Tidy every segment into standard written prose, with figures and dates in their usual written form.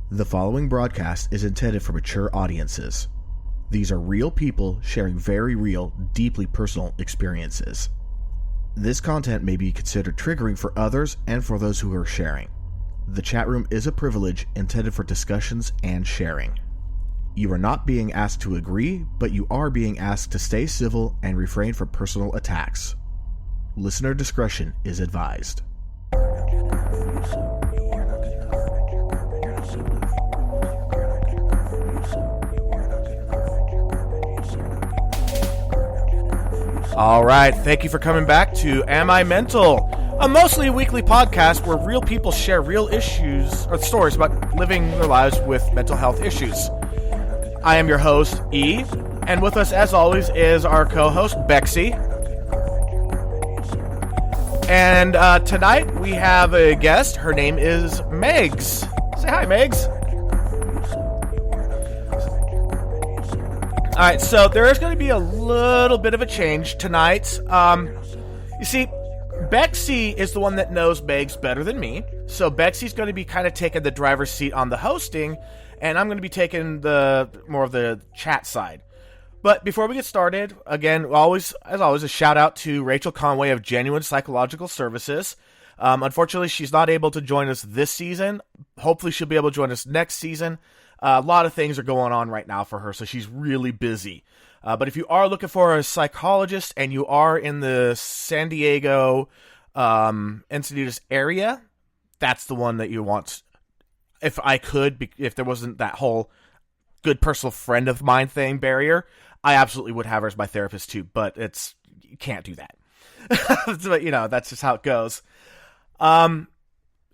The following broadcast is intended for mature audiences. These are real people sharing very real, deeply personal experiences. This content may be considered triggering for others and for those who are sharing. The chat room is a privilege intended for discussions and sharing. You are not being asked to agree, but you are being asked to stay civil and refrain from personal attacks. Listener discretion is advised. All right, thank you for coming back to Am I Mental? A mostly weekly podcast where real people share real issues or stories about living their lives with mental health issues. I am your host, E, and with us, as always, is our co-host, Bexy. And tonight we have a guest. Her name is Megz. Say hi, Megz. All right, so there is going to be a little bit of a change tonight. You see, Bexy is the one that knows Megz better than me, so Bexy's going to be kind of taking the driver's seat on the hosting, and I'm going to be taking the more of the chat side. But before we get started, again, as always, a shout out to Rachel Conway of Genuine Psychological Services. Unfortunately, she's not able to join us this season. Hopefully, she'll be able to join us next season. A lot of things are going on right now for her, so she's really busy. But if you are looking for a psychologist and you are in the San Diego, Encinitas area, that's the one that you want. If there wasn't that whole good personal friend of mine thing barrier, I absolutely would have her as my therapist too, but you can't do that. But, that's just how it goes.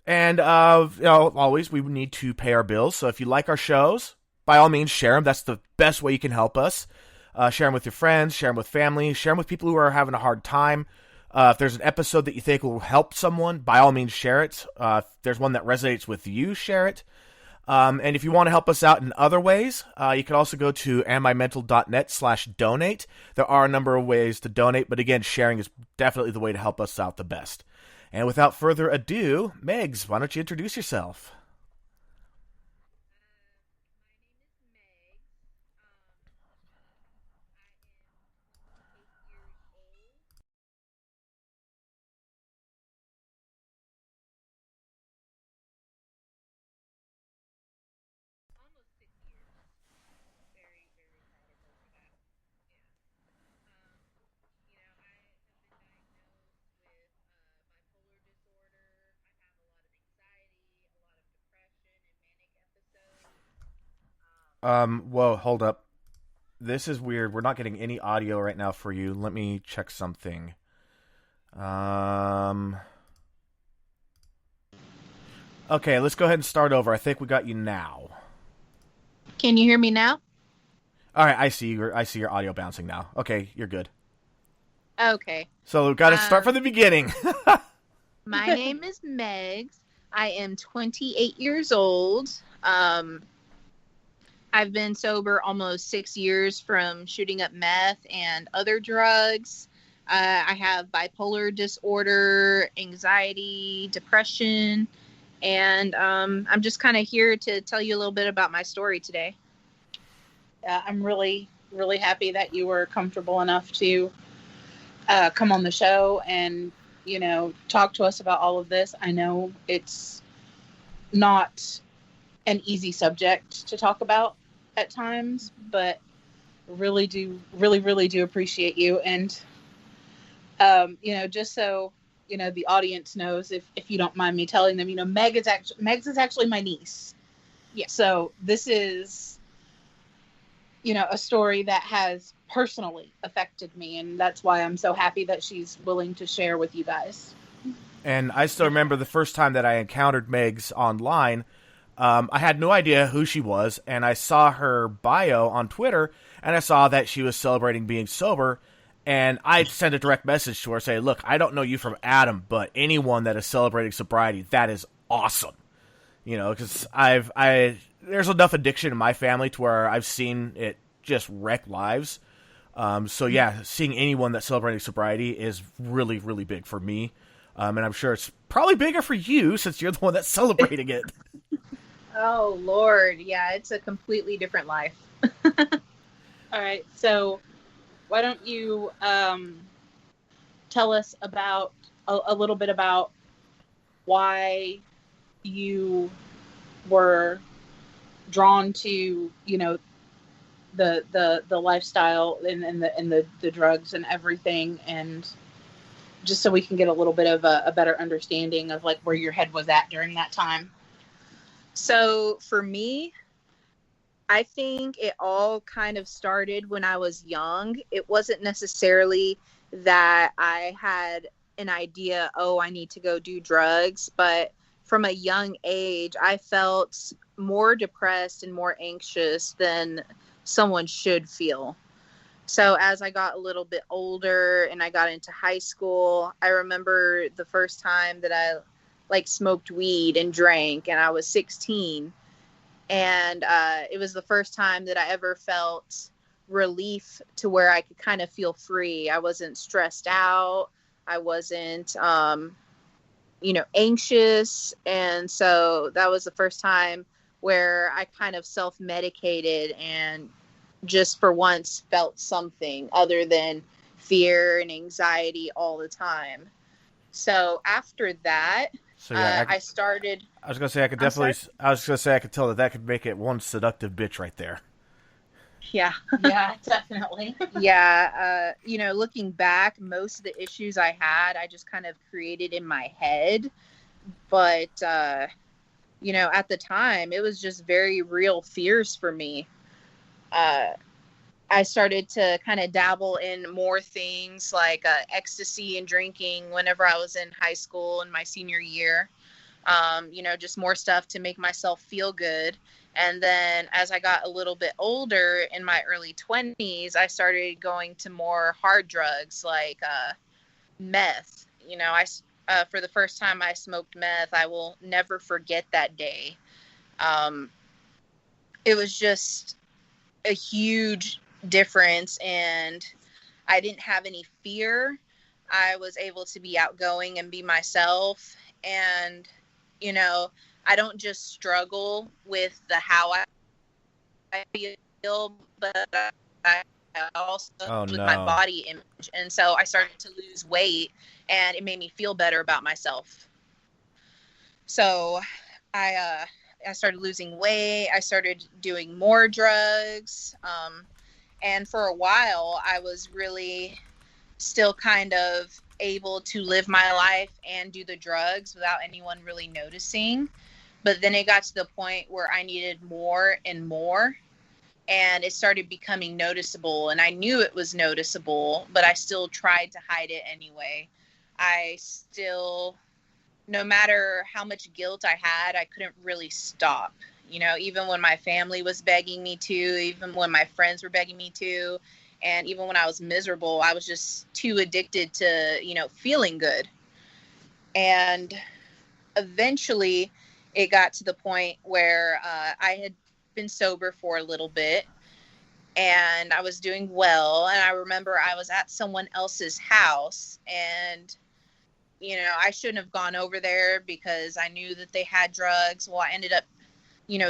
Always we need to pay our bills. So if you like our shows, by all means, share them. That's the best way you can help us. Share them with your friends, share them with family, share them with people who are having a hard time. If there's an episode that you think will help someone, by all means, share it. If there's one that resonates with you, share it. And if you want to help us out in other ways, you can also go to amimental.net/donate. There are a number of ways to donate, but again, sharing is definitely the way to help us out the best. And without further ado, Megz, why don't you introduce yourself? Whoa, hold up. This is weird. We're not getting any audio right now for you. Let me check something. Okay, let's go ahead and start over. I think we got you now. Can you hear me now? All right, I see your audio bouncing now. Okay, you're good. Okay. So we've got to start from the beginning. My name is Megz. I am 28 years old. I've been sober almost 6 years from shooting up meth and other drugs. I have bipolar disorder, anxiety, depression, and I'm just kind of here to tell you a little bit about my story today. I'm really, really happy that you were comfortable enough to come on the show and, talk to us about all of this. I know it's not an easy subject to talk about at times, but really do appreciate you. And, just so, the audience knows, if you don't mind me telling them, Megz is actually my niece. Yeah. So this is, a story that has personally affected me. And that's why I'm so happy that she's willing to share with you guys. And I still remember the first time that I encountered Megz online. I had no idea who she was, and I saw her bio on Twitter, and I saw that she was celebrating being sober, and I sent a direct message to her saying, look, I don't know you from Adam, but anyone that is celebrating sobriety, that is awesome. Because there's enough addiction in my family to where I've seen it just wreck lives. So yeah, seeing anyone that's celebrating sobriety is really, really big for me. And I'm sure it's probably bigger for you since you're the one that's celebrating it. Oh Lord, yeah, it's a completely different life. All right, so why don't you tell us about a little bit about why you were drawn to, you know, the lifestyle and the drugs and everything, and just so we can get a little bit of a better understanding of like where your head was at during that time. So for me, I think it all kind of started when I was young. It wasn't necessarily that I had an idea, oh, I need to go do drugs, but from a young age, I felt more depressed and more anxious than someone should feel. So as I got a little bit older and I got into high school, I remember the first time that I like smoked weed and drank, and I was 16. And it was the first time that I ever felt relief to where I could kind of feel free. I wasn't stressed out. I wasn't, anxious. And so that was the first time where I kind of self-medicated and just for once felt something other than fear and anxiety all the time. So after that, So yeah, I started. I was gonna say I could I'm sorry? definitely. I was gonna say I could tell that could make it one seductive bitch right there. Yeah. Yeah, definitely. Yeah. Looking back, most of the issues I had, I just kind of created in my head. But, at the time, it was just very real fears for me. I started to kind of dabble in more things like ecstasy and drinking whenever I was in high school in my senior year. Just more stuff to make myself feel good. And then as I got a little bit older in my early 20s, I started going to more hard drugs like meth. For the first time I smoked meth, I will never forget that day. Um, it was just a huge difference, and I didn't have any fear. I was able to be outgoing and be myself. And, I don't just struggle with the how I feel, but I also Oh with my no. body image. And so I started to lose weight, and it made me feel better about myself. So I started losing weight. I started doing more drugs. And for a while, I was really still kind of able to live my life and do the drugs without anyone really noticing. But then it got to the point where I needed more and more, and it started becoming noticeable. And I knew it was noticeable, but I still tried to hide it anyway. I still, no matter how much guilt I had, I couldn't really stop. Even when my family was begging me to, even when my friends were begging me to, and even when I was miserable, I was just too addicted to, feeling good. And eventually it got to the point where I had been sober for a little bit, and I was doing well. And I remember I was at someone else's house, and I shouldn't have gone over there because I knew that they had drugs. Well, I ended up,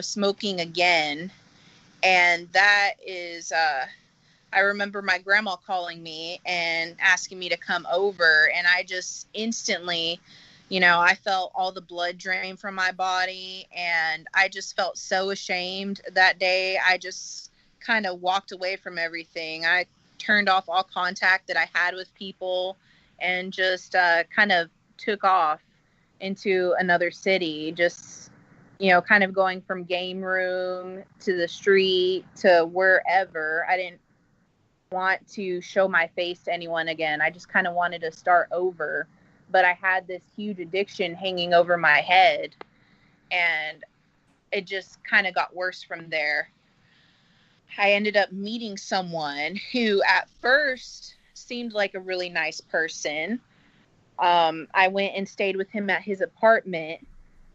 smoking again. And that is, I remember my grandma calling me and asking me to come over. And I just instantly, I felt all the blood drain from my body. And I just felt so ashamed that day. I just kind of walked away from everything. I turned off all contact that I had with people and just kind of took off into another city, just, kind of going from game room to the street to wherever. I didn't want to show my face to anyone again. I just kind of wanted to start over. But I had this huge addiction hanging over my head, and it just kind of got worse from there. I ended up meeting someone who at first seemed like a really nice person. I went and stayed with him at his apartment,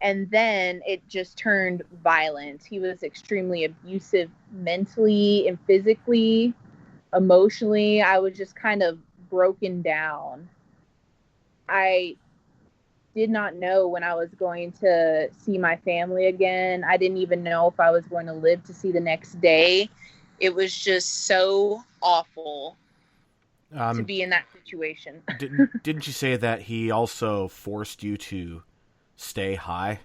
and then it just turned violent. He was extremely abusive mentally and physically, emotionally. I was just kind of broken down. I did not know when I was going to see my family again. I didn't even know if I was going to live to see the next day. It was just so awful to be in that situation. Didn't you say that he also forced you to stay high?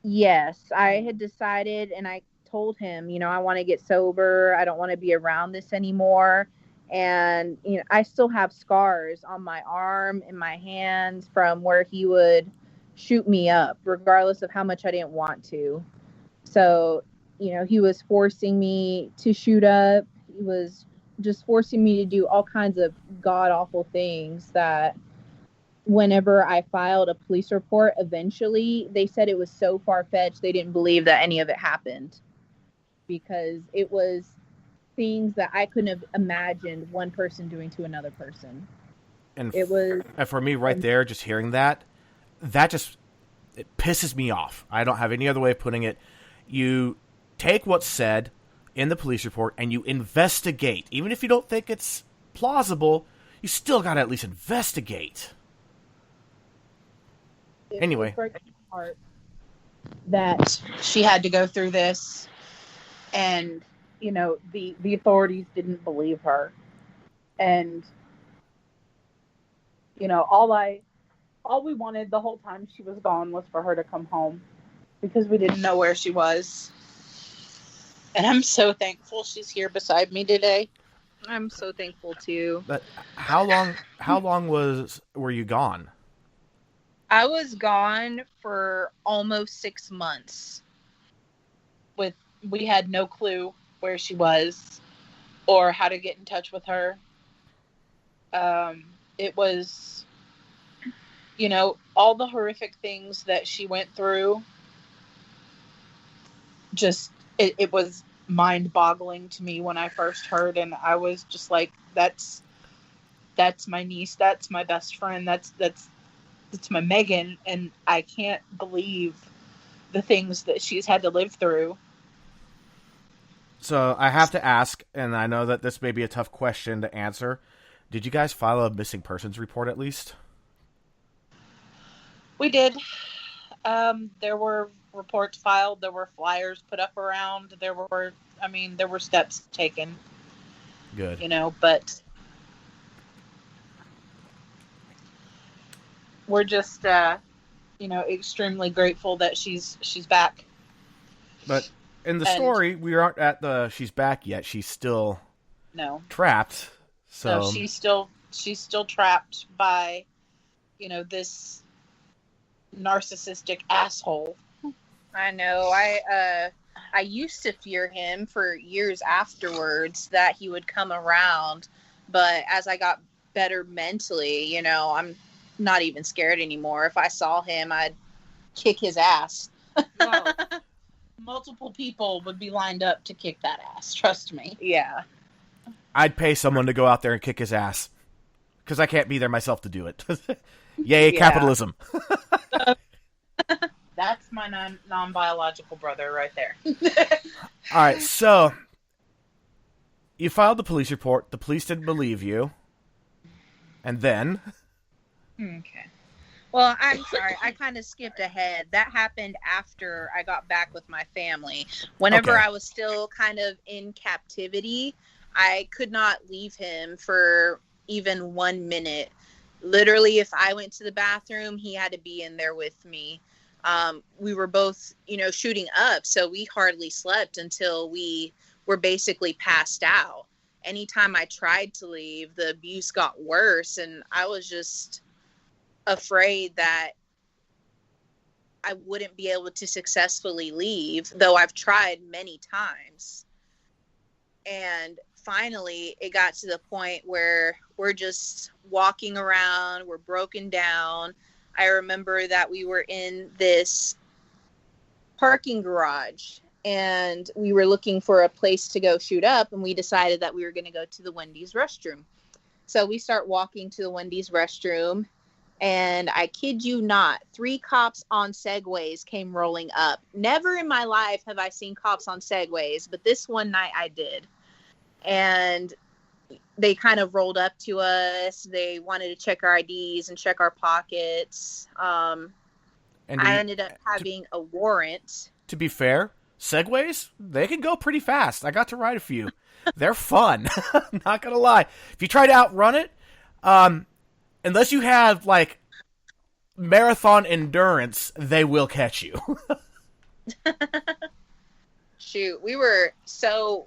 Yes, I had decided, and I told him, I want to get sober. I don't want to be around this anymore. And, I still have scars on my arm and my hands from where he would shoot me up, regardless of how much I didn't want to. So, he was forcing me to shoot up. He was just forcing me to do all kinds of god-awful things that whenever I filed a police report, eventually they said it was so far-fetched they didn't believe that any of it happened, because it was things that I couldn't have imagined one person doing to another person. And It was, and for me, right there, just hearing that just, it pisses me off. I don't have any other way of putting it. You take what's said in the police report and you investigate. Even if you don't think it's plausible, you still got to at least investigate. Anyway, that she had to go through this, and the authorities didn't believe her, and all we wanted the whole time she was gone was for her to come home, because we didn't know where she was. And I'm so thankful she's here beside me today. I'm so thankful too. But how long were you gone? I was gone for almost 6 months. We had no clue where she was or how to get in touch with her. It was, all the horrific things that she went through. Just, it was mind-boggling to me when I first heard, and I was just like, that's my niece, that's my best friend, that's my Megan, and I can't believe the things that she's had to live through. So I have to ask, and I know that this may be a tough question to answer, did you guys file a missing persons report at least? We did. There were reports filed, there were flyers put up around, there were steps taken. Good. But we're just, extremely grateful that she's back. But in the story, we aren't at the she's back yet. She's still trapped. So no, she's still trapped by, this narcissistic asshole. I know. I used to fear him for years afterwards, that he would come around, but as I got better mentally, I'm not even scared anymore. If I saw him, I'd kick his ass. Well, multiple people would be lined up to kick that ass, trust me. Yeah. I'd pay someone to go out there and kick his ass, because I can't be there myself to do it. Yay, capitalism. That's my non-biological brother right there. All right, so you filed the police report. The police didn't believe you. And then? Okay. Well, I'm sorry. I kind of skipped ahead. That happened after I got back with my family. Whenever I was still kind of in captivity, I could not leave him for even 1 minute. Literally, if I went to the bathroom, he had to be in there with me. We were both, shooting up, so we hardly slept until we were basically passed out. Anytime I tried to leave, the abuse got worse, and I was just afraid that I wouldn't be able to successfully leave, though I've tried many times. And finally, it got to the point where we're just walking around, we're broken down. I remember that we were in this parking garage and we were looking for a place to go shoot up, and we decided that we were going to go to the Wendy's restroom. So we start walking to the Wendy's restroom, and I kid you not, 3 cops on Segways came rolling up. Never in my life have I seen cops on Segways, but this one night I did. And they kind of rolled up to us. They wanted to check our IDs and check our pockets. And I ended up having a warrant. To be fair, Segways, they can go pretty fast. I got to ride a few. They're fun. Not going to lie. If you try to outrun it, unless you have, like, marathon endurance, they will catch you. Shoot, we were so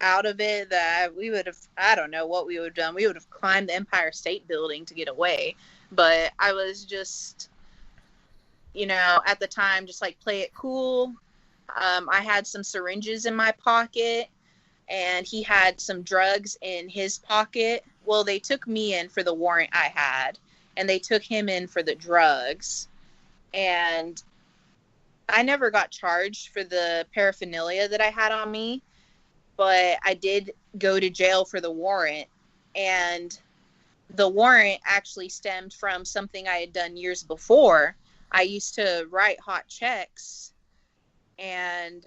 out of it that we would have, I don't know what we would have done. We would have climbed the Empire State Building to get away. But I was just, at the time, just like play it cool. I had some syringes in my pocket, and he had some drugs in his pocket. Well, they took me in for the warrant I had, and they took him in for the drugs. And I never got charged for the paraphernalia that I had on me, but I did go to jail for the warrant. And the warrant actually stemmed from something I had done years before. I used to write hot checks, and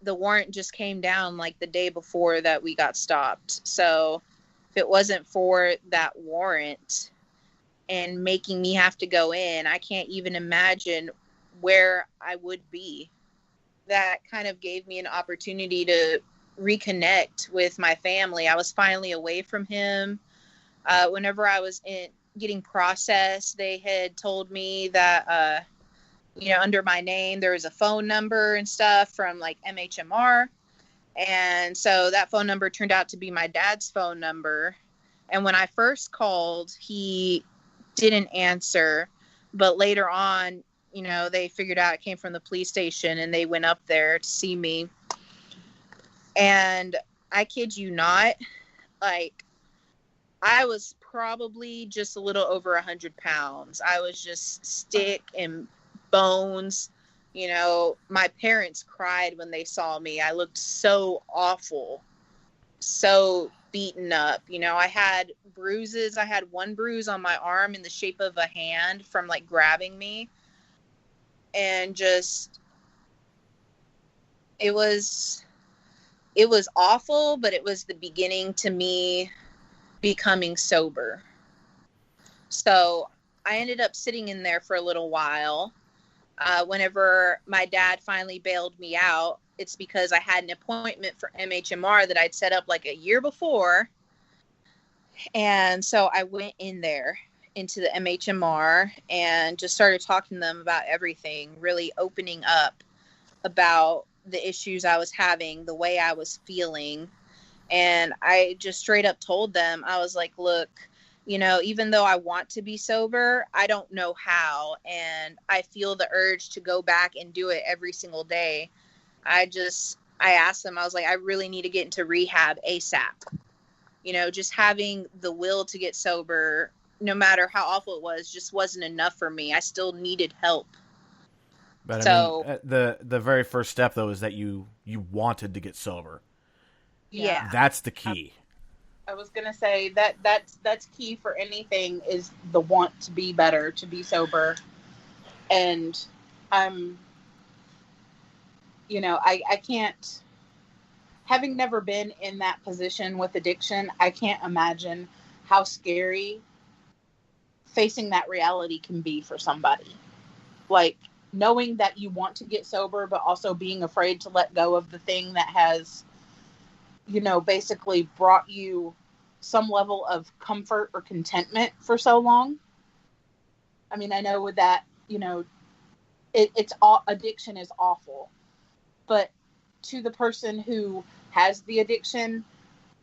the warrant just came down like the day before that we got stopped. So if it wasn't for that warrant and making me have to go in, I can't even imagine where I would be. That kind of gave me an opportunity to reconnect with my family. I was finally away from him. Whenever I was getting processed, they had told me that, under my name, there was a phone number and stuff from like MHMR. And so that phone number turned out to be my dad's phone number. And when I first called, he didn't answer. But later on, they figured out it came from the police station, and they went up there to see me. And I kid you not, like, I was probably just a little over 100 pounds. I was just stick and bones. My parents cried when they saw me. I looked so awful, so beaten up. I had bruises. I had one bruise on my arm in the shape of a hand from like grabbing me. And just, it was awful, but it was the beginning to me becoming sober. So I ended up sitting in there for a little while. Whenever my dad finally bailed me out, it's because I had an appointment for MHMR that I'd set up like a year before. And so I went in there into the MHMR and just started talking to them about everything, really opening up about the issues I was having, the way I was feeling. And I just straight up told them, I was like, look, even though I want to be sober, I don't know how. And I feel the urge to go back and do it every single day. I asked them, I was like, I really need to get into rehab ASAP. Just having the will to get sober, no matter how awful it was, just wasn't enough for me. I still needed help. But the very first step, though, is that you wanted to get sober. Yeah. That's the key. I was going to say that's key for anything, is the want to be better, to be sober. And I can't, having never been in that position with addiction, I can't imagine how scary facing that reality can be for somebody. Like, knowing that you want to get sober, but also being afraid to let go of the thing that has, basically brought you some level of comfort or contentment for so long. I mean, I know with that, it's all, addiction is awful, but to the person who has the addiction,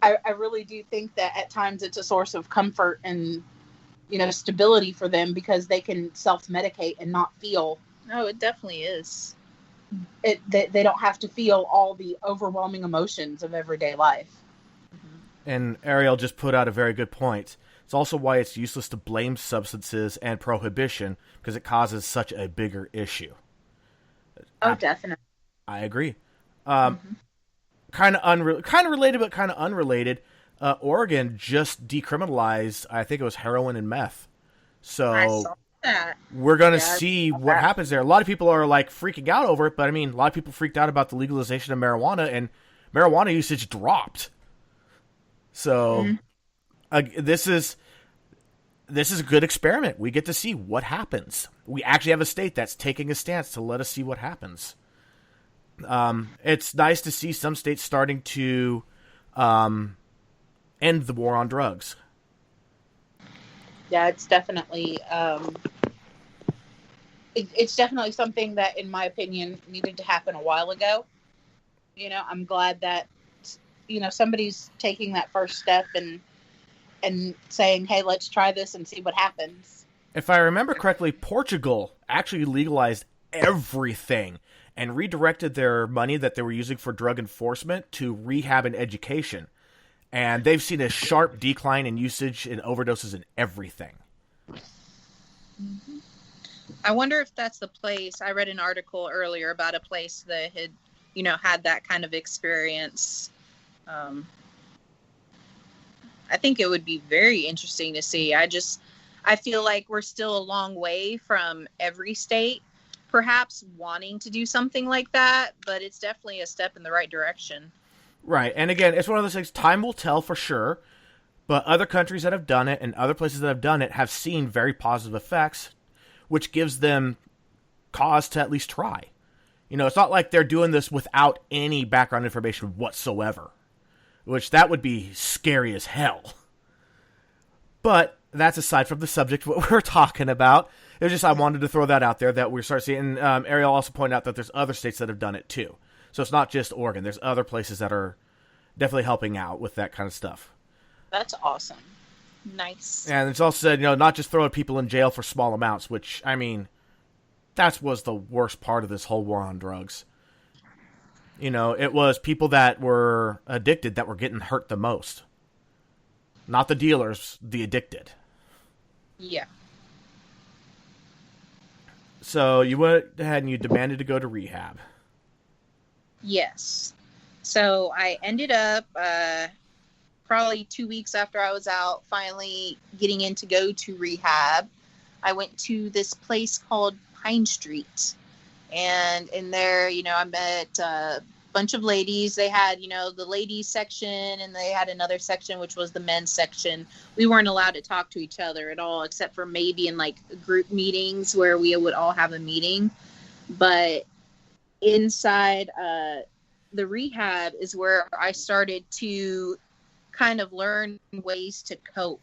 I really do think that at times it's a source of comfort and, stability for them, because they can self-medicate and not feel. Oh, it definitely is. They don't have to feel all the overwhelming emotions of everyday life. And Ariel just put out a very good point. It's also why it's useless to blame substances and prohibition, because it causes such a bigger issue. Oh, definitely. I agree. Kind of related, but kind of unrelated. Oregon just decriminalized, I think it was heroin and meth. So I saw that. We're going to see what happens there. A lot of people are like freaking out over it, but I mean, a lot of people freaked out about the legalization of marijuana, and marijuana usage dropped. So this is a good experiment. We get to see what happens. We actually have a state that's taking a stance to let us see what happens. It's nice to see some states starting to end the war on drugs. Yeah, it's definitely it's definitely something that, in my opinion, needed to happen a while ago. You know, I'm glad that, you know, somebody's taking that first step and saying, hey, let's try this and see what happens. If I remember correctly, Portugal actually legalized everything and redirected their money that they were using for drug enforcement to rehab and education. And they've seen a sharp decline in usage and overdoses in everything. Mm-hmm. I wonder if that's the place. I read an article earlier about a place that had, you know, had that kind of experience. I think it would be very interesting to see. I feel like we're still a long way from every state perhaps wanting to do something like that, but it's definitely a step in the right direction. Right. And again, it's one of those things, time will tell for sure, but other countries that have done it and other places that have done it have seen very positive effects, which gives them cause to at least try. You know, it's not like they're doing this without any background information whatsoever, which that would be scary as hell. But that's aside from the subject what we're talking about. It was just I wanted to throw that out there that we're starting to see. And Ariel also pointed out that there's other states that have done it too. So it's not just Oregon. There's other places that are definitely helping out with that kind of stuff. That's awesome. Nice. And it's also said, you know, not just throwing people in jail for small amounts, which, I mean, that was the worst part of this whole war on drugs. You know, it was people that were addicted that were getting hurt the most. Not the dealers, the addicted. Yeah. So you went ahead and you demanded to go to rehab. Yes. So I ended up probably 2 weeks after I was out, finally getting in to go to rehab. I went to this place called Pine Street. And in there, you know, I met a bunch of ladies. They had, you know, the ladies section, and they had another section, which was the men's section. We weren't allowed to talk to each other at all, except for maybe in like group meetings where we would all have a meeting. But inside the rehab is where I started to kind of learn ways to cope.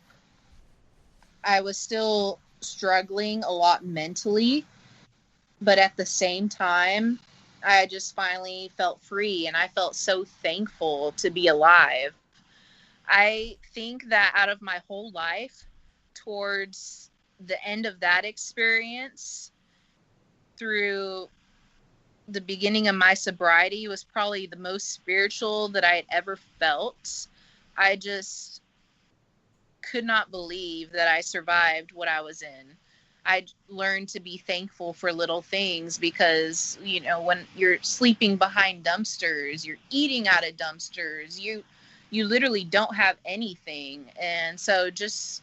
I was still struggling a lot mentally, but at the same time, I just finally felt free, and I felt so thankful to be alive. I think that out of my whole life, towards the end of that experience, through the beginning of my sobriety, was probably the most spiritual that I had ever felt. I just could not believe that I survived what I was in. I learned to be thankful for little things because, you know, when you're sleeping behind dumpsters, you're eating out of dumpsters, you literally don't have anything. And so just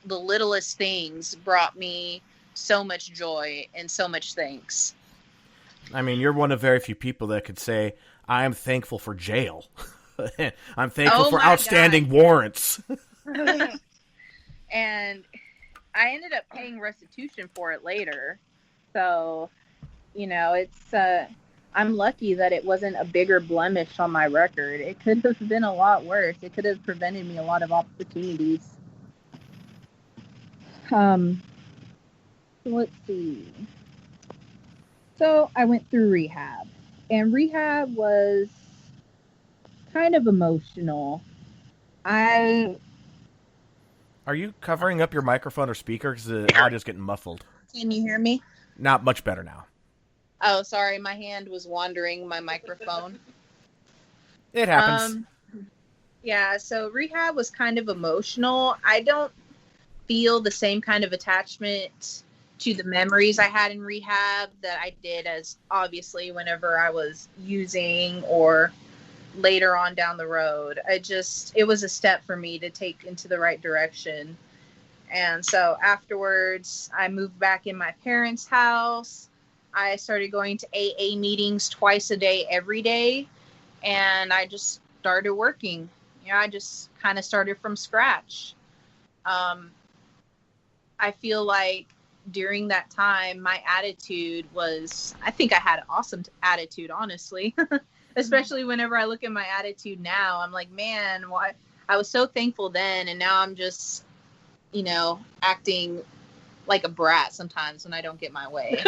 the littlest things brought me so much joy and so much thanks. I mean, you're one of very few people that could say, I am thankful for jail. I'm thankful for outstanding warrants. And I ended up paying restitution for it later. So, you know, it's I'm lucky that it wasn't a bigger blemish on my record. It could have been a lot worse. It could have prevented me a lot of opportunities. Let's see. So I went through rehab, and rehab was kind of emotional. Are you covering up your microphone or speaker? Because the audio's getting muffled. Can you hear me? Not much better now. Oh, sorry. My hand was wandering my microphone. It happens. Yeah, so rehab was kind of emotional. I don't feel the same kind of attachment to the memories I had in rehab that I did as obviously whenever I was using or later on down the road. It was a step for me to take into the right direction. And so afterwards, I moved back in my parents' house. I started going to AA meetings twice a day, every day. And I just started working. I just kind of started from scratch. I feel like during that time, my attitude was, I think I had an awesome attitude, honestly. Especially whenever I look at my attitude now, I'm like, man, why? I was so thankful then, and now I'm just, acting like a brat sometimes when I don't get my way.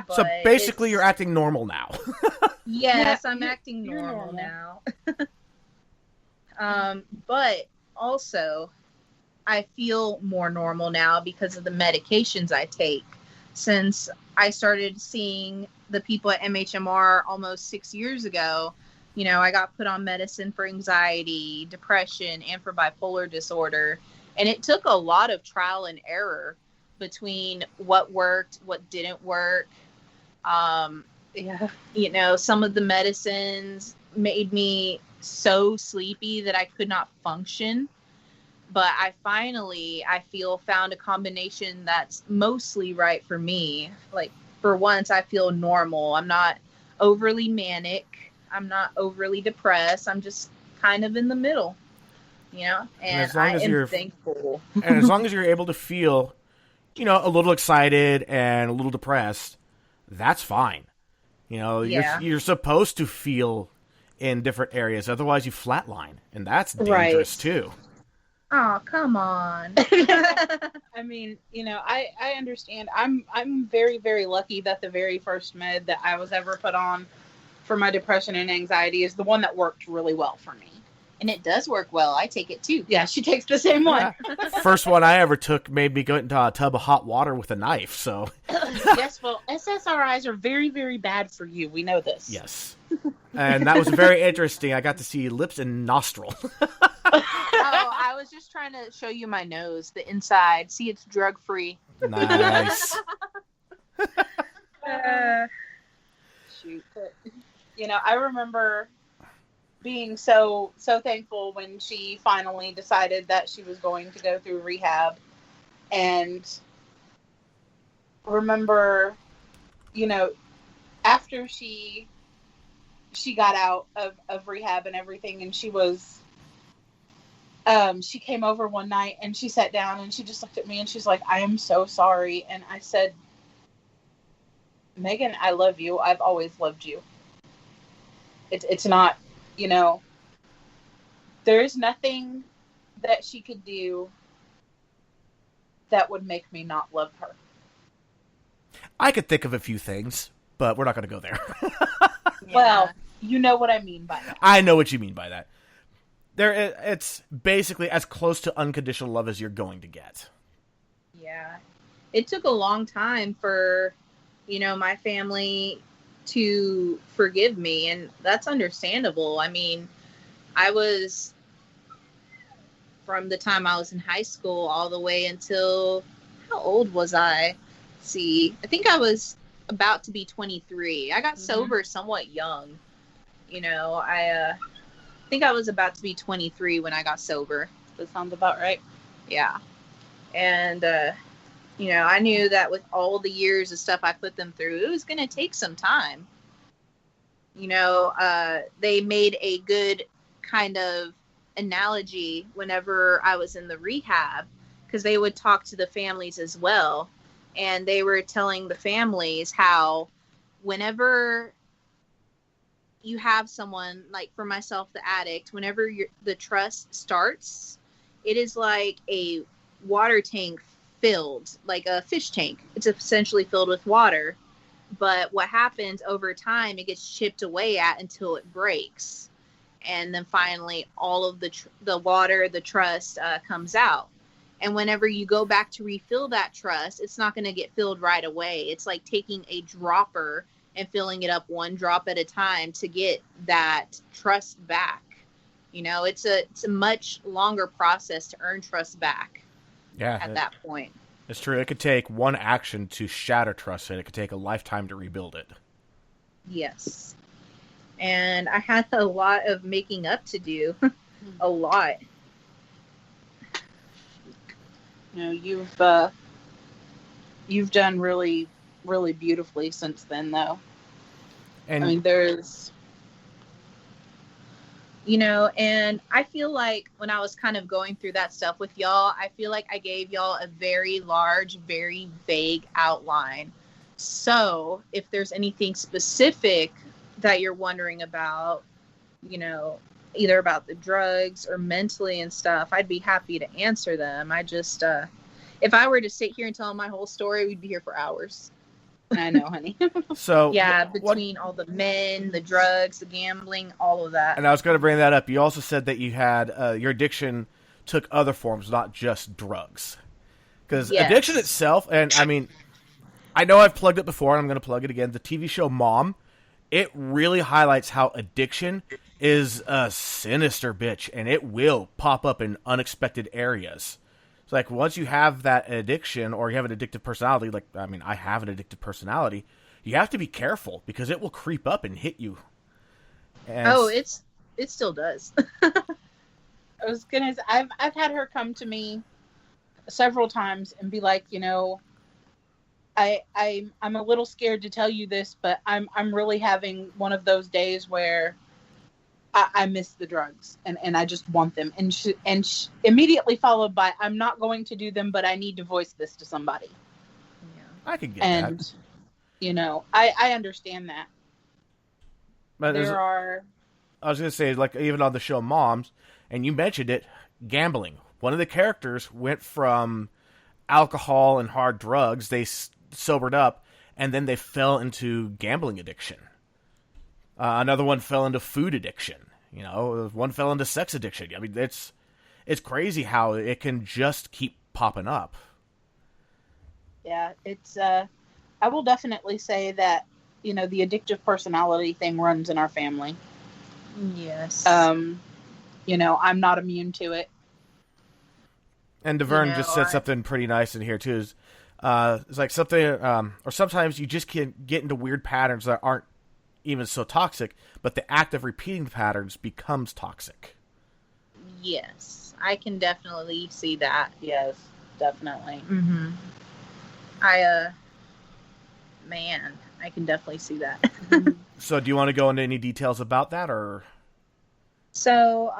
So basically, you're acting normal now. Yes, I'm acting normal now. But also, I feel more normal now because of the medications I take. Since I started seeing the people at MHMR almost 6 years ago, I got put on medicine for anxiety, depression, and for bipolar disorder. And it took a lot of trial and error between what worked, what didn't work. Some of the medicines made me so sleepy that I could not function. But I found a combination that's mostly right for me. Like, for once, I feel normal. I'm not overly manic. I'm not overly depressed. I'm just kind of in the middle, and I am thankful. And as long as you're able to feel, a little excited and a little depressed, that's fine. You're supposed to feel in different areas. Otherwise, you flatline. And that's dangerous, too. Oh, come on. I mean, I understand. I'm very, very lucky that the very first med that I was ever put on for my depression and anxiety is the one that worked really well for me. And it does work well. I take it too. Yeah, she takes the same one. First one I ever took made me go into a tub of hot water with a knife, so. Yes, well, SSRIs are very, very bad for you. We know this. Yes. And that was very interesting. I got to see lips and nostril. I was just trying to show you my nose, the inside. See, it's drug-free. Nice. Shoot. But, I remember being so thankful when she finally decided that she was going to go through rehab. And remember, after she got out of rehab and everything, and she came over one night and she sat down and she just looked at me and she's like, I am so sorry. And I said, Megan, I love you. I've always loved you. It's not, there is nothing that she could do that would make me not love her. I could think of a few things, but we're not going to go there. Yeah. Well, you know what I mean by that. I know what you mean by that. It's basically as close to unconditional love as you're going to get. Yeah. It took a long time for, my family to forgive me, and that's understandable. I mean, from the time I was in high school all the way until, how old was I? Let's see, I think I was about to be 23. I got sober somewhat young. I think I was about to be 23 when I got sober. That sounds about right. Yeah. And, I knew that with all the years of stuff I put them through, it was going to take some time. They made a good kind of analogy whenever I was in the rehab, because they would talk to the families as well. And they were telling the families how whenever you have someone, like for myself, the addict, whenever the trust starts, it is like a water tank filled, like a fish tank. It's essentially filled with water. But what happens over time, it gets chipped away at until it breaks. And then finally, all of the water, the trust comes out. And whenever you go back to refill that trust, it's not going to get filled right away. It's like taking a dropper and filling it up one drop at a time to get that trust back. It's a much longer process to earn trust back. Yeah, at that point. It's true. It could take one action to shatter trust, and it could take a lifetime to rebuild it. Yes. And I had a lot of making up to do. A lot. You've done really, really beautifully since then, though. And I mean, And I feel like when I was kind of going through that stuff with y'all, I feel like I gave y'all a very large, very vague outline. So if there's anything specific that you're wondering about, either about the drugs or mentally and stuff, I'd be happy to answer them. I just, if I were to sit here and tell my whole story, we'd be here for hours. I know, honey. So yeah, between all the men, the drugs, the gambling, all of that. And I was going to bring that up. You also said that you had your addiction took other forms, not just drugs. Because addiction itself, and I mean, I know I've plugged it before, and I'm going to plug it again. The TV show Mom, it really highlights how addiction is a sinister bitch, and it will pop up in unexpected areas. It's like once you have that addiction, or you have an addictive personality, I have an addictive personality, you have to be careful because it will creep up and hit you. And it still does. I was gonna say, I've had her come to me several times and be like, I'm a little scared to tell you this, but I'm really having one of those days where I miss the drugs and I just want them, and immediately followed by, I'm not going to do them, but I need to voice this to somebody. Yeah, I can get that. And I understand that. But I was gonna say, like, even on the show Moms, and you mentioned it, gambling. One of the characters went from alcohol and hard drugs, they sobered up, and then they fell into gambling addiction. Another one fell into food addiction. One fell into sex addiction. I mean, it's crazy how it can just keep popping up. Yeah, it's. I will definitely say that the addictive personality thing runs in our family. Yes. I'm not immune to it. And DeVern just said something pretty nice in here too. It's like something, or sometimes you just can get into weird patterns that aren't even so toxic, but the act of repeating the patterns becomes toxic. Yes, I can definitely see that. Yes, definitely. Mm-hmm. I can definitely see that. So do you want to go into any details about that, or? So,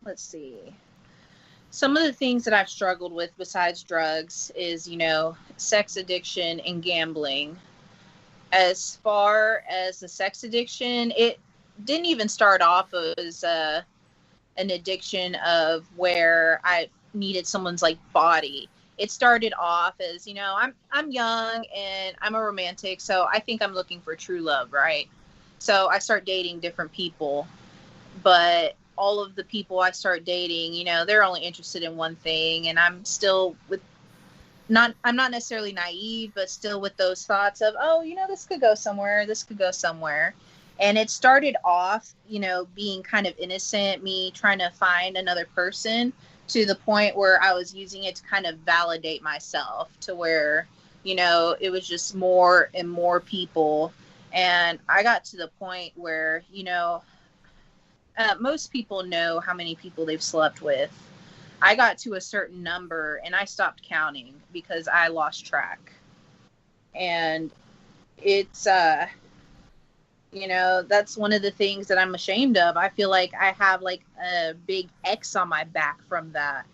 let's see. Some of the things that I've struggled with besides drugs is, sex addiction and gambling. As far as the sex addiction, it didn't even start off as an addiction of where I needed someone's body. It started off as, I'm young and I'm a romantic, so I think I'm looking for true love, right? So I start dating different people, but all of the people I start dating, they're only interested in one thing, and I'm still I'm not necessarily naive, but still with those thoughts of, this could go somewhere. And it started off, being kind of innocent, me trying to find another person, to the point where I was using it to kind of validate myself, to where, it was just more and more people. And I got to the point where, most people know how many people they've slept with. I got to a certain number and I stopped counting because I lost track. And it's, that's one of the things that I'm ashamed of. I feel like I have a big X on my back from that,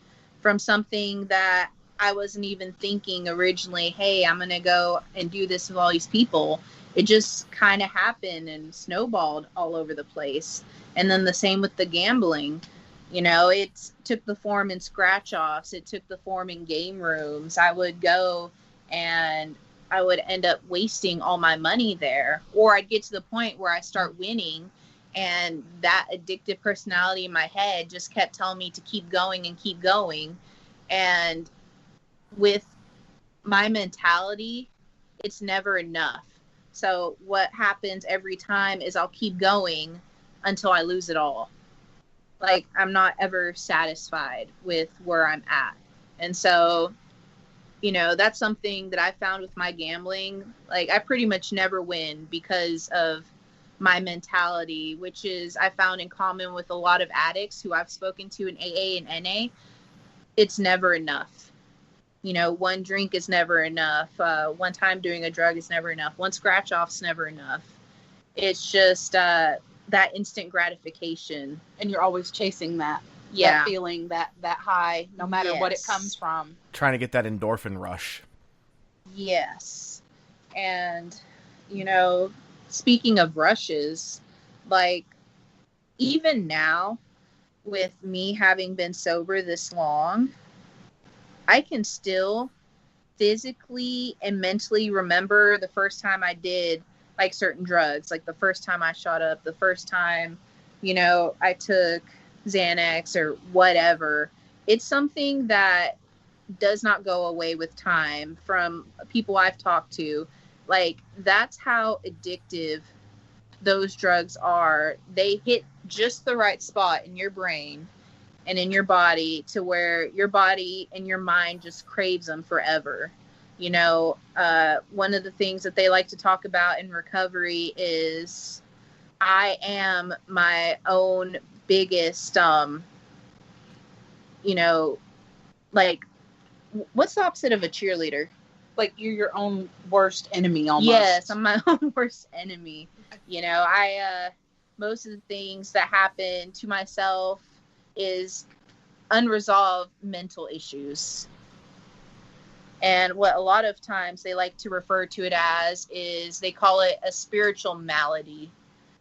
from something that I wasn't even thinking originally, hey, I'm going to go and do this with all these people. It just kind of happened and snowballed all over the place. And then the same with the gambling. It took the form in scratch-offs. It took the form in game rooms. I would go and I would end up wasting all my money there. Or I'd get to the point where I start winning, and that addictive personality in my head just kept telling me to keep going and keep going. And with my mentality, it's never enough. So what happens every time is I'll keep going until I lose it all. I'm not ever satisfied with where I'm at. And so, that's something that I found with my gambling. I pretty much never win because of my mentality, which is I found in common with a lot of addicts who I've spoken to in AA and NA. It's never enough. One drink is never enough. One time doing a drug is never enough. One scratch off's never enough. It's just, that instant gratification. And you're always chasing that. Yeah. That feeling, that high, no matter what it Yes. comes from. Trying to get that endorphin rush. Yes. And, you know, speaking of rushes, like, even now, with me having been sober this long, I can still physically and mentally remember the first time I did, like, certain drugs. Like, the first time I shot up, the first time, you know, I took Xanax or whatever. It's something that does not go away with time. From people I've talked to, like, that's how addictive those drugs are. They hit just the right spot in your brain and in your body to where your body and your mind just craves them forever. You know, one of the things that they like to talk about in recovery is I am my own biggest, you know, like, what's the opposite of a cheerleader? Like, you're your own worst enemy almost. Yes, I'm my own worst enemy. You know, most of the things that happen to myself is unresolved mental issues. And what a lot of times they like to refer to it as is they call it a spiritual malady.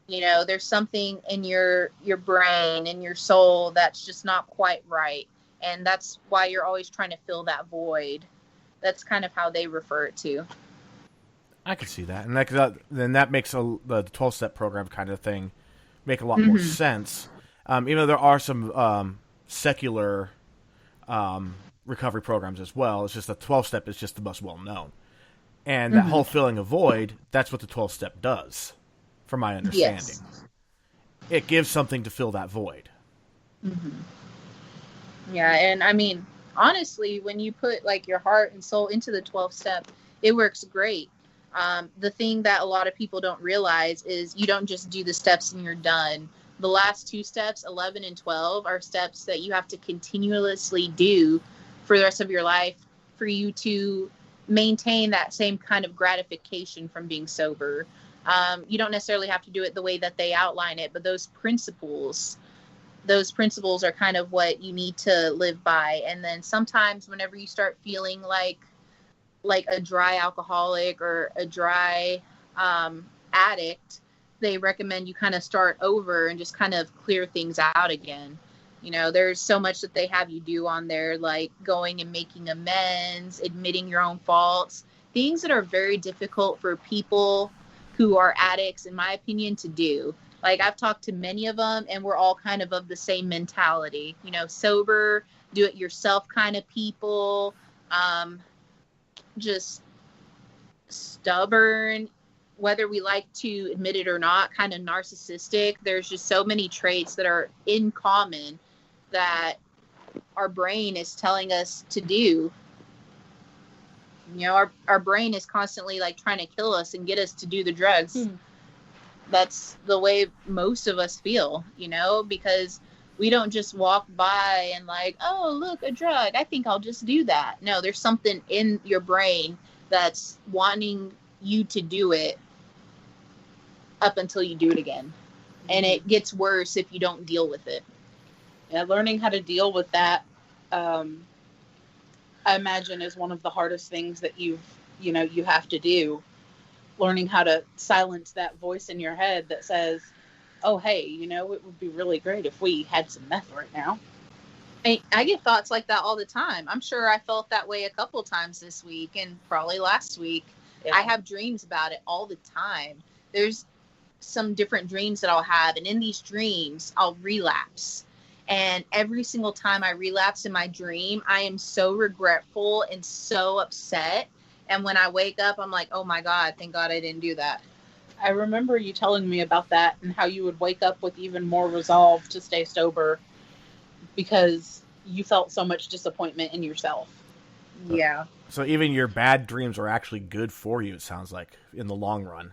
You know, there's something in your brain and your soul that's just not quite right. And that's why you're always trying to fill that void. That's kind of how they refer it to. I can see that. And then that makes the 12-step program kind of thing make a lot more sense. Even though there are some secular recovery programs as well, it's just the 12-step is just the most well-known. And that whole filling a void, that's what the 12-step does, from my understanding. Yes. It gives something to fill that void. Yeah, and I mean, honestly, when you put, like, your heart and soul into the 12-step, it works great. The thing that a lot of people don't realize is you don't just do the steps and you're done. The last two steps, 11 and 12, are steps that you have to continuously do for the rest of your life for you to maintain that same kind of gratification from being sober. You don't necessarily have to do it the way that they outline it, but those principles are kind of what you need to live by. And then sometimes whenever you start feeling like a dry alcoholic or a dry addict, they recommend you kind of start over and just kind of clear things out again. You know, there's so much that they have you do on there, like going and making amends, admitting your own faults, things that are very difficult for people who are addicts, in my opinion, to do. Like, I've talked to many of them, and we're all kind of the same mentality. You know, sober, do-it-yourself kind of people, just stubborn, whether we like to admit it or not, kind of narcissistic. There's just so many traits that are in common that our brain is telling us to do. You know, our brain is constantly, like, trying to kill us and get us to do the drugs. That's the way most of us feel, you know, because we don't just walk by and, like, oh, look, a drug, I think I'll just do that. No, there's something in your brain that's wanting you to do it up until you do it again. And it gets worse if you don't deal with it. Yeah, learning how to deal with that, I imagine, is one of the hardest things that you have to do. Learning how to silence that voice in your head that says, oh, hey, you know, it would be really great if we had some meth right now. I get thoughts like that all the time. I'm sure I felt that way a couple times this week and probably last week. Yeah. I have dreams about it all the time. There's some different dreams that I'll have, and in these dreams, I'll relapse. And every single time I relapse in my dream, I am so regretful and so upset. And when I wake up, I'm like, oh my God, thank God I didn't do that. I remember you telling me about that and how you would wake up with even more resolve to stay sober because you felt so much disappointment in yourself. Yeah. So even your bad dreams are actually good for you, it sounds like, in the long run.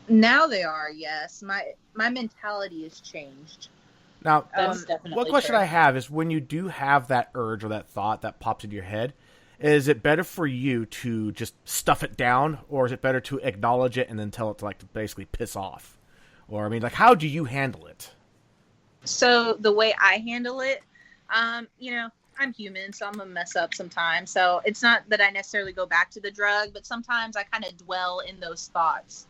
Now they are, yes. My mentality has changed. Now, definitely what question true. I have is, when you do have that urge or that thought that pops into your head, is it better for you to just stuff it down, or is it better to acknowledge it and then tell it to, like, to basically piss off? Or, I mean, like, how do you handle it? So the way I handle it, you know, I'm human, so I'm gonna mess up sometimes. So it's not that I necessarily go back to the drug, but sometimes I kind of dwell in those thoughts.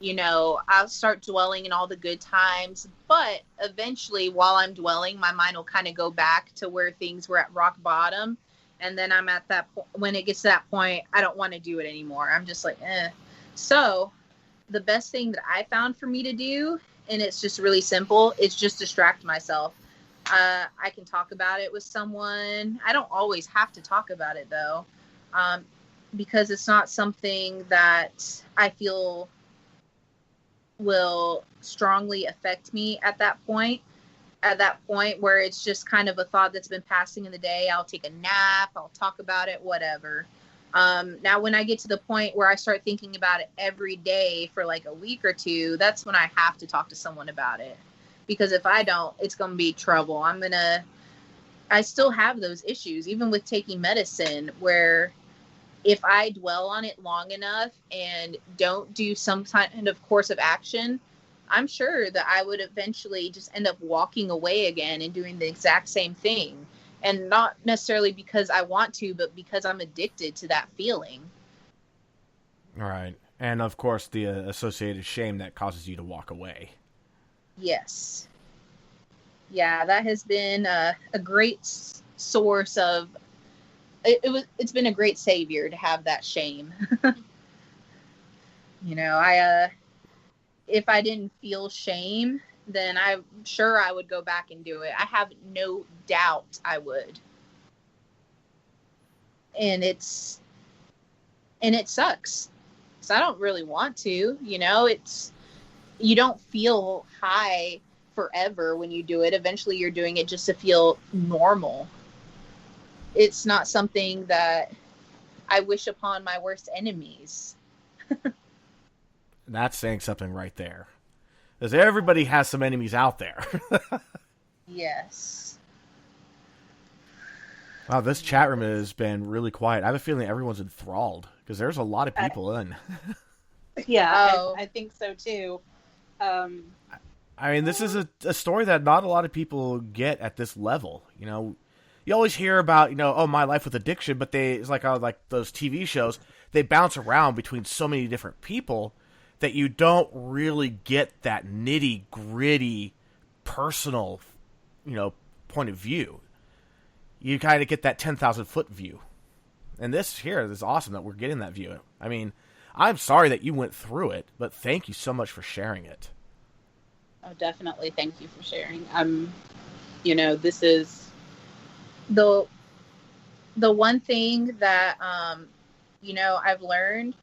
You know, I'll start dwelling in all the good times, but eventually while I'm dwelling, my mind will kind of go back to where things were at rock bottom. And then I'm at that point, when it gets to that point, I don't want to do it anymore. I'm just like, eh. So the best thing that I found for me to do, and it's just really simple, is just distract myself. I can talk about it with someone. I don't always have to talk about it though, because it's not something that I feel will strongly affect me at that point. At that point where it's just kind of a thought that's been passing in the day, I'll take a nap, I'll talk about it, whatever. Now, when I get to the point where I start thinking about it every day for like a week or two, that's when I have to talk to someone about it. Because if I don't, it's going to be trouble. I still have those issues, even with taking medicine, where if I dwell on it long enough and don't do some kind of course of action, I'm sure that I would eventually just end up walking away again and doing the exact same thing. And not necessarily because I want to, but because I'm addicted to that feeling. All right. And, of course, the associated shame that causes you to walk away. Yes. Yeah, that has been a great source of... It's been a great savior to have that shame. You know, if I didn't feel shame, then I'm sure I would go back and do it. I have no doubt I would. And it sucks. So I don't really want to, you know, you don't feel high forever when you do it. Eventually you're doing it just to feel normal. It's not something that I wish upon my worst enemies. That's saying something right there. Because everybody has some enemies out there. Yes. Wow, this chat room has been really quiet. I have a feeling everyone's enthralled because there's a lot of people in. Yeah, I think so too. I mean, this is a story that not a lot of people get at this level. You know, you always hear about, you know, oh, my life with addiction, but it's like those TV shows. They bounce around between so many different people that you don't really get that nitty gritty personal, you know, point of view. You kind of get that 10,000 foot view. And this here is awesome that we're getting that view. I mean, I'm sorry that you went through it, but thank you so much for sharing it. Oh, definitely. Thank you for sharing. You know, this is the one thing that, you know, I've learned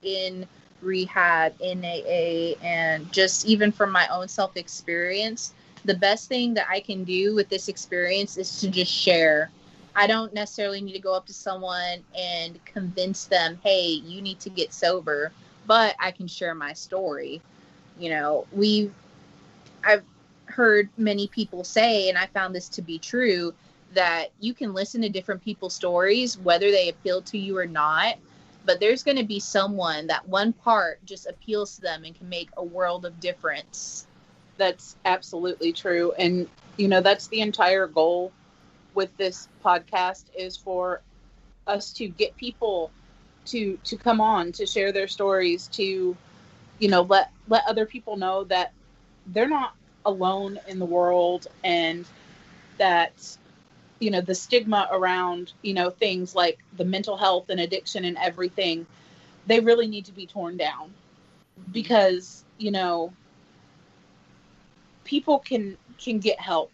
in rehab, in AA, and just even from my own self-experience, the best thing that I can do with this experience is to just share. I don't necessarily need to go up to someone and convince them, hey, you need to get sober, but I can share my story. You know, I've heard many people say, and I found this to be true, that you can listen to different people's stories, whether they appeal to you or not, but there's going to be someone that one part just appeals to them and can make a world of difference. That's absolutely true. And, you know, that's the entire goal with this podcast, is for us to get people to come on, to share their stories, to, you know, let other people know that they're not alone in the world, and that, you know, the stigma around, you know, things like the mental health and addiction and everything, they really need to be torn down, because, you know, people can get help,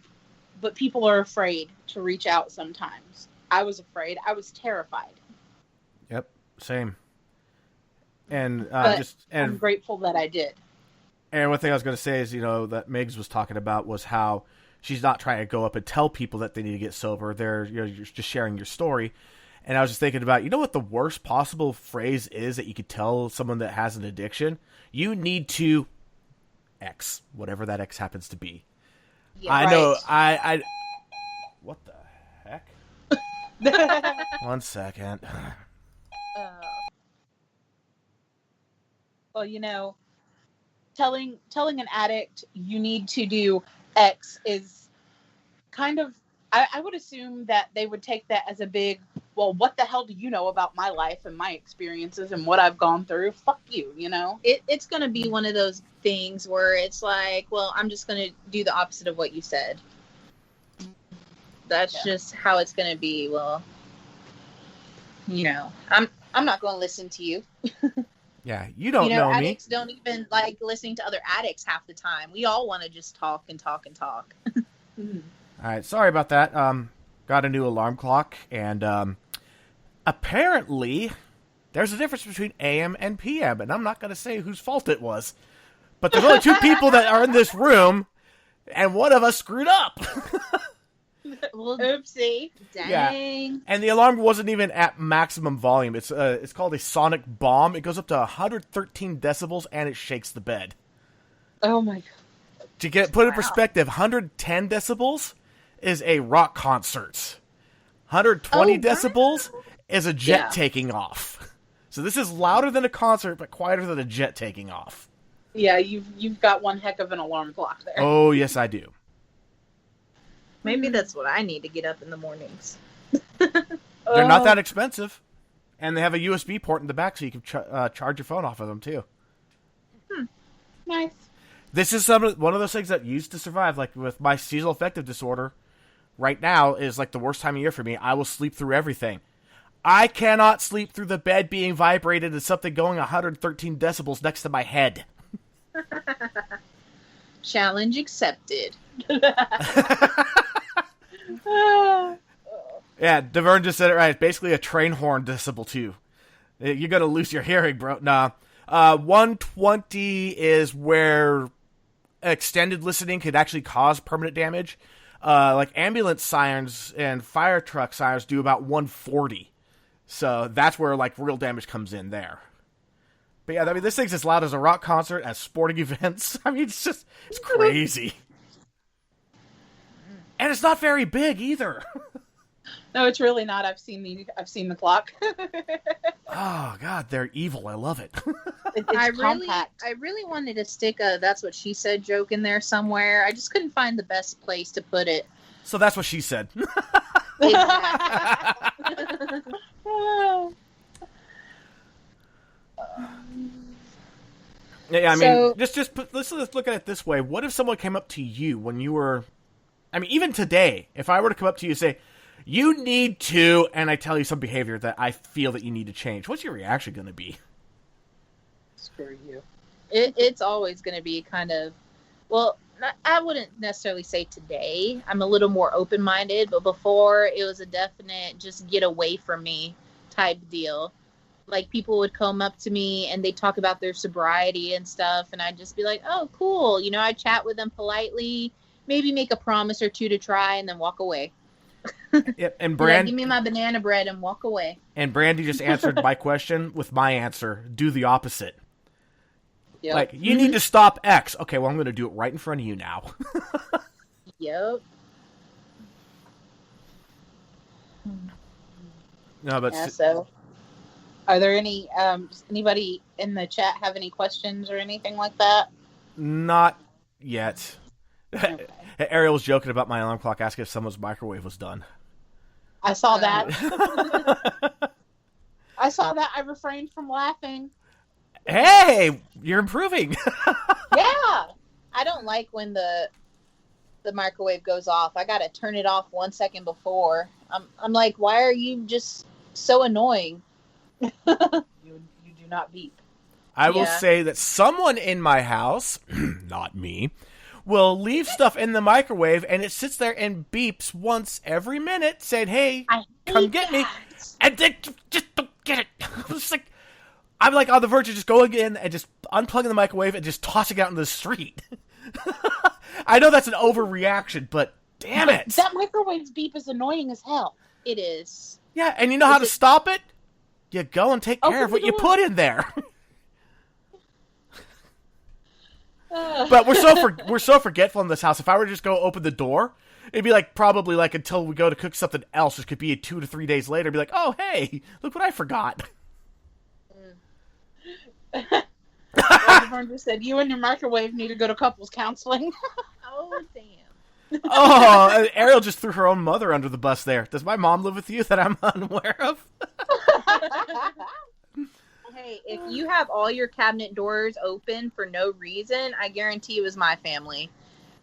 but people are afraid to reach out sometimes. I was afraid. I was terrified. Yep, same. And I'm grateful that I did. And one thing I was going to say is, you know, that Megz was talking about was how she's not trying to go up and tell people that they need to get sober. They're, you know, you're just sharing your story. And I was just thinking about, you know what the worst possible phrase is that you could tell someone that has an addiction? You need to X, whatever that X happens to be. Yeah, I right. know, I what the heck? 1 second. Well, you know, telling an addict you need to do X is kind of, I would assume that they would take that as a big, well, what the hell do you know about my life and my experiences and what I've gone through? Fuck you, you know? It's going to be one of those things where it's like, well, I'm just going to do the opposite of what you said. That's just how it's going to be. Well, you know, I'm not going to listen to you. Yeah, you don't know me. Addicts don't even like listening to other addicts half the time. We all want to just talk and talk and talk. All right, sorry about that. Got a new alarm clock, and apparently there's a difference between AM and PM, and I'm not going to say whose fault it was. But there's only two people that are in this room, and one of us screwed up. Well, oopsie. Dang. Yeah. And the alarm wasn't even at maximum volume. It's called a sonic bomb. It goes up to 113 decibels, and it shakes the bed. Oh, my God. To put in perspective, 110 decibels is a rock concert. 120 decibels is a jet taking off. So this is louder than a concert, but quieter than a jet taking off. Yeah, you've got one heck of an alarm clock there. Oh, yes, I do. Maybe that's what I need to get up in the mornings. They're not that expensive. And they have a USB port in the back so you can charge your phone off of them, too. Nice. This is one of those things that used to survive. Like with my seasonal affective disorder, right now is like the worst time of year for me. I will sleep through everything. I cannot sleep through the bed being vibrated and something going 113 decibels next to my head. Challenge accepted. Yeah, Devern just said it right. It's basically a train horn decibel, too. You're going to lose your hearing, bro. Nah. 120 is where extended listening could actually cause permanent damage. Like ambulance sirens and fire truck sirens do about 140. So that's where like real damage comes in there. But yeah, I mean, this thing's as loud as a rock concert, as sporting events. I mean, it's crazy. And it's not very big either. No, it's really not. I've seen the clock. Oh God, they're evil. I love it. It's compact. I really wanted to stick a "that's what she said" joke in there somewhere. I just couldn't find the best place to put it. So that's what she said. Yeah, I mean, let's look at it this way. What if someone came up to you when you were, I mean, even today, if I were to come up to you and say, you need to, and I tell you some behavior that I feel that you need to change, what's your reaction going to be? Screw you. It's always going to be kind of, well, I wouldn't necessarily say today. I'm a little more open-minded, but before it was a definite just get away from me type deal. Like people would come up to me and they'd talk about their sobriety and stuff, and I'd just be like, oh, cool. You know, I'd chat with them politely, maybe make a promise or two to try, and then walk away. Yep, and give me my banana bread and walk away. And Brandy just answered my question with my answer. Do the opposite. Yep. Like, you need to stop X. Okay, well, I'm going to do it right in front of you now. Yep. No, but Yeah, so, are there any anybody in the chat have any questions or anything like that? Not yet. Okay. Ariel was joking about my alarm clock, asking if someone's microwave was done. I saw that. I saw that. I refrained from laughing. Hey, you're improving. Yeah. I don't like when the microwave goes off. I gotta turn it off 1 second before. I'm like, why are you just so annoying? You do not beep. I will say that someone in my house, not me, will leave stuff in the microwave and it sits there and beeps once every minute saying, hey, come get me. And then just don't get it. I'm like on the verge of just going in and just unplugging the microwave and just tossing it out into the street. I know that's an overreaction, but damn it. That microwave's beep is annoying as hell. It is. Yeah, and you know how to stop it? You go and take care of what you put in there. But we're so forgetful in this house. If I were to just go open the door, it'd be like probably like until we go to cook something else, which could be 2 to 3 days later. It'd be like, oh hey, look what I forgot. The Everyone just said, you and your microwave need to go to couples counseling. Oh, damn. Oh, Ariel just threw her own mother under the bus there. Does my mom live with you that I'm unaware of? Hey, if you have all your cabinet doors open for no reason, I guarantee it was my family.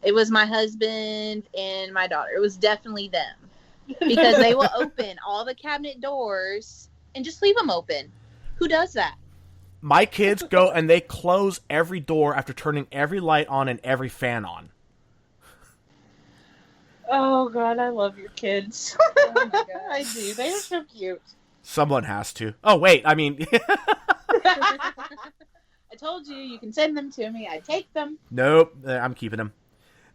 It was my husband and my daughter. It was definitely them. Because they will open all the cabinet doors and just leave them open. Who does that? My kids go and they close every door after turning every light on and every fan on. Oh, God, I love your kids. Oh, my God. I do. They are so cute. Someone has to. Oh, wait, I mean... I told you, you can send them to me. I take them. Nope, I'm keeping them.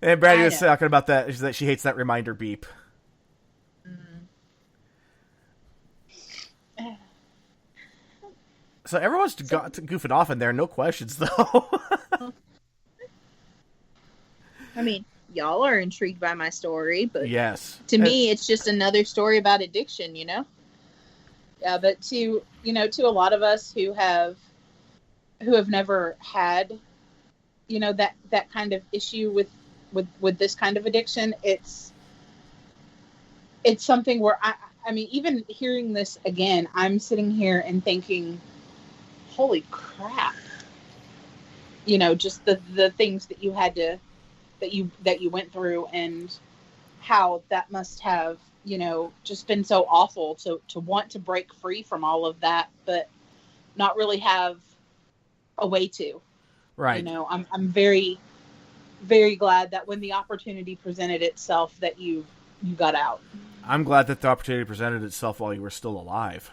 And Brandy I was know. talking about that she hates that reminder beep. So everyone's goofing off in there, no questions, though. I mean, y'all are intrigued by my story, but Yes. to me, it's just another story about addiction, you know? Yeah, but to a lot of us who have never had, that kind of issue with this kind of addiction, it's something where I mean, even hearing this again, I'm sitting here and thinking, holy crap, just the things that you had to, that you went through, and how that must have, just been so awful to want to break free from all of that, but not really have a way to. Right. I'm very, very glad that when the opportunity presented itself that you got out. I'm glad that the opportunity presented itself while you were still alive.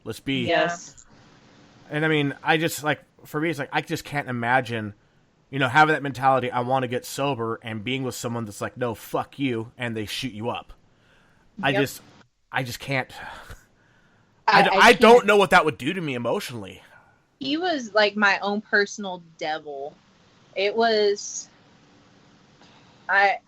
Let's be. Yes. And I mean, I just, for me, it's I just can't imagine, having that mentality, I want to get sober, and being with someone that's like, no, fuck you, and they shoot you up. I just can't. I don't know what that would do to me emotionally. He was like my own personal devil. It was, I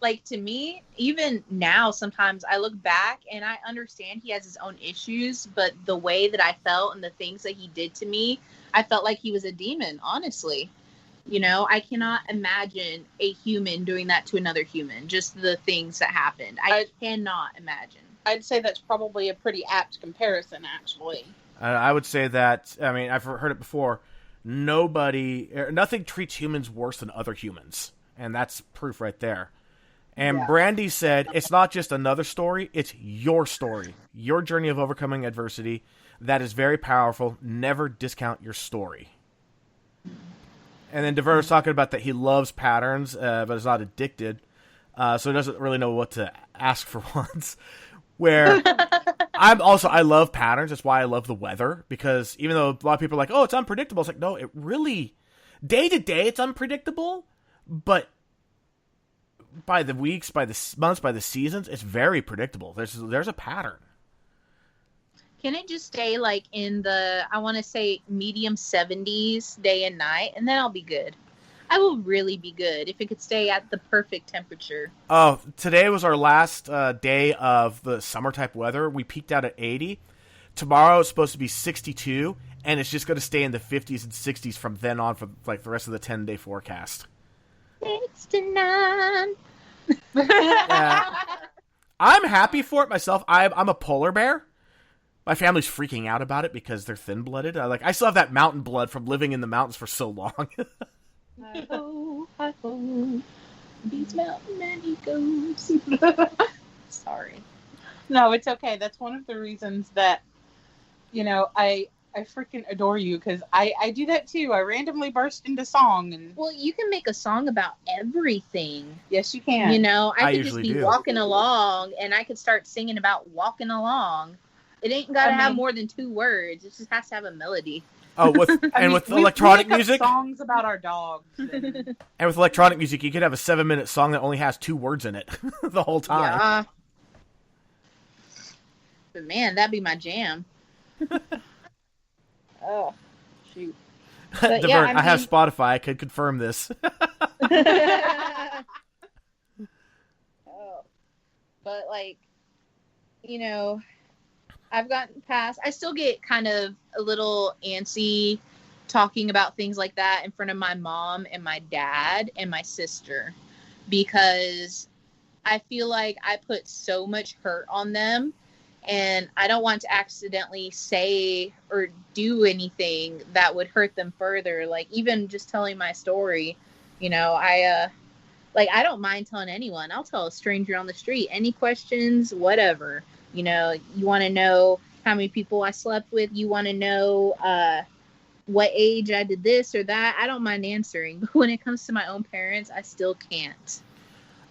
like, to me, even now, sometimes I look back and I understand he has his own issues, but the way that I felt and the things that he did to me, I felt like he was a demon, honestly. I cannot imagine a human doing that to another human, just the things that happened. I cannot imagine. I'd say that's probably a pretty apt comparison, actually. I would say that, I mean, I've heard it before, nothing treats humans worse than other humans. And that's proof right there. And Yeah. Brandy said, it's not just another story, it's your story. Your journey of overcoming adversity. That is very powerful. Never discount your story. And then DeVer was talking about that he loves patterns, but is not addicted. So he doesn't really know what to ask for once. Where I love patterns. That's why I love the weather. Because even though a lot of people are like, oh, it's unpredictable. It's like, no, it really, day to day, it's unpredictable. But by the weeks, by the months, by the seasons, it's very predictable. There's a pattern. Can it just stay like in the, I want to say, medium 70s day and night, and then I'll be good? I will really be good if it could stay at the perfect temperature. Oh, today was our last day of the summer type weather. We peaked out at 80. Tomorrow it's supposed to be 62, and it's just going to stay in the 50s and 60s from then on for like the rest of the 10-day forecast. 69. I'm happy for it myself. I'm a polar bear. My family's freaking out about it because they're thin-blooded. I still have that mountain blood from living in the mountains for so long. Hi-ho, Beats Mountain and he goes. Sorry. No, it's okay. That's one of the reasons that, I freaking adore you, because I do that too. I randomly burst into song. And Well, you can make a song about everything. yes, you can. I could just usually be do. walking along and I could start singing about walking along. It ain't got to have more than 2 words. It just has to have a melody. Oh, with electronic we make up music, songs about our dogs. and with electronic music, you could have a 7-minute song that only has 2 words in it the whole time. Yeah. But man, that'd be my jam. Oh, shoot. But yeah, I have Spotify. I could confirm this. Oh. But I've gotten past. I still get kind of a little antsy talking about things like that in front of my mom and my dad and my sister, because I feel like I put so much hurt on them, and I don't want to accidentally say or do anything that would hurt them further. Like, even just telling my story, you know, I don't mind telling anyone. I'll tell a stranger on the street, any questions, whatever. You know, you want to know how many people I slept with, you want to know what age I did this or that, I don't mind answering. But when it comes to my own parents, I still can't.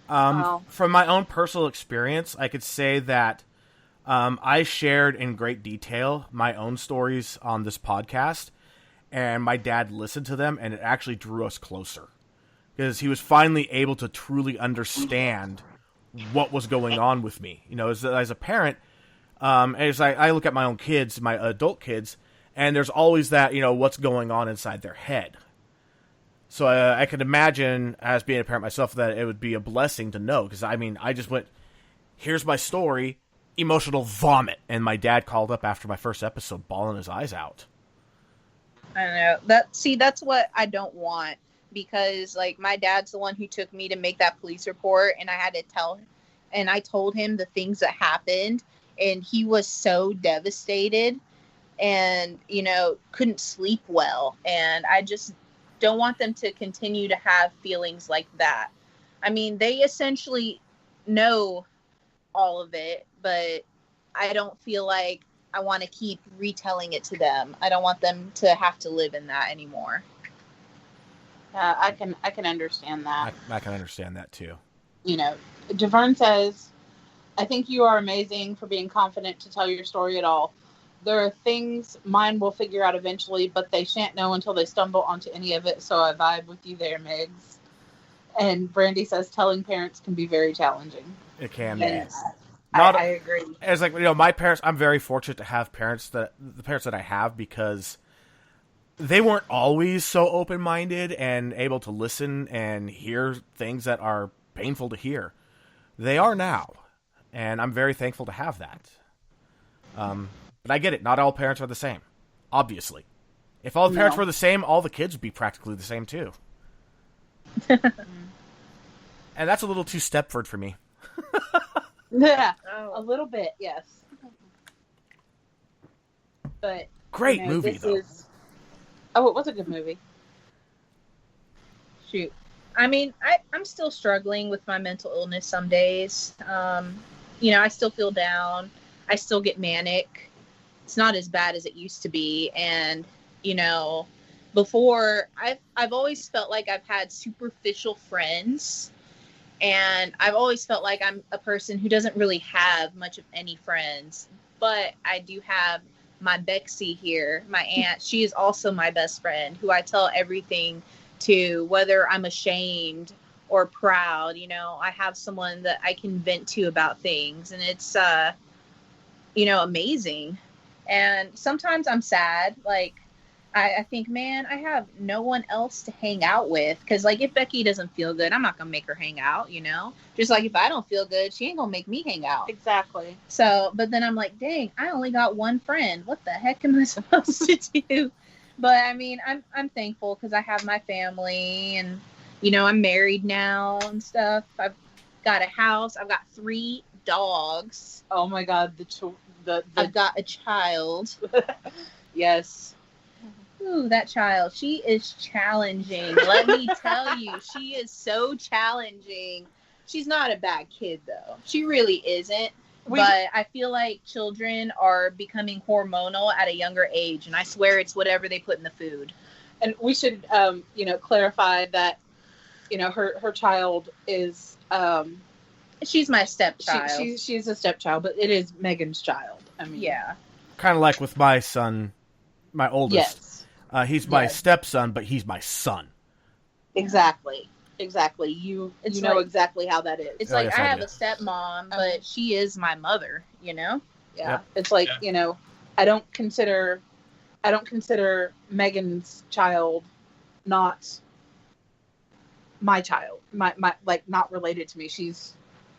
Wow. From my own personal experience, I could say that I shared in great detail my own stories on this podcast, and my dad listened to them, and it actually drew us closer, because he was finally able to truly understand what was going on with me. You know, as a parent, as I look at my own kids, my adult kids, and there's always that, you know, what's going on inside their head. So I could imagine, as being a parent myself, that it would be a blessing to know. Because, I mean, I just went, here's my story, emotional vomit. And my dad called up after my first episode, bawling his eyes out. I don't know. That's what I don't want. Because, like, my dad's the one who took me to make that police report. And I had to tell him. And I told him the things that happened. And he was so devastated. And, you know, couldn't sleep well. And I just don't want them to continue to have feelings like that. I mean, they essentially know all of it, but I don't feel like I want to keep retelling it to them. I don't want them to have to live in that anymore. I can understand that. I can understand that too. You know, Javern says, I think you are amazing for being confident to tell your story at all. There are things mine will figure out eventually, but they shan't know until they stumble onto any of it, so I vibe with you there, Megz. And Brandy says telling parents can be very challenging. It can be. I agree. It's like, you know, my parents, I'm very fortunate to have the parents that I have, because they weren't always so open-minded and able to listen and hear things that are painful to hear. They are now, and I'm very thankful to have that. But I get it. Not all parents are the same, obviously. If all the parents were the same, all the kids would be practically the same, too. And that's a little too Stepford for me. Yeah, a little bit, yes. But great movie, though. Oh, it was a good movie. Shoot. I mean, I'm still struggling with my mental illness some days. You know, I still feel down. I still get manic. It's not as bad as it used to be. And, you know, before, I've always felt like I've had superficial friends. And I've always felt like I'm a person who doesn't really have much of any friends. But I do have my Bexy here, my aunt. She is also my best friend, who I tell everything to, whether I'm ashamed or proud. You know, I have someone that I can vent to about things. And it's, you know, amazing. And sometimes I'm sad. Like, I think, man, I have no one else to hang out with. Because, like, if Becky doesn't feel good, I'm not going to make her hang out, you know? Just like if I don't feel good, she ain't going to make me hang out. Exactly. So, but then I'm like, dang, I only got one friend. What the heck am I supposed to do? But, I mean, I'm thankful because I have my family. And, you know, I'm married now and stuff. I've got a house. I've got 3 dogs. Oh, my God. I've got a child. Yes. Ooh, that child. She is challenging. Let me tell you, she is so challenging. She's not a bad kid, though. She really isn't. But I feel like children are becoming hormonal at a younger age. And I swear it's whatever they put in the food. And we should, you know, clarify that, you know, her child is... she's my stepchild. She's a stepchild, but it is Megan's child. I mean... Yeah. Kind of like with my son, my oldest. Yes. He's my stepson, but he's my son. Exactly. You know like, exactly how that is. It's like yes, I have a stepmom, but she is my mother, you know? Yeah. Yep. It's like, you know, I don't consider Megan's child not my child. My like not related to me.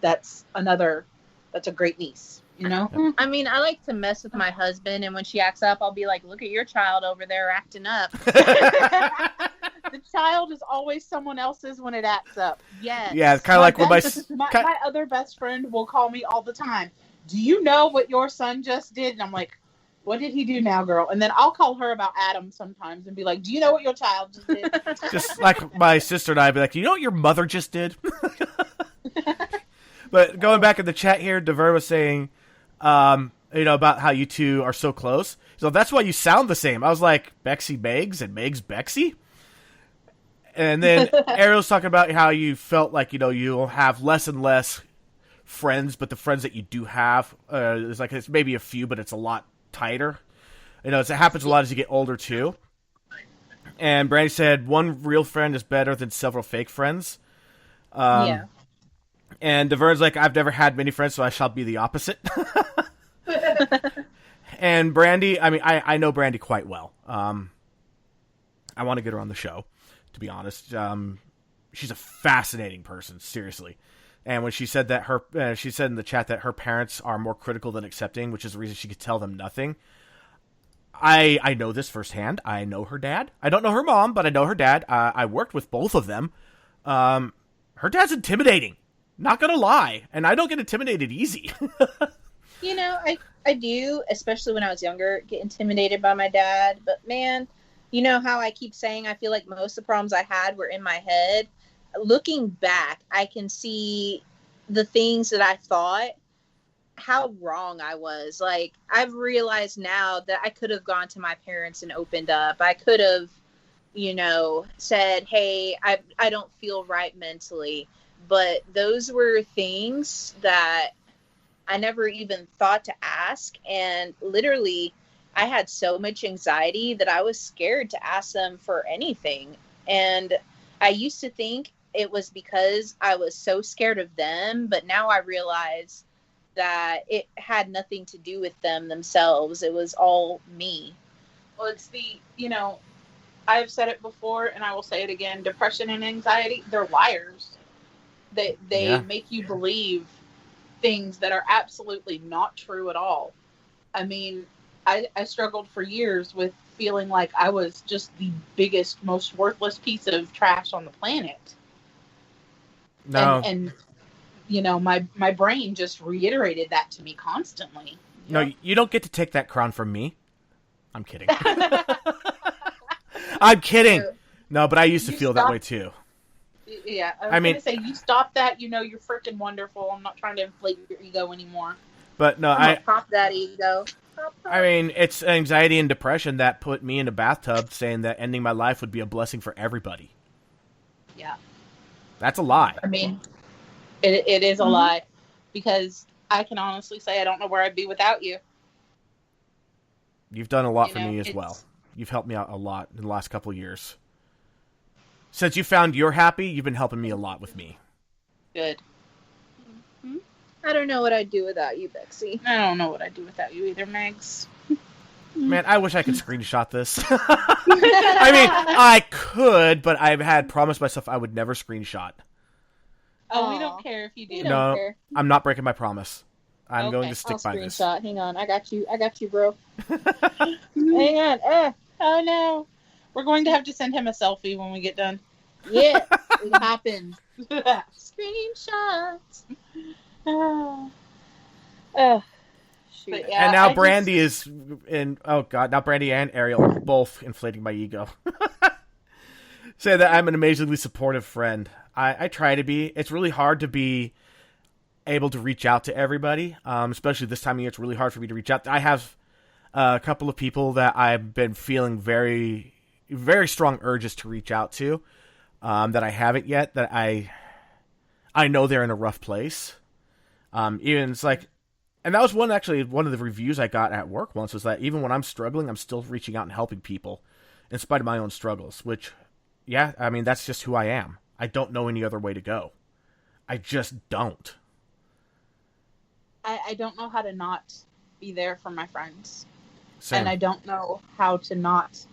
That's a great niece. You know? I mean, I like to mess with my husband, and when she acts up, I'll be like, look at your child over there acting up. The child is always someone else's when it acts up. Yes. Yeah, it's kind of like when my other best friend will call me all the time. Do you know what your son just did? And I'm like, what did he do now, girl? And then I'll call her about Adam sometimes and be like, do you know what your child just did? Just like my sister and I be like, you know what your mother just did? But going back in the chat here, Dever was saying, about how you two are so close. So that's why you sound the same. I was like, Bexy Megz and Megz Bexy? And then Ariel's talking about how you felt like, you'll have less and less friends, but the friends that you do have, it's maybe a few, but it's a lot tighter. It happens a lot as you get older, too. And Brandy said, one real friend is better than several fake friends. Yeah. And DeVern's like, I've never had many friends, so I shall be the opposite. And Brandy, I mean, I know Brandy quite well. I want to get her on the show, to be honest. She's a fascinating person, seriously. And when she said that she said in the chat that her parents are more critical than accepting, which is the reason she could tell them nothing. I know this firsthand. I know her dad. I don't know her mom, but I know her dad. I worked with both of them. Her dad's intimidating. Not gonna lie. And I don't get intimidated easy. I do, especially when I was younger, get intimidated by my dad. But man, you know how I keep saying I feel like most of the problems I had were in my head? Looking back, I can see the things that I thought, how wrong I was. Like, I've realized now that I could have gone to my parents and opened up. I could have, said, hey, I don't feel right mentally. But those were things that I never even thought to ask. And literally, I had so much anxiety that I was scared to ask them for anything. And I used to think it was because I was so scared of them. But now I realize that it had nothing to do with them themselves. It was all me. Well, it's I've said it before and I will say it again. Depression and anxiety, they're liars. They make you believe things that are absolutely not true at all. I mean, I struggled for years with feeling like I was just the biggest, most worthless piece of trash on the planet. No. And my brain just reiterated that to me constantly. No, you don't get to take that crown from me. I'm kidding. I'm kidding. No, but I used to feel that way too. Yeah, I was going to say, you stop that, you're freaking wonderful. I'm not trying to inflate your ego anymore. But no, pop that ego. Pop. I mean, it's anxiety and depression that put me in a bathtub saying that ending my life would be a blessing for everybody. Yeah. That's a lie. I mean, it is a lie, because I can honestly say I don't know where I'd be without you. You've done a lot for me as well. You've helped me out a lot in the last couple of years. Since you found you're happy, you've been helping me a lot with me. Good. Mm-hmm. I don't know what I'd do without you, Bexy. I don't know what I'd do without you either, Megz. Man, I wish I could screenshot this. I mean, I could, but I had promised myself I would never screenshot. Oh, we don't care if you do. No, I'm not breaking my promise. I'm going to stick by this. Hang on, I got you, bro. Hang on. Oh no. We're going to have to send him a selfie when we get done. Yeah, it happens. Screenshots. Shoot. Yeah, and now Brandy is in. Oh God! Now Brandy and Ariel are both inflating my ego. Say that I'm an amazingly supportive friend. I try to be. It's really hard to be able to reach out to everybody, especially this time of year. It's really hard for me to reach out. I have a couple of people that I've been feeling very, very strong urges to reach out to, that I haven't yet. That I know they're in a rough place. Even it's like. And that was one of the reviews I got at work once, was that even when I'm struggling, I'm still reaching out and helping people in spite of my own struggles, which, yeah, I mean, that's just who I am. I don't know any other way to go. I just don't. I don't know how to not be there for my friends. Same. And I don't know how to not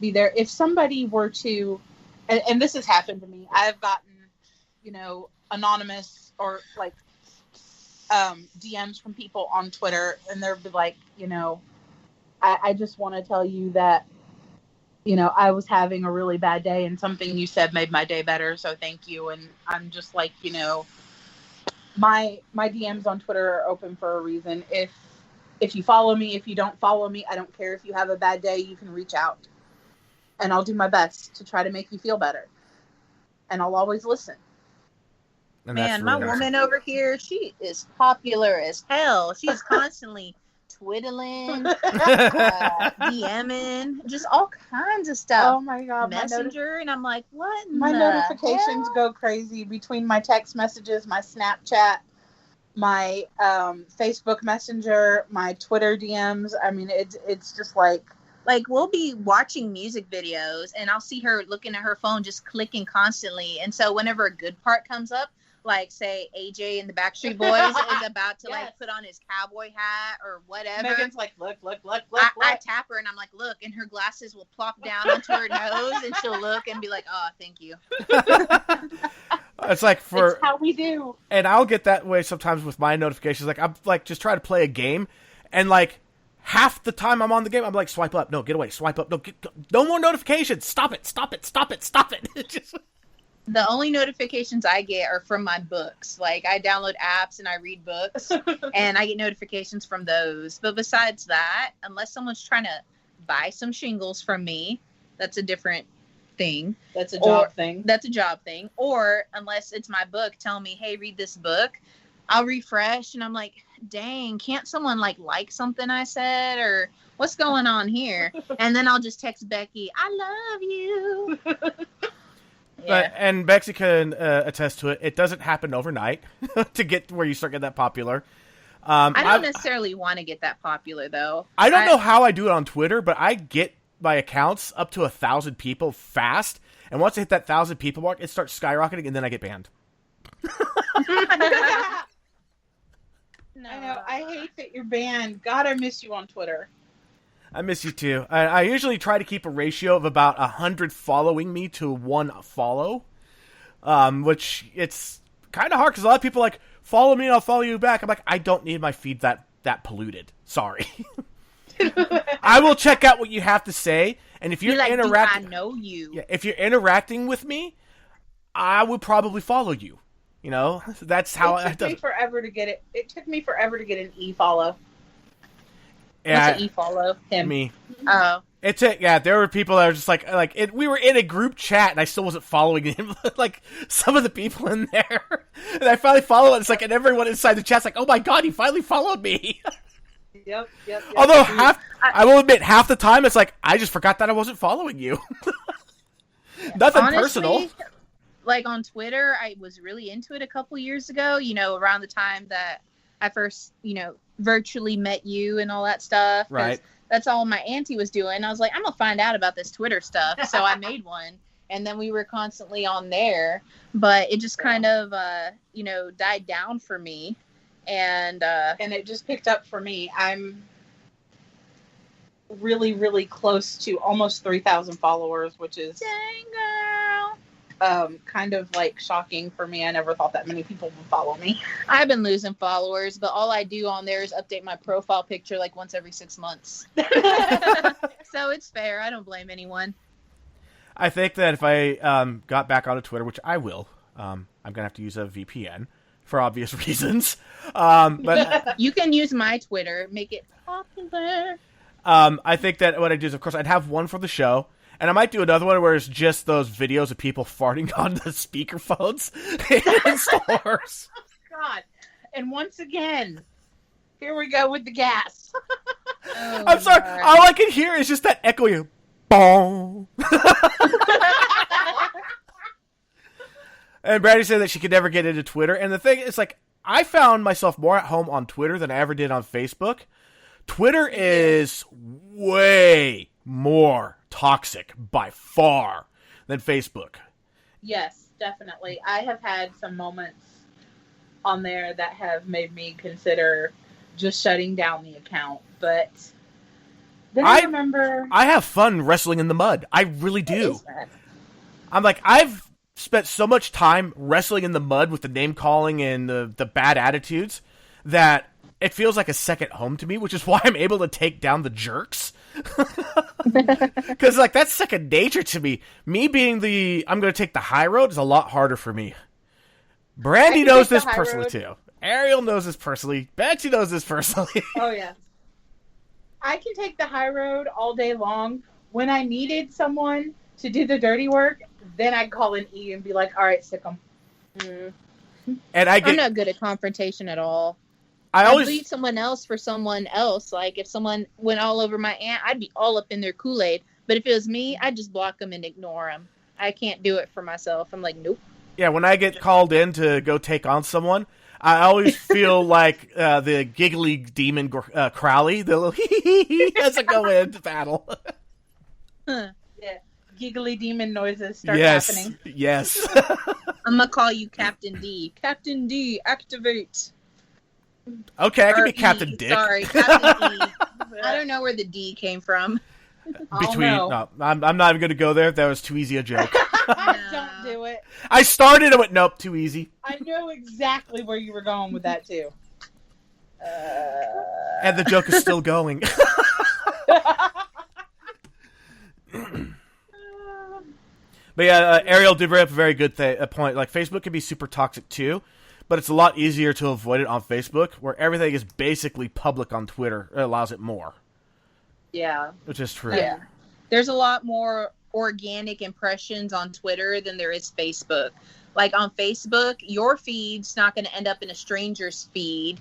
be there. If somebody were to, and this has happened to me, I've gotten, anonymous or like DMs from people on Twitter, and they'll be like, I just want to tell you that, I was having a really bad day, and something you said made my day better, so thank you. And I'm just like, my DMs on Twitter are open for a reason. If you follow me, if you don't follow me, I don't care. If you have a bad day, you can reach out, and I'll do my best to try to make you feel better, and I'll always listen. And Man, my woman over here, she is popular as hell. She's constantly twiddling, DMing, just all kinds of stuff. Oh my God. Messenger, and I'm like, what? My notifications go crazy between my text messages, my Snapchat, my Facebook Messenger, my Twitter DMs. I mean, it's just like we'll be watching music videos, and I'll see her looking at her phone, just clicking constantly. And so whenever a good part comes up, like say AJ and the Backstreet Boys is about to Yes. put on his cowboy hat or whatever. Megan's like, look. I tap her and I'm like, look, and her glasses will plop down onto her nose, and she'll look and be like, oh, thank you. It's like it's how we do. And I'll get that way sometimes with my notifications. Like I'm like just trying to play a game, and like half the time I'm on the game, I'm like, swipe up, no, get away, swipe up, no, no more notifications, stop it. Just... The only notifications I get are from my books. Like I download apps and I read books, and I get notifications from those. But besides that, unless someone's trying to buy some shingles from me, that's a different thing. That's a job thing. That's a job thing. Or unless it's my book telling me, hey, read this book, I'll refresh and I'm like, dang, can't someone like something I said, or what's going on here? And then I'll just text Becky, I love you. Yeah. And Bexy can attest to it. It doesn't happen overnight to get where you start getting that popular. I don't necessarily want to get that popular, though. I don't know how I do it on Twitter, but I get my accounts up to 1,000 people fast. And once I hit that 1,000 people mark, it starts skyrocketing, and then I get banned. No. I know. I hate that you're banned. God, I miss you on Twitter. I miss you too. I usually try to keep a ratio of about 100 following me to 1 follow, which it's kind of hard because a lot of people are like, follow me and I'll follow you back. I'm like, I don't need my feed that polluted. Sorry. I will check out what you have to say, and if you're interacting, I know you. Yeah, if you're interacting with me, I would probably follow you. That's how it took me forever to get it. It took me forever to get an e-follow. Yeah, what's an e-follow? Him. Me. Oh. There were people that were just we were in a group chat and I still wasn't following him. Like some of the people in there, and I finally follow it. It's like, and everyone inside the chat's like, "Oh my God, he finally followed me." Yep. Although I will admit, half the time it's like I just forgot that I wasn't following you. Nothing honestly, personal. Like on Twitter, I was really into it a couple years ago. Around the time that I first, virtually met you and all that stuff. Right. That's all my auntie was doing. I was like, I'm gonna find out about this Twitter stuff. So I made one, and then we were constantly on there. But it just kind of, died down for me, and it just picked up for me. I'm really, really close to almost 3,000 followers, which is dang girl. Kind of shocking for me. I never thought that many people would follow me. I've been losing followers, but all I do on there is update my profile picture once every 6 months. So it's fair. I don't blame anyone. I think that if I got back onto Twitter, which I will, I'm gonna have to use a VPN for obvious reasons. But you can use my Twitter, make it popular. I think that what I do is, of course, I'd have one for the show. And I might do another one where it's just those videos of people farting on the speakerphones in stores. God. And once again, here we go with the gas. I'm sorry. God. All I can hear is just that echoing bong. And Brady said that she could never get into Twitter. And the thing is, I found myself more at home on Twitter than I ever did on Facebook. Twitter is way more toxic by far than Facebook. Yes, definitely. I have had some moments on there that have made me consider just shutting down the account, but then I remember I have fun wrestling in the mud. I really do. I'm I've spent so much time wrestling in the mud with the name calling and the bad attitudes that it feels like a second home to me, which is why I'm able to take down the jerks. Because, like, that's second nature to me. Me being I'm going to take the high road is a lot harder for me. Brandy knows this personally, too. Ariel knows this personally. Betsy knows this personally. Oh, yeah. I can take the high road all day long. When I needed someone to do the dirty work, then I'd call an E and be like, all right, sick 'em. And I'm not good at confrontation at all. I'd leave someone else for someone else. Like, if someone went all over my aunt, I'd be all up in their Kool-Aid. But if it was me, I'd just block them and ignore them. I can't do it for myself. I'm like, nope. Yeah, when I get called in to go take on someone, I always feel like the giggly demon Crowley, the little hee as I go into battle. Yeah, giggly demon noises start happening. Yes. I'm going to call you Captain D. Captain D, activate. Okay, I can be Captain Dick. Sorry, Captain D. I don't know where the D came from. No, I'm not even going to go there. That was too easy a joke. Don't do it. I started and went, nope, too easy. I know exactly where you were going with that, too. And the joke is still going. But yeah, Ariel did bring up a very good point. Like, Facebook can be super toxic, too. But it's a lot easier to avoid it on Facebook, where everything is basically public on Twitter. It allows it more. Yeah. Which is true. Yeah. There's a lot more organic impressions on Twitter than there is Facebook. Like, on Facebook, your feed's not going to end up in a stranger's feed,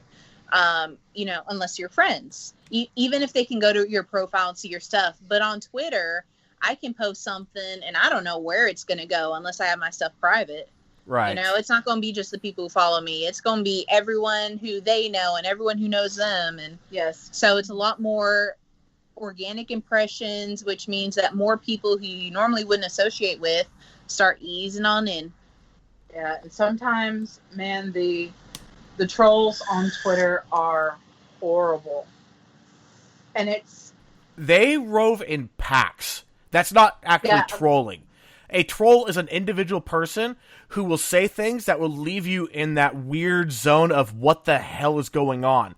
unless you're friends. Even if they can go to your profile and see your stuff. But on Twitter, I can post something, and I don't know where it's going to go unless I have my stuff private. Right. It's not going to be just the people who follow me. It's going to be everyone who they know and everyone who knows them. And yes. So it's a lot more organic impressions, which means that more people who you normally wouldn't associate with start easing on in. Yeah, and sometimes, man, the trolls on Twitter are horrible. And they rove in packs. That's not actually trolling. A troll is an individual person who will say things that will leave you in that weird zone of what the hell is going on.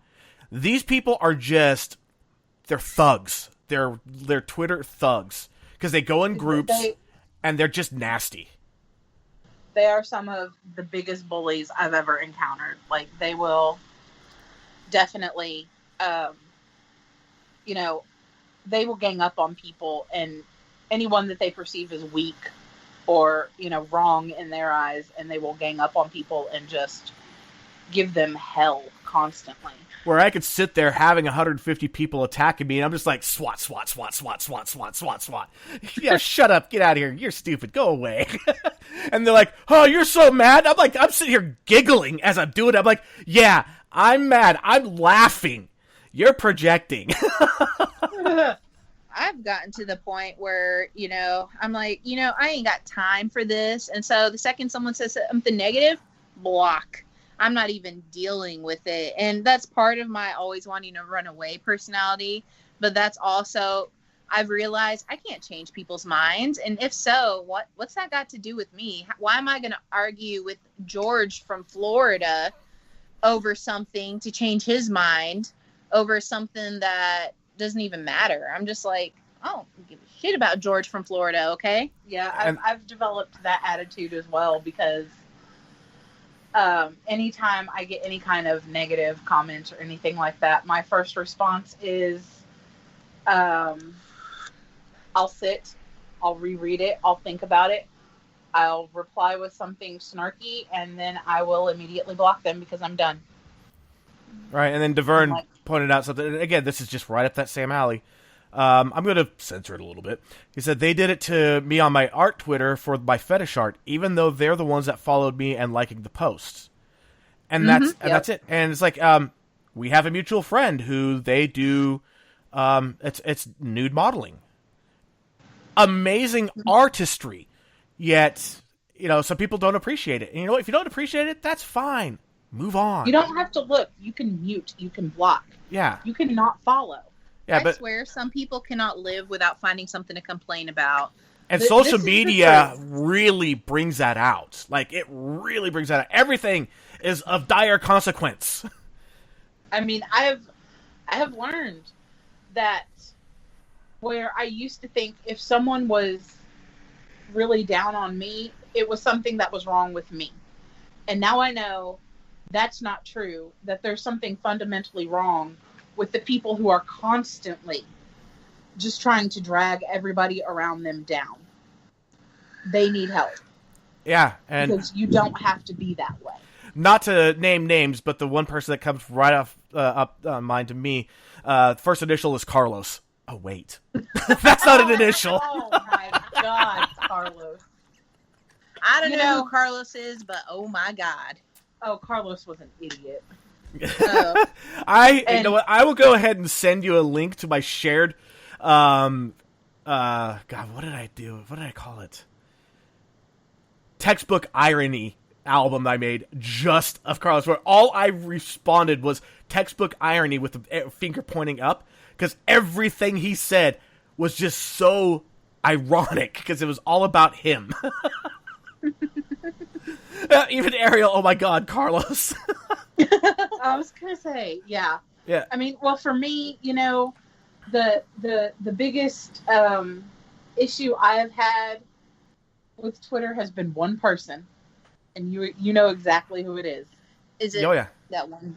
These people are they're thugs. They're Twitter thugs. Because they go in groups and they're just nasty. They are some of the biggest bullies I've ever encountered. Like, they will definitely, they will gang up on people, and anyone that they perceive as weak or, wrong in their eyes, and they will gang up on people and just give them hell constantly. Where I could sit there having 150 people attacking me, and I'm just like, swat, swat, swat, swat, swat, swat, swat, swat. Yeah, shut up, get out of here, you're stupid, go away. And they're like, oh, you're so mad? I'm sitting here giggling as I'm doing it. I'm like, yeah, I'm mad, I'm laughing. You're projecting. I've gotten to the point where, I'm like, I ain't got time for this. And so the second someone says something negative, block. I'm not even dealing with it. And that's part of my always wanting to run away personality. But that's also, I've realized I can't change people's minds. And if so, what's that got to do with me? Why am I going to argue with George from Florida over something to change his mind over something that doesn't even matter? I'm just like, I don't give a shit about George from Florida, okay? Yeah, I've developed that attitude as well, because anytime I get any kind of negative comments or anything like that, my first response is I'll sit, I'll reread it, I'll think about it, I'll reply with something snarky, and then I will immediately block them because I'm done. Right, and then DeVern pointed out something, and again, this is just right up that same alley. I'm going to censor it a little bit. He said they did it to me on my art Twitter for my fetish art, even though they're the ones that followed me and liking the posts. And that's it. And it's like, we have a mutual friend who they do, it's nude modeling. Amazing artistry. Yet, some people don't appreciate it. And you know what? If you don't appreciate it, that's fine. Move on. You don't have to look. You can mute. You can block. Yeah. You can not follow. Yeah, I swear some people cannot live without finding something to complain about. And social media really brings that out. Like, it really brings that out. Everything is of dire consequence. I mean, I have learned that where I used to think if someone was really down on me, it was something that was wrong with me. And now I know that's not true, that there's something fundamentally wrong with the people who are constantly just trying to drag everybody around them down. They need help. Yeah, and because you don't have to be that way. Not to name names, but the one person that comes right off up mind to me, first initial is Carlos. Oh wait, that's not an initial. Oh my God, Carlos! I don't know who Carlos is, but oh my God. Oh, Carlos was an idiot. You know what? I will go ahead and send you a link to my shared. God, what did I do? What did I call it? Textbook irony album I made just of Carlos, where all I responded was textbook irony with the finger pointing up, because everything he said was just so ironic because it was all about him. Even Ariel, oh my God, Carlos. I was gonna say, yeah. I mean, well, for me, the biggest issue I have had with Twitter has been one person, and you know exactly who it is. Is it that one?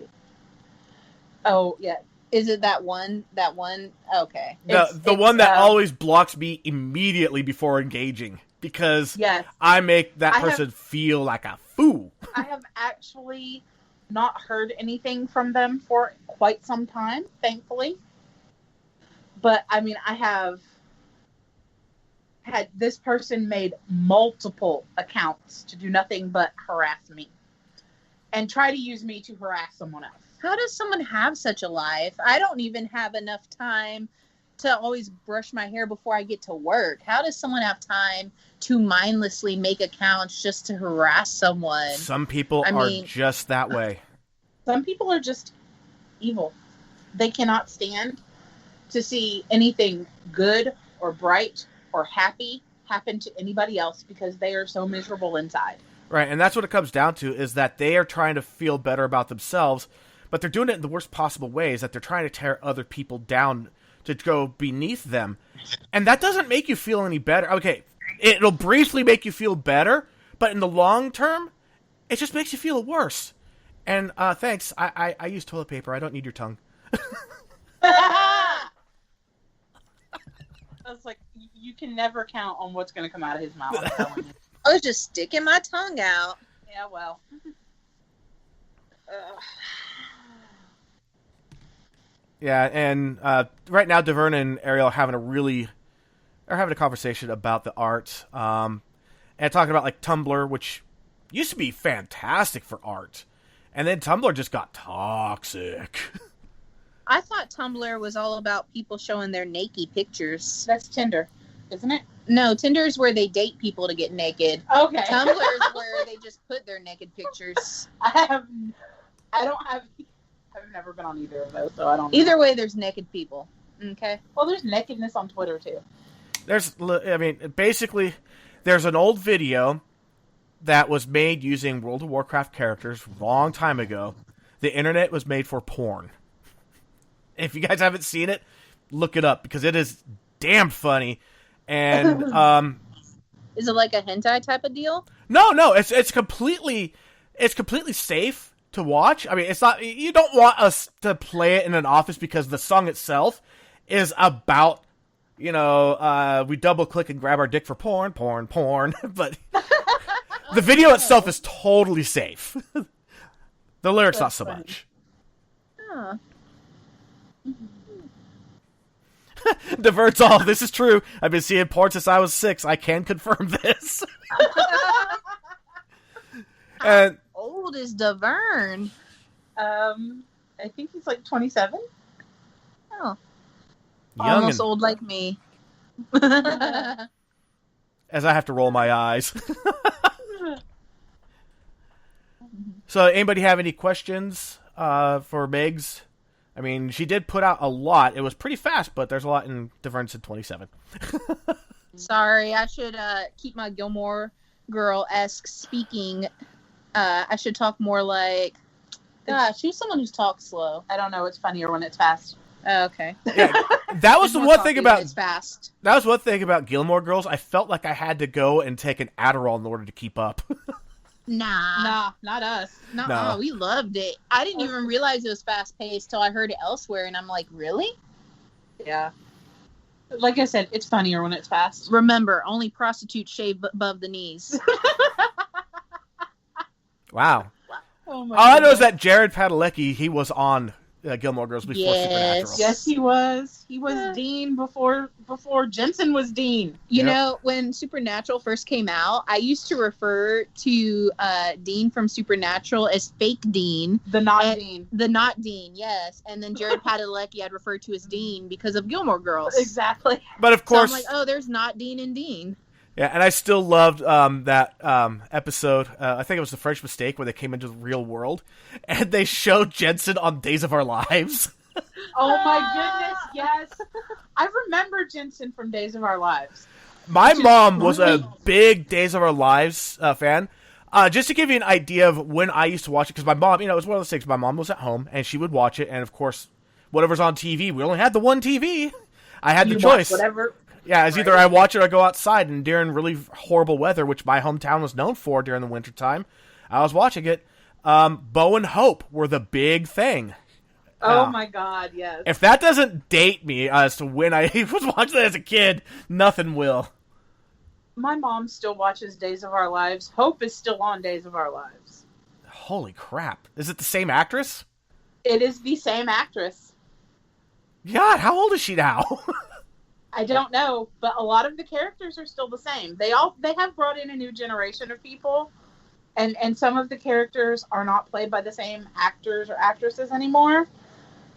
Oh yeah. Is it that one? That one? Okay. The one that always blocks me immediately before engaging, because I make that person feel like a fool. I have actually not heard anything from them for quite some time, thankfully. But I mean, I have had this person made multiple accounts to do nothing but harass me and try to use me to harass someone else. How does someone have such a life? I don't even have enough time to always brush my hair before I get to work. How does someone have time to mindlessly make accounts just to harass someone? Some people are just that way. Some people are just evil. They cannot stand to see anything good or bright or happy happen to anybody else because they are so miserable inside. Right, and that's what it comes down to, is that they are trying to feel better about themselves, but they're doing it in the worst possible ways, that they're trying to tear other people down to go beneath them. And that doesn't make you feel any better. Okay, it'll briefly make you feel better, but in the long term, it just makes you feel worse. And thanks, I use toilet paper. I don't need your tongue. I was like, you can never count on what's going to come out of his mouth. I'm telling you. I was just sticking my tongue out. Yeah, well. Yeah, and right now, Devern and Ariel are having a conversation about the art, and talking about like Tumblr, which used to be fantastic for art, and then Tumblr just got toxic. I thought Tumblr was all about people showing their naked pictures. That's Tinder, isn't it? No, Tinder is where they date people to get naked. Okay. Tumblr is where they just put their naked pictures. I've never been on either of those, so I don't know. Either way, there's naked people. Okay. Well, there's nakedness on Twitter, too. Basically, there's an old video that was made using World of Warcraft characters a long time ago. The internet was made for porn. If you guys haven't seen it, look it up, because it is damn funny. And is it like a hentai type of deal? No, it's completely safe to watch. I mean, it's not. You don't want us to play it in an office because the song itself is about, we double click and grab our dick for porn, but the video itself is totally safe. The lyrics not so much. Oh. Diverts all. This is true. I've been seeing porn since I was 6. I can confirm this. And how old is Devern? I think he's like 27. Oh, young almost and, old like me. as I have to roll my eyes. So, anybody have any questions for Megz? I mean, she did put out a lot. It was pretty fast, but there's a lot in Devern said 27. Sorry, I should keep my Gilmore Girl-esque speaking. I should talk more like, Gosh, who's someone who talks slow? I don't know. It's funnier when it's fast. Oh, okay. Yeah, that was the one thing about It's fast. that was one thing about Gilmore Girls. I felt like I had to go and take an Adderall in order to keep up. Nah. Nah, not us. No. We loved it. I didn't even realize it was fast paced till I heard it elsewhere, and I'm like, really? Yeah. Like I said, it's funnier when it's fast. Remember, only prostitutes shave above the knees. Wow. Oh my All I know is goodness. that Jared Padalecki, he was on Gilmore Girls before Yes. Supernatural. Yes, he was. He was Dean before Jensen was Dean. You Yep. know, when Supernatural first came out, I used to refer to Dean from Supernatural as fake Dean. The not And- Dean. The not Dean, yes. And then Jared Padalecki I'd refer to as Dean because of Gilmore Girls. Exactly. But of So course, I'm like, oh, there's not Dean and Dean. yeah, and I still loved that episode. I think it was the French Mistake where they came into the real world and they showed Jensen on Days of Our Lives. Oh my goodness, yes. I remember Jensen from Days of Our Lives. My Just mom was a really- big Days of Our Lives fan. Just to give you an idea of when I used to watch it, because my mom, it was one of those things. My mom was at home and she would watch it, and of course, whatever's on TV, we only had the one TV. I had the You watch choice. Whatever. Yeah, it's either Right. I watch it or I go outside, and during really horrible weather, which my hometown was known for during the wintertime, I was watching it. Bo and Hope were the big thing. Oh my God, yes. If that doesn't date me as to when I was watching it as a kid, nothing will. My mom still watches Days of Our Lives. Hope is still on Days of Our Lives. Holy crap. Is it the same actress? It is the same actress. God, how old is she now? I don't know, but a lot of the characters are still the same. They have brought in a new generation of people, and some of the characters are not played by the same actors or actresses anymore.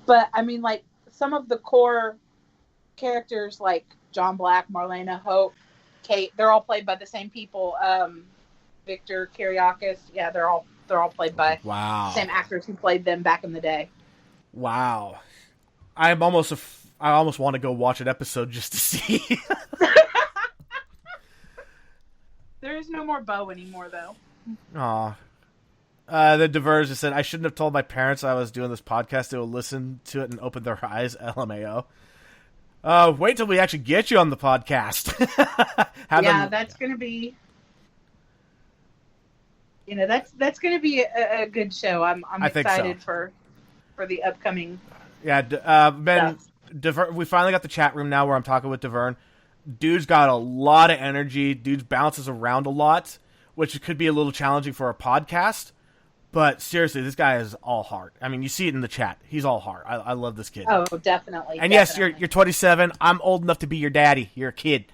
But I mean, like some of the core characters, like John Black, Marlena, Hope, Kate, they're all played by the same people. Victor Kiriakis, yeah, they're all played by Wow. the same actors who played them back in the day. Wow. I almost want to go watch an episode just to see. There is no more Bo anymore, though. Aw. The Diverge said, I shouldn't have told my parents I was doing this podcast. They will listen to it and open their eyes. LMAO. Wait till we actually get you on the podcast. That's going to be... that's going to be a good show. I'm I think so. excited for the upcoming Yeah, Ben, stuff. we finally got the chat room now where I'm talking with Devern. Dude's got a lot of energy. Dude bounces around a lot, which could be a little challenging for a podcast. But seriously, this guy is all heart. I mean, you see it in the chat. He's all heart. I love this kid. Oh, definitely. And yes, definitely. you're 27. I'm old enough to be your daddy. You're a kid.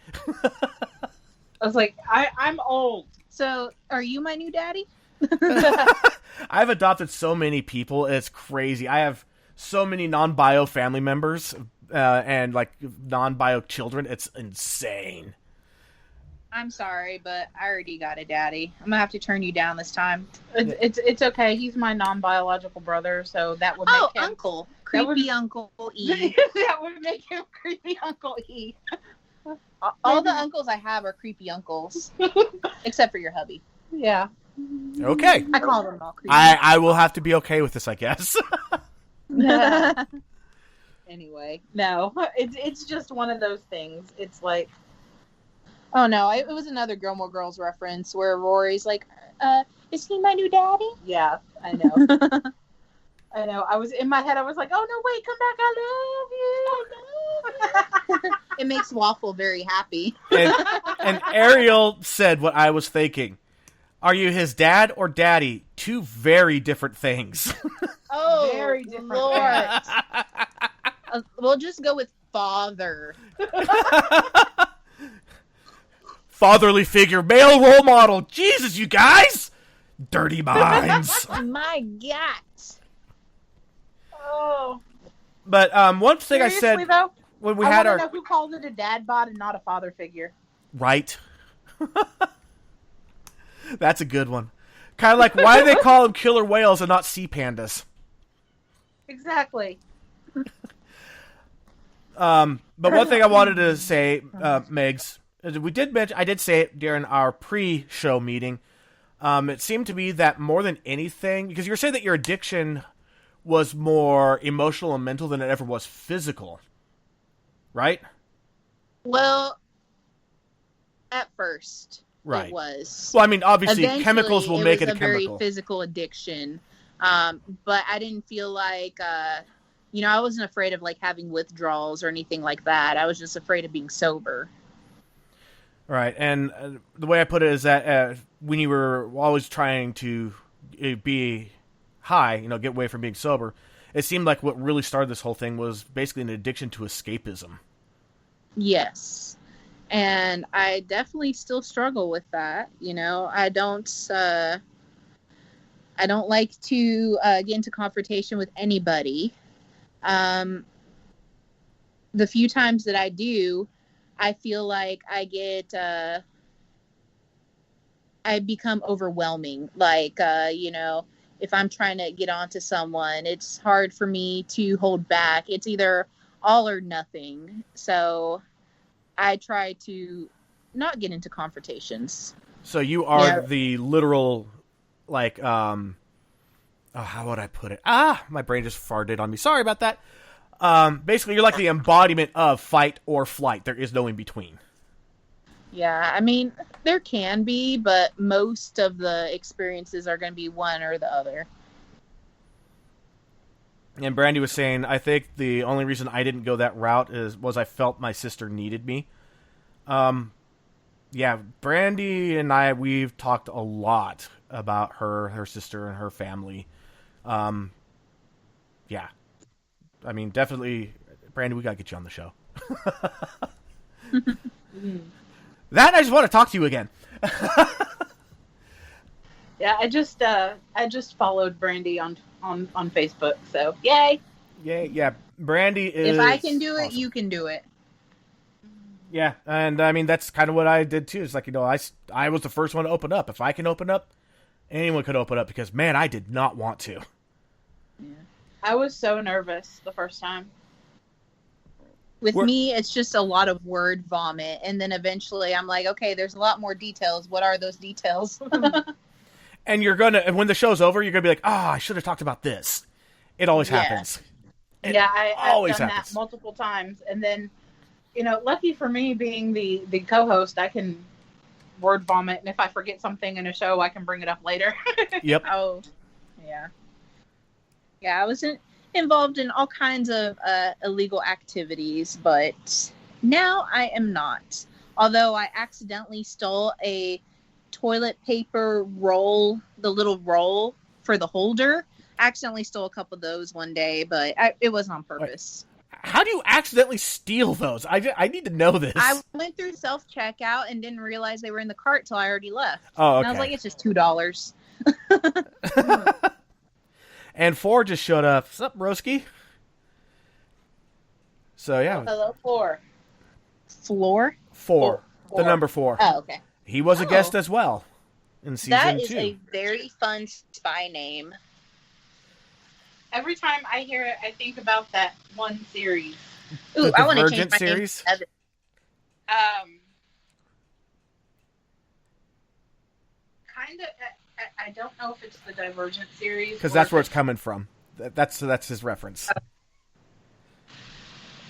I was like, I'm old. So, are you my new daddy? I've adopted so many people. It's crazy. I have so many non-bio family members and like non-bio children. It's insane. I'm sorry, but I already got a daddy. I'm gonna have to turn you down this time. It's okay. He's my non-biological brother, so that would make Oh, him Uncle. that would- Creepy Uncle E. that would make him creepy Uncle E. All the uncles I have are creepy uncles. Except for your hubby. Yeah. Okay. I call them all creepy. I will have to be okay with this, I guess. Anyway, no, it's just one of those things. It's like, Oh no, it was another Gilmore Girls reference where Rory's like, is he my new daddy? yeah, I know. I know. I was in my head. I was like, "Oh no, wait, come back! I love you." It makes Waffle very happy. And Ariel said what I was thinking. Are you his dad or daddy? Two very different things. Oh, Very different Lord. We'll just go with father. Fatherly figure, male role model. Jesus, you guys! Dirty minds. My God. Oh, But one thing seriously I said though, when we I had want to our... know who called it a dad bod and not a father figure. Right. That's a good one. Kind of like, why do they call them killer whales and not sea pandas? Exactly. But one thing I wanted to say, Megz, is I did say it during our pre-show meeting. It seemed to me that more than anything, because you were saying that your addiction was more emotional and mental than it ever was physical, right? Well, at first, Right. it was. Well, I mean, obviously, Eventually, chemicals will make it a was a very chemical. physical addiction. But I didn't feel like, I wasn't afraid of like having withdrawals or anything like that. I was just afraid of being sober. Right, and the way I put it is that when you were always trying to be high, get away from being sober, it seemed like what really started this whole thing was basically an addiction to escapism. Yes. And I definitely still struggle with that. I don't like to get into confrontation with anybody. The few times that I do, I feel like I become overwhelming. Like, if I'm trying to get onto someone, it's hard for me to hold back. It's either all or nothing. So I try to not get into confrontations. So you are the literal, like, how would I put it? My brain just farted on me. Sorry about that. Basically, you're like the embodiment of fight or flight. There is no in between. Yeah, I mean, there can be, but most of the experiences are going to be one or the other. And Brandy was saying, I think the only reason I didn't go that route was I felt my sister needed me. Yeah, Brandy and we've talked a lot about her sister, and her family. Yeah. I mean, definitely, Brandy, we got to get you on the show. That, I just want to talk to you again. Yeah, I just followed Brandy on Facebook, so yay. Yeah. Brandy is... If I can do it, awesome. you can do it. Yeah, and I mean, that's kind of what I did too. It's like, I was the first one to open up. If I can open up, anyone could open up, because, man, I did not want to. Yeah. I was so nervous the first time. With me, it's just a lot of word vomit, and then eventually I'm like, okay, there's a lot more details. What are those details? And and when the show's over, you're gonna be like, I should have talked about this. It always happens. I've done that multiple times, and then, lucky for me, being the co-host, I can word vomit, and if I forget something in a show, I can bring it up later. Yep. Oh, yeah. Yeah, I was involved in all kinds of illegal activities, but now I am not. Although I accidentally stole a toilet paper roll, the little roll for the holder. I accidentally stole a couple of those one day, but it wasn't on purpose. How do you accidentally steal those? I need to know this. I went through self-checkout and didn't realize they were in the cart till I already left. Oh, okay. And I was like, it's just $2. And 4 just showed up. What's up, broski? So, yeah. Hello, 4. Floor? 4. The number 4. Oh, okay. He was a guest as well in season 2. That is a very fun spy name. Every time I hear it, I think about that one series. Ooh, The I want to Divergent change my series? name to Evan. Kind of. I don't know if it's the Divergent series, Because that's where it's coming from. That's his reference.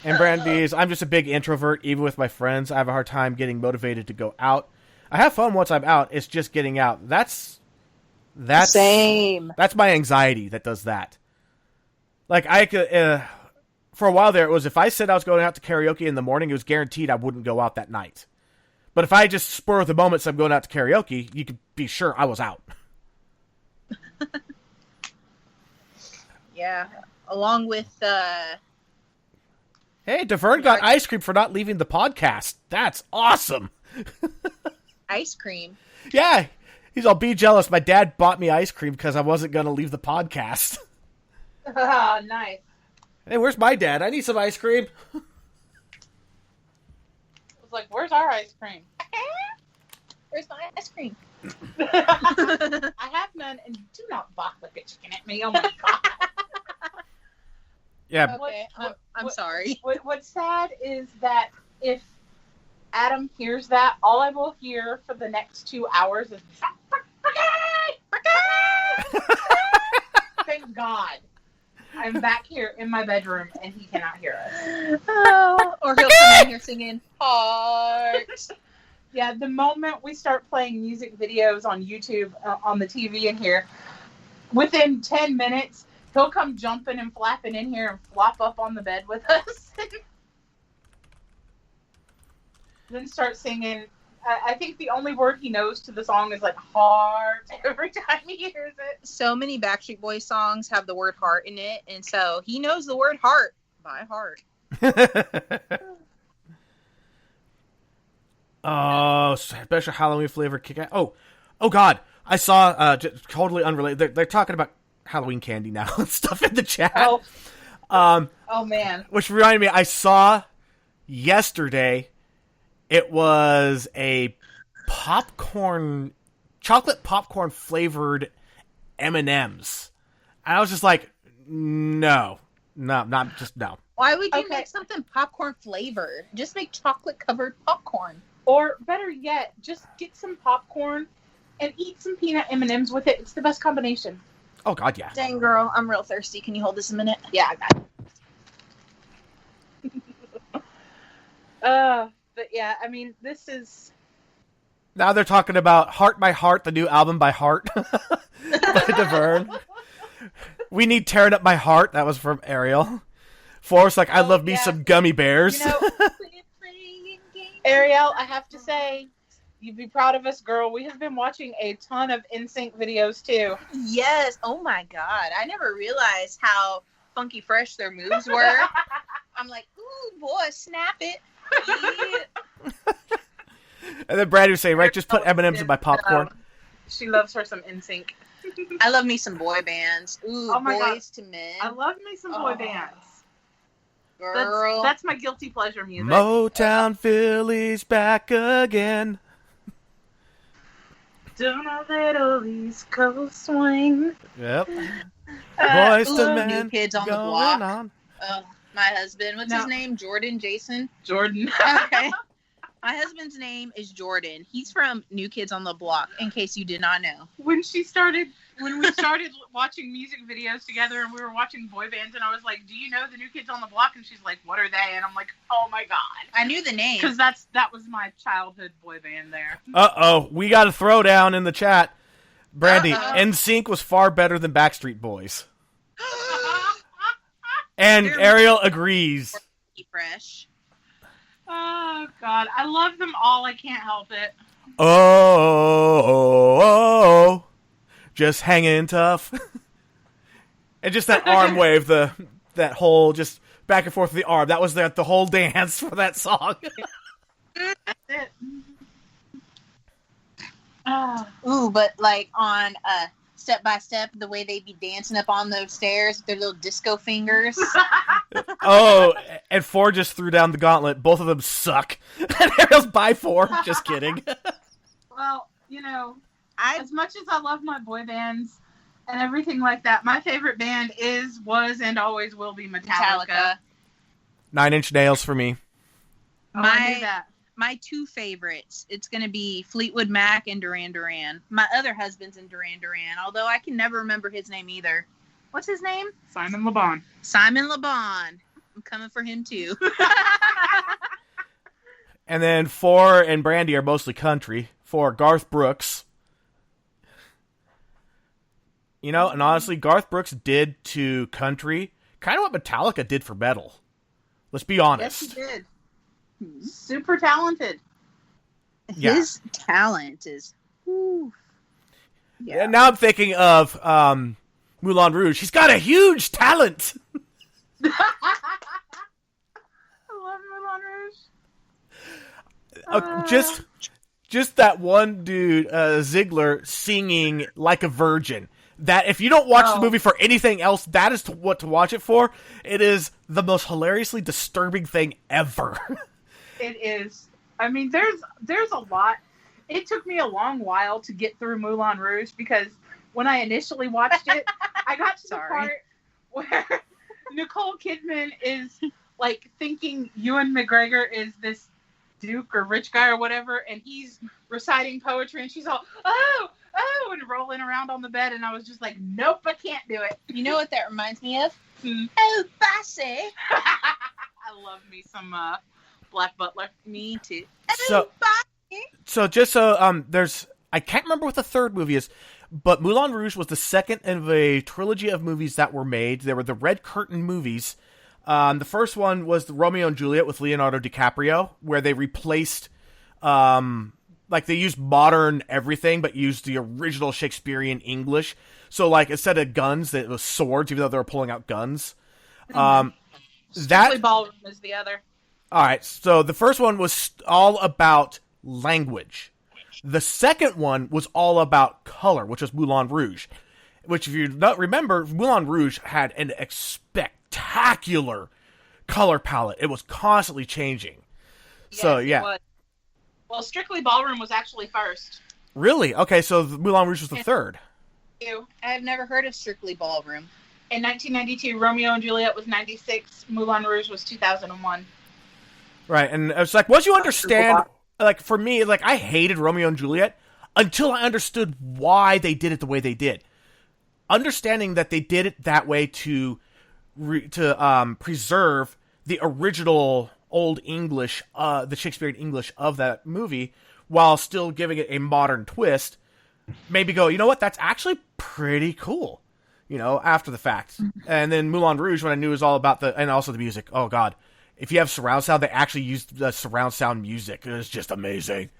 And Brandy's, I'm just a big introvert. Even with my friends, I have a hard time getting motivated to go out. I have fun once I'm out. It's just getting out. That's Same. That's my anxiety that does that. Like, I could, for a while there, it was if I said I was going out to karaoke in the morning, it was guaranteed I wouldn't go out that night. But if I just spur of the moment said I'm going out to karaoke, you could be sure I was out. Yeah. Along with, Hey, DeVern got ice cream for not leaving the podcast. That's awesome. ice cream. Yeah. He's all, be jealous. My dad bought me ice cream because I wasn't going to leave the podcast. Oh, nice. Hey, where's my dad? I need some ice cream. I was like, where's our ice cream? Where's my ice cream? I have none, and do not balk like a chicken at me. Oh, my God. Yeah. Okay, I'm sorry. What's sad is that if Adam hears that, all I will hear for the next 2 hours is Thank God. I'm back here in my bedroom and he cannot hear us. Oh, or he'll come in here singing heart. Yeah, the moment we start playing music videos on YouTube, on the TV in here, within 10 minutes, he'll come jumping and flapping in here and flop up on the bed with us. Then start singing. I think the only word he knows to the song is like heart every time he hears it. So many Backstreet Boys songs have the word heart in it, and so he knows the word heart by heart. Oh, special Halloween flavor kick out. Oh God. I saw, totally unrelated. They're talking about Halloween candy now and stuff in the chat. Oh man. Which reminded me, I saw yesterday, it was a chocolate popcorn flavored M&Ms. And I was just like, no. Why would you make something popcorn flavored? Just make chocolate covered popcorn. Or better yet, just get some popcorn and eat some peanut M&Ms with it. It's the best combination. Oh God, yeah. Dang girl, I'm real thirsty. Can you hold this a minute? Yeah, I got it. But yeah, I mean, this is... Now they're talking about Heart by Heart, the new album by Heart. By DeVerne. We need Tearing Up My Heart. That was from Ariel. Forrest, like, I love me some gummy bears. You know, Ariel, I have to say, you'd be proud of us, girl. We have been watching a ton of NSYNC videos, too. Yes. Oh, my God. I never realized how funky fresh their moves were. I'm like, ooh, boy, snap it. And then Brad would say, right, just put M&Ms in my popcorn. She loves her some NSYNC. I love me some boy bands. Ooh, oh my Boys God. to Men. I love me some boy bands. Girl. That's my guilty pleasure music. Motown Philly's back again. Doing a little East Coast swing. Yep. Boys to Men. New Kids on the Block. My husband, what's his name? Jordan Jason? Jordan. Okay. My husband's name is Jordan. He's from New Kids on the Block, in case you did not know. When we started watching music videos together and we were watching boy bands and I was like, do you know the New Kids on the Block? And she's like, what are they? And I'm like, oh my God. I knew the name. Because that was my childhood boy band there. Uh-oh. We got a throwdown in the chat. Brandy, NSYNC was far better than Backstreet Boys. And Ariel agrees. Fresh. Oh, God. I love them all. I can't help it. Oh, just hanging tough. And just that arm wave, that whole just back and forth with the arm. That was the whole dance for that song. That's it. Ooh, but like on Step by Step, the way they be dancing up on those stairs with their little disco fingers. Oh, and 4 just threw down the gauntlet. Both of them suck. And Ariel's by 4. Just kidding. Well, you know, as much as I love my boy bands and everything like that, my favorite band was, and always will be Metallica. 9 Inch Nails for me. My 2 favorites, it's going to be Fleetwood Mac and Duran Duran. My other husband's in Duran Duran, although I can never remember his name either. What's his name? Simon Le Bon. Simon Le Bon. I'm coming for him, too. And then 4 and Brandy are mostly country. 4, Garth Brooks. You know, and honestly, Garth Brooks did to country kind of what Metallica did for metal. Let's be honest. Yes, he did. Super talented. His talent is... Whew. Yeah. And now I'm thinking of Moulin Rouge. He's got a huge talent. I love Moulin Rouge. Just that one dude, Ziegler, singing like a virgin. That if you don't watch the movie for anything else, that is what to watch it for. It is the most hilariously disturbing thing ever. It is. I mean, there's a lot. It took me a long while to get through Moulin Rouge because when I initially watched it, I got to the part where Nicole Kidman is like thinking Ewan McGregor is this duke or rich guy or whatever, and he's reciting poetry, and she's all, oh, and rolling around on the bed, and I was just like, nope, I can't do it. You know what that reminds me of? Hmm. Oh, bossy. I love me some Black Butler. Me too. So, there's, I can't remember what the third movie is, but Moulin Rouge was the second of a trilogy of movies that were made. There were the Red Curtain movies. The first one was the Romeo and Juliet with Leonardo DiCaprio, where they replaced, like they used modern everything, but used the original Shakespearean English. So like instead of guns, it was swords, even though they were pulling out guns. Strictly Ballroom is the other. All right, so the first one was all about language. The second one was all about color, which was Moulin Rouge. Which, if you don't remember, Moulin Rouge had an spectacular color palette. It was constantly changing. Yes, so, it yeah. was. Well, Strictly Ballroom was actually first. Really? Okay, so Moulin Rouge was the third. I've never heard of Strictly Ballroom. In 1992, Romeo and Juliet was 96. Moulin Rouge was 2001. Right, and it's like, once you understand, like, for me, like, I hated Romeo and Juliet until I understood why they did it the way they did. Understanding that they did it that way to preserve the original Old English, the Shakespearean English of that movie, while still giving it a modern twist, made me go, you know what, that's actually pretty cool, you know, after the fact. And then Moulin Rouge, when I knew it was all about and also the music, oh god. If you have surround sound, they actually used the surround sound music. It was just amazing.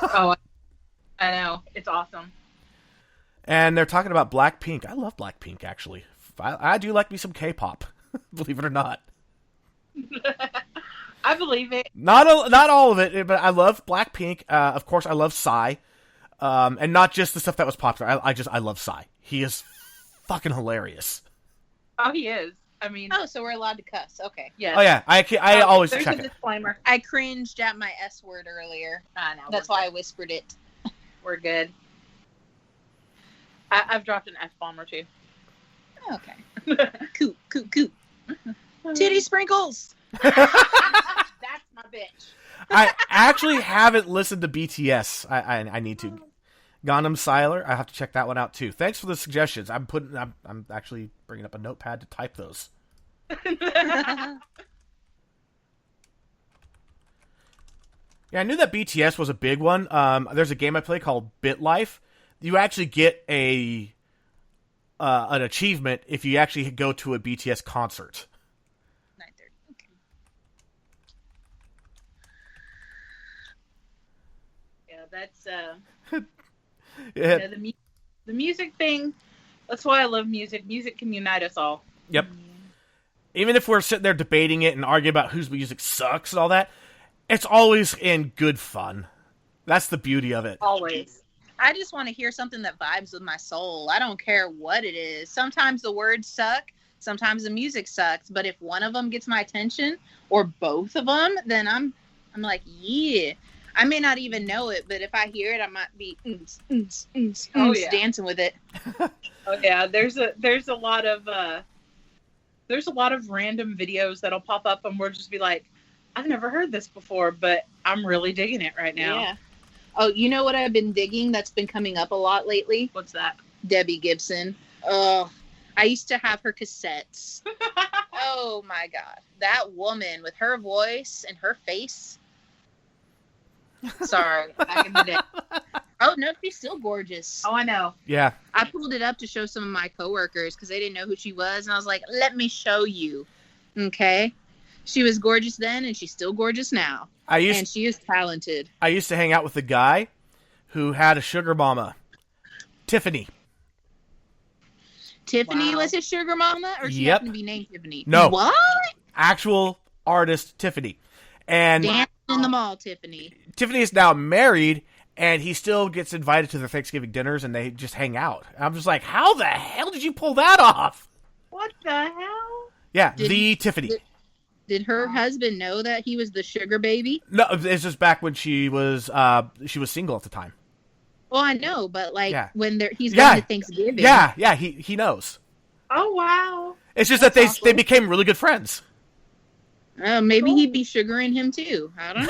Oh, I know. It's awesome. And they're talking about Blackpink. I love Blackpink, actually. I do like me some K-pop, believe it or not. I believe it. Not all of it, but I love Blackpink. Of course, I love Psy. And not just the stuff that was popular. I love Psy. He is fucking hilarious. Oh, he is. I mean, Oh, so we're allowed to cuss. Okay. yes. Oh, yeah. I always There's check a it. disclaimer. I cringed at my S word earlier. I know. That's why I whispered it. we're good. I've dropped an F-bomb or two. Okay. Coot. Titty sprinkles. That's my bitch. I actually haven't listened to BTS. I need to. Gangnam Style. I have to check that one out too. Thanks for the suggestions. I'm actually bringing up a notepad to type those. Yeah, I knew that BTS was a big one. There's a game I play called BitLife. You actually get an achievement if you actually go to a BTS concert. 9:30. Okay. Yeah, that's Yeah. the music thing. That's why I love music. Music can unite us all. Yep. Even if we're sitting there debating it and arguing about whose music sucks and all that, it's always in good fun. That's the beauty of it. Always. I just want to hear something that vibes with my soul. I don't care what it is. Sometimes the words suck. Sometimes the music sucks. But if one of them gets my attention, or both of them, then I'm like, yeah. I may not even know it, but if I hear it, I might be dancing with it. Oh yeah, there's a lot of random videos that'll pop up, and we'll just be like, I've never heard this before, but I'm really digging it right now. Yeah. Oh, you know what I've been digging that's been coming up a lot lately? What's that? Debbie Gibson. Oh, I used to have her cassettes. Oh my God. That woman with her voice and her face. Sorry, back in the day. Oh, no, she's still gorgeous. Oh, I know. Yeah. I pulled it up to show some of my coworkers because they didn't know who she was. And I was like, let me show you. Okay. She was gorgeous then, and she's still gorgeous now. And she is talented. I used to hang out with a guy who had a sugar mama, Tiffany. Tiffany Wow. was his sugar mama? Or she Yep. happened to be named Tiffany? No. What? Actual artist Tiffany. And Dancing in the mall, Tiffany. Tiffany is now married, and he still gets invited to their Thanksgiving dinners, and they just hang out. I'm just like, how the hell did you pull that off? What the hell? Yeah, Did Tiffany. Did her husband know that he was the sugar baby? No, it's just back when she was single at the time. Well, I know, but like Yeah. when he's Yeah. going to Thanksgiving. Yeah, he knows. Oh wow. It's just That's that they awful. became really good friends. Maybe he'd be sugaring him too. I don't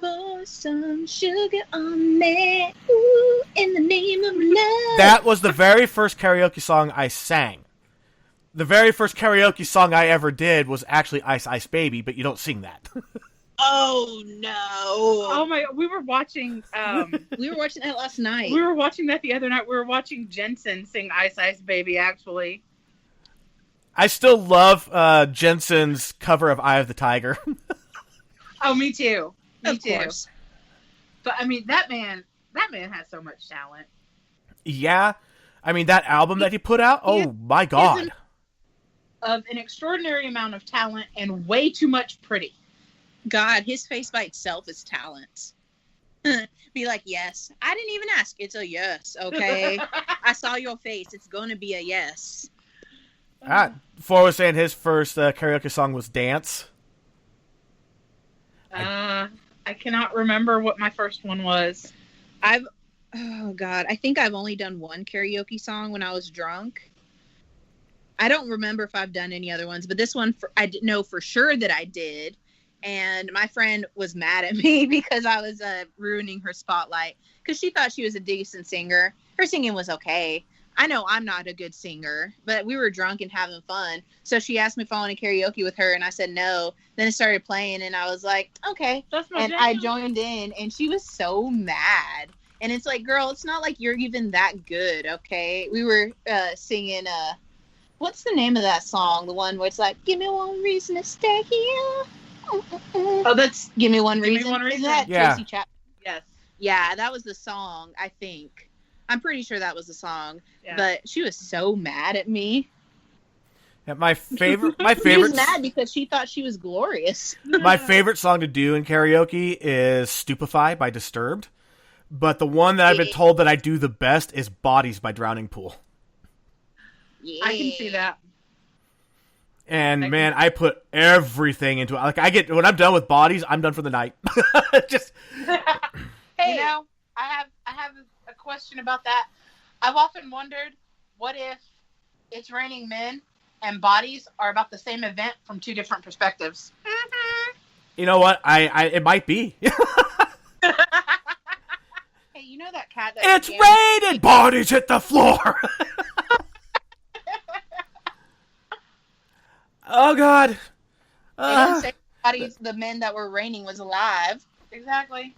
know. some sugar on me. Ooh, in the name of love. That was the very first karaoke song I sang. The very first karaoke song I ever did was actually Ice Ice Baby, but you don't sing that. Oh no! Oh my! We were watching. We were watching that last night. We were watching that the other night. We were watching Jensen sing "Ice Ice Baby." Actually, I still love Jensen's cover of Eye of the Tiger. oh, me too. Me of too. course. But I mean, that man has so much talent. Yeah, I mean that album that he put out. Oh my God! Of an extraordinary amount of talent and way too much pretty. God, his face by itself is talent. Be like, yes. I didn't even ask. It's a yes, okay? I saw your face. It's going to be a yes. Before I was saying his first karaoke song was Dance. I cannot remember what my first one was. Oh God, I think I've only done one karaoke song when I was drunk. I don't remember if I've done any other ones, but this one I know for sure that I did. And my friend was mad at me because I was ruining her spotlight because she thought she was a decent singer. Her singing was okay. I know I'm not a good singer, but we were drunk and having fun. So she asked me if I wanted karaoke with her, and I said no. Then it started playing, and I was like, okay. That's my and jam. I joined in, and she was so mad. And it's like, girl, it's not like you're even that good, okay? We were singing, what's the name of that song? The one where it's like, give me one reason to stay here. Oh, that's Give Me One Reason. Me One Reason? Isn't that Yeah. Tracy Chapman? yes. Yeah, that was the song, I think. I'm pretty sure that was the song. Yeah. But she was so mad at me. Yeah, my favorite She was mad because she thought she was glorious. my favorite song to do in karaoke is Stupefy by Disturbed. But the one that I've been told that I do the best is Bodies by Drowning Pool. Yeah. I can see that. And man, I put everything into it. Like when I'm done with Bodies, I'm done for the night. Just Hey, I have a question about that. I've often wondered, what if It's Raining Men and Bodies are about the same event from two different perspectives? you know what? It might be. Hey, you know that cat that It's raining. Bodies hit the floor. Oh God. They didn't say the men that were raining was alive. Exactly.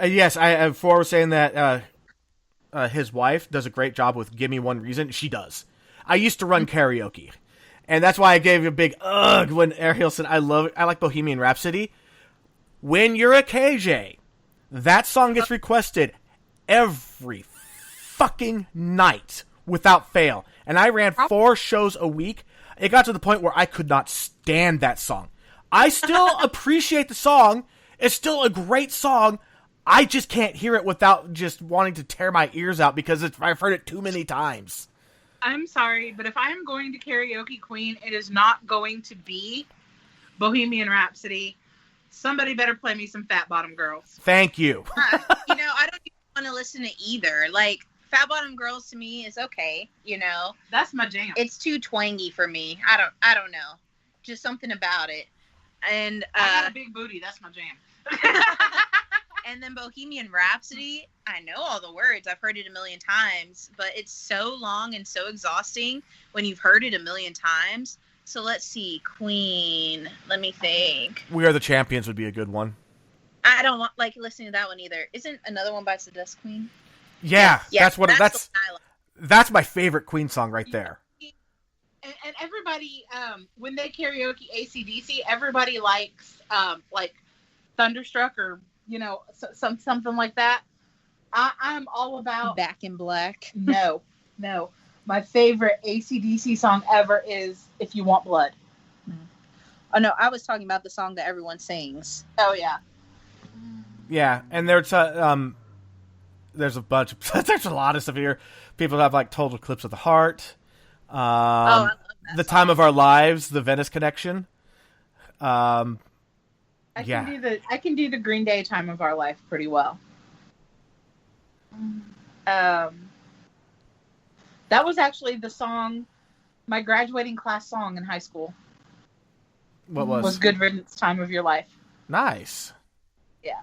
Yes, I before I was saying that his wife does a great job with "Give Me One Reason." She does. I used to run karaoke, and that's why I gave you a big ugh when Ariel said I like Bohemian Rhapsody. When you're a KJ, that song gets requested every fucking night without fail, and I ran 4 shows a week. It got to the point where I could not stand that song. I still appreciate the song. It's still a great song. I just can't hear it without just wanting to tear my ears out because I've heard it too many times. I'm sorry, but if I'm going to karaoke queen, it is not going to be Bohemian Rhapsody. Somebody better play me some Fat Bottom Girls. Thank you. I don't even want to listen to either. Like, Fat Bottom Girls to me is okay, That's my jam. It's too twangy for me. I don't know. Just something about it. And I got a big booty. That's my jam. and then Bohemian Rhapsody, I know all the words. I've heard it a million times, but it's so long and so exhausting when you've heard it a million times. So let's see. Queen. Let me think. We Are the Champions would be a good one. I don't want like listening to that one either. Isn't another one by Seduce Queen? Yeah, that's the one I like. That's my favorite Queen song right there. And everybody, when they karaoke AC/DC, everybody likes like Thunderstruck or something like that. I'm all about Back in Black. No. My favorite AC/DC song ever is If You Want Blood. Oh no, I was talking about the song that everyone sings. Oh yeah. Yeah, and there's a bunch of there's a lot of stuff here. People have like Total Eclipse of the Heart. I love that The song. Time of Our Lives, The Venice Connection. I can do the Green Day Time of Our Life pretty well. That was actually the song, my graduating class song in high school. What was? Good Riddance, Time of Your Life. Nice. Yeah.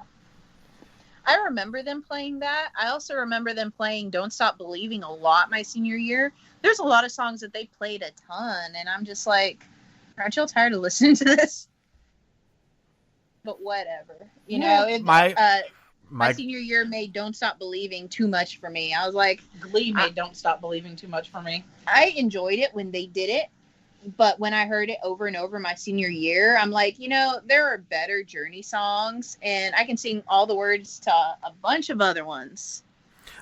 I remember them playing that. I also remember them playing Don't Stop Believing a lot my senior year. There's a lot of songs that they played a ton, and I'm just like, aren't y'all tired of listening to this? But whatever. My senior year made Don't Stop Believing too much for me. I was like... Glee made Don't Stop Believing too much for me. I enjoyed it when they did it, but when I heard it over and over my senior year, I'm like, there are better Journey songs, and I can sing all the words to a bunch of other ones.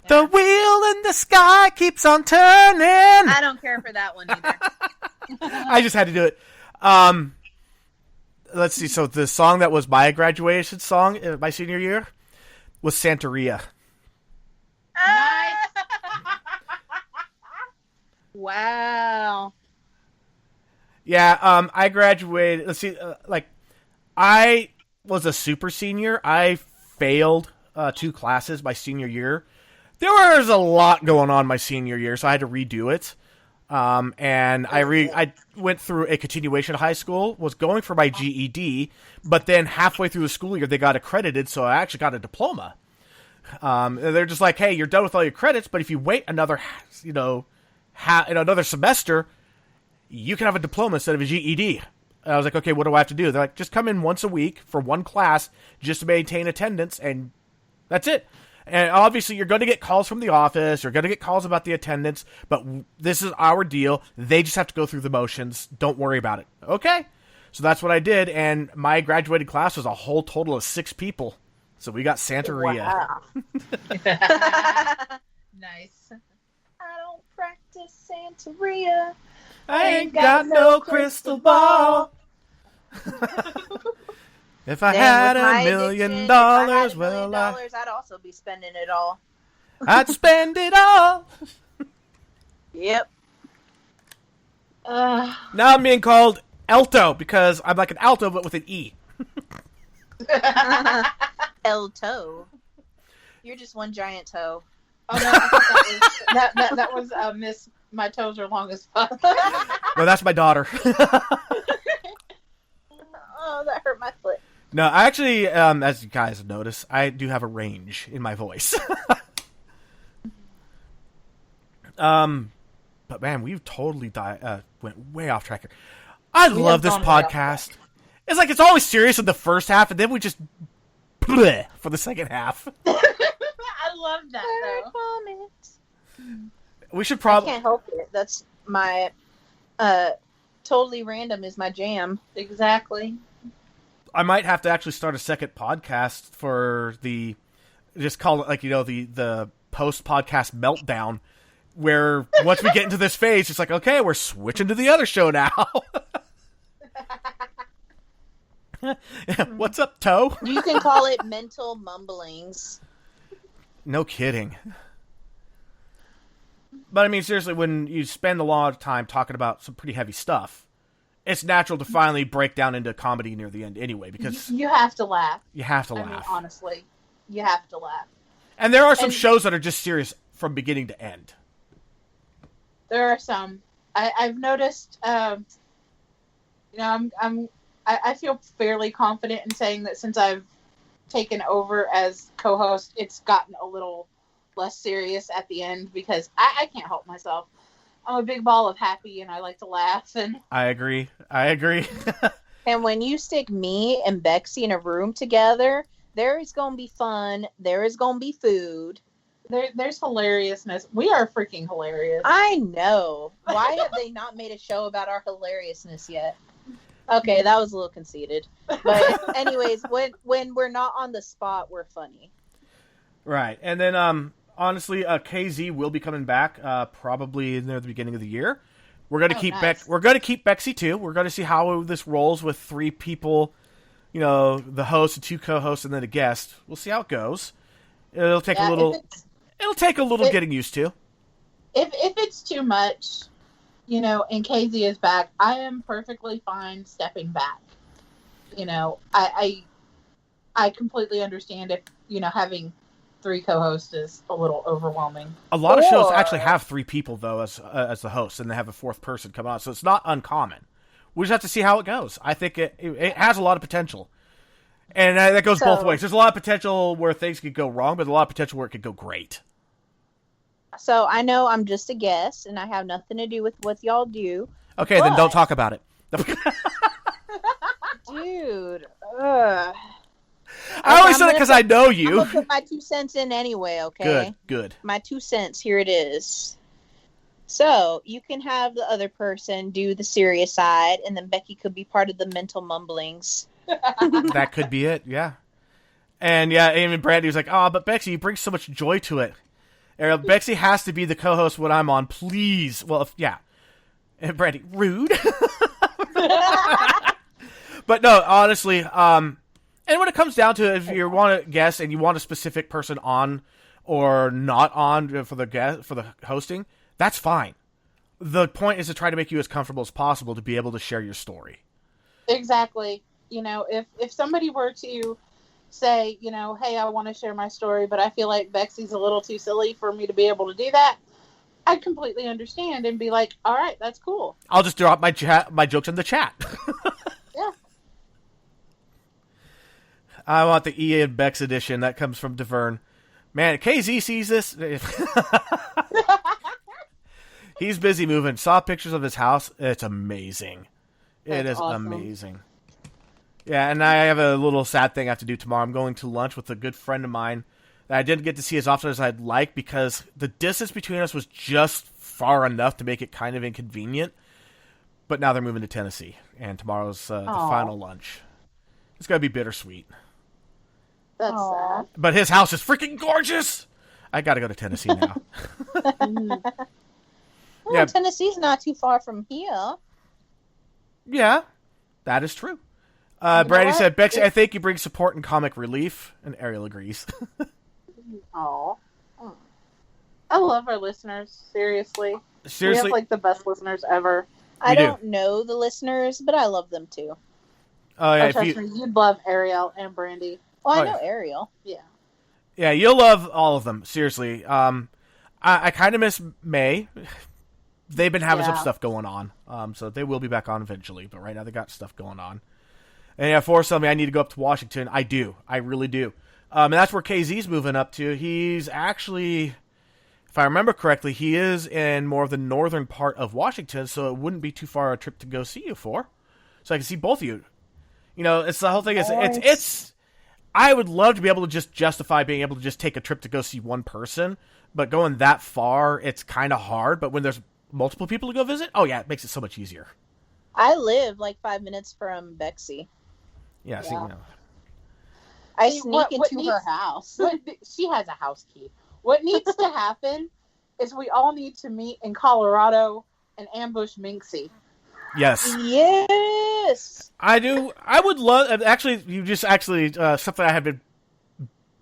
The wheel in the sky keeps on turning. I don't care for that one either. I just had to do it. Let's see. So the song that was my graduation song my senior year was S03E06. Nice. Wow. Yeah, I graduated. Let's see, I was a super senior. I failed 2 classes my senior year. There was a lot going on my senior year, so I had to redo it. And I went through a continuation of high school, was going for my GED, but then halfway through the school year, they got accredited, so I actually got a diploma. They're just like, hey, you're done with all your credits, but if you wait another, another semester, you can have a diploma instead of a GED. And I was like, okay, what do I have to do? They're like, just come in once a week for one class just to maintain attendance, and that's it. And obviously, you're going to get calls from the office. You're going to get calls about the attendance, but this is our deal. They just have to go through the motions. Don't worry about it. Okay? So that's what I did, and my graduated class was a whole total of 6 people. So we got S03E06. Wow. Nice. I don't practice S03E06. I ain't got no crystal ball. If I had $1 million, I'd also be spending it all. I'd spend it all. Yep. Now I'm being called Alto because I'm like an alto but with an E. El toe. You're just one giant toe. Oh no, I thought that was Miss. My toes are long as fuck. No, that's my daughter. Oh, that hurt my foot. No, I actually, as you guys have noticed, I do have a range in my voice. But man, we've totally went way off track here. I love this podcast. It's like it's always serious in the first half, and then we just bleh for the second half. I love that though. We should I probably. can't help it. That's my totally random is my jam. Exactly. I might have to actually start a second podcast for the, just call it like, the post-podcast meltdown, where once we get into this phase, it's like, okay, we're switching to the other show now. What's up, Toe? You can call it mental mumblings. No kidding. But I mean, seriously, when you spend a lot of time talking about some pretty heavy stuff, it's natural to finally break down into comedy near the end anyway, because you have to laugh. You have to laugh. I mean, honestly, you have to laugh. And there are some shows that are just serious from beginning to end. There are some. I've noticed. I feel fairly confident in saying that since I've taken over as co-host, it's gotten a little less serious at the end because I can't help myself. I'm a big ball of happy and I like to laugh. And I agree. And when you stick me and Bexy in a room together, there is going to be fun. There is going to be food. There's hilariousness. We are freaking hilarious. I know. Why have they not made a show about our hilariousness yet? Okay, that was a little conceited. But anyways, when we're not on the spot, we're funny. Right. And then honestly, KZ will be coming back probably near the beginning of the year. We're going to keep nice. We're going to keep Bexy too. We're going to see how this rolls with 3 people, the host and 2 co-hosts and then a guest. We'll see how it goes. It'll take a little getting used to. If it's too much, and KZ is back, I am perfectly fine stepping back. I completely understand if, having 3 co-hosts is a little overwhelming. A lot of shows actually have 3 people though as the host, and they have a 4th person come on, so it's not uncommon. We just have to see how it goes. I think it has a lot of potential. And that goes both So- ways. There's a lot of potential where things could go wrong, but a lot of potential where it could go great. So I know I'm just a guest, and I have nothing to do with what y'all do. Okay, then don't But- talk about it. Dude, ugh. I always I'm said it gonna because I know I'm you. gonna put my 2 cents in anyway, okay? Good. My 2 cents, here it is. So, you can have the other person do the serious side, and then Becky could be part of the mental mumblings. That could be it, yeah. And yeah, even Brandy was like, "Oh, but Bexy, you bring so much joy to it. Ariel, Bexy has to be the co-host when I'm on, please." Well, yeah. And Brandy, rude. But no, honestly, and when it comes down to it, if you want to guess and you want a specific person on or not on for the hosting, that's fine. The point is to try to make you as comfortable as possible to be able to share your story. Exactly. You know, if somebody were to say, you know, hey, I want to share my story, but I feel like Bexy's a little too silly for me to be able to do that, I'd completely understand and be like, all right, that's cool. I'll just drop my jokes in the chat. Yeah. I want the Ian Bex edition that comes from Deverne. Man, KZ sees this. He's busy moving. Saw pictures of his house. It's amazing. It That's is awesome. amazing. Yeah, and I have a little sad thing I have to do tomorrow. I'm going to lunch with a good friend of mine that I didn't get to see as often as I'd like because the distance between us was just far enough to make it kind of inconvenient. But now they're moving to Tennessee, and tomorrow's the Aw. final lunch. It's going to be bittersweet. That's Aw. sad. But his house is freaking gorgeous! I got to go to Tennessee now. Oh, Yeah. Tennessee's not too far from here. Yeah, that is true. know Brady what? said, Bexy, I think you bring support and comic relief. And Ariel agrees. Aw. I love our listeners. Seriously. We Seriously, have like the best listeners ever. I do. don't know the listeners, but I love them too. oh, yeah, Oh, if trust you, me, you'd love Ariel and Brandy. Oh, I Oh, know yeah. Ariel. Yeah. yeah, you'll love all of them. Seriously. I kind of miss May. They've been having some Yeah. stuff going on. So they will be back on eventually. But right now they got stuff going on. And yeah, for something I need to go up to Washington. I do. I really do. And that's where KZ's moving up to. He's actually, if I remember correctly, he is in more of the northern part of Washington, so it wouldn't be too far a trip to go see you for. So I can see both of you. You know, it's the whole thing. It's I would love to be able to just justify being able to just take a trip to go see one person, but going that far, it's kind of hard. But when there's multiple people to go visit, oh yeah, it makes it so much easier. I live like 5 minutes from Bexy. Yeah, see, Yeah. you know. I See, sneak what into needs- her house. She has a house key. What needs to happen is we all need to meet in Colorado and ambush Minxie. Yes. Yes. I do. I would love. Actually, you just something I have been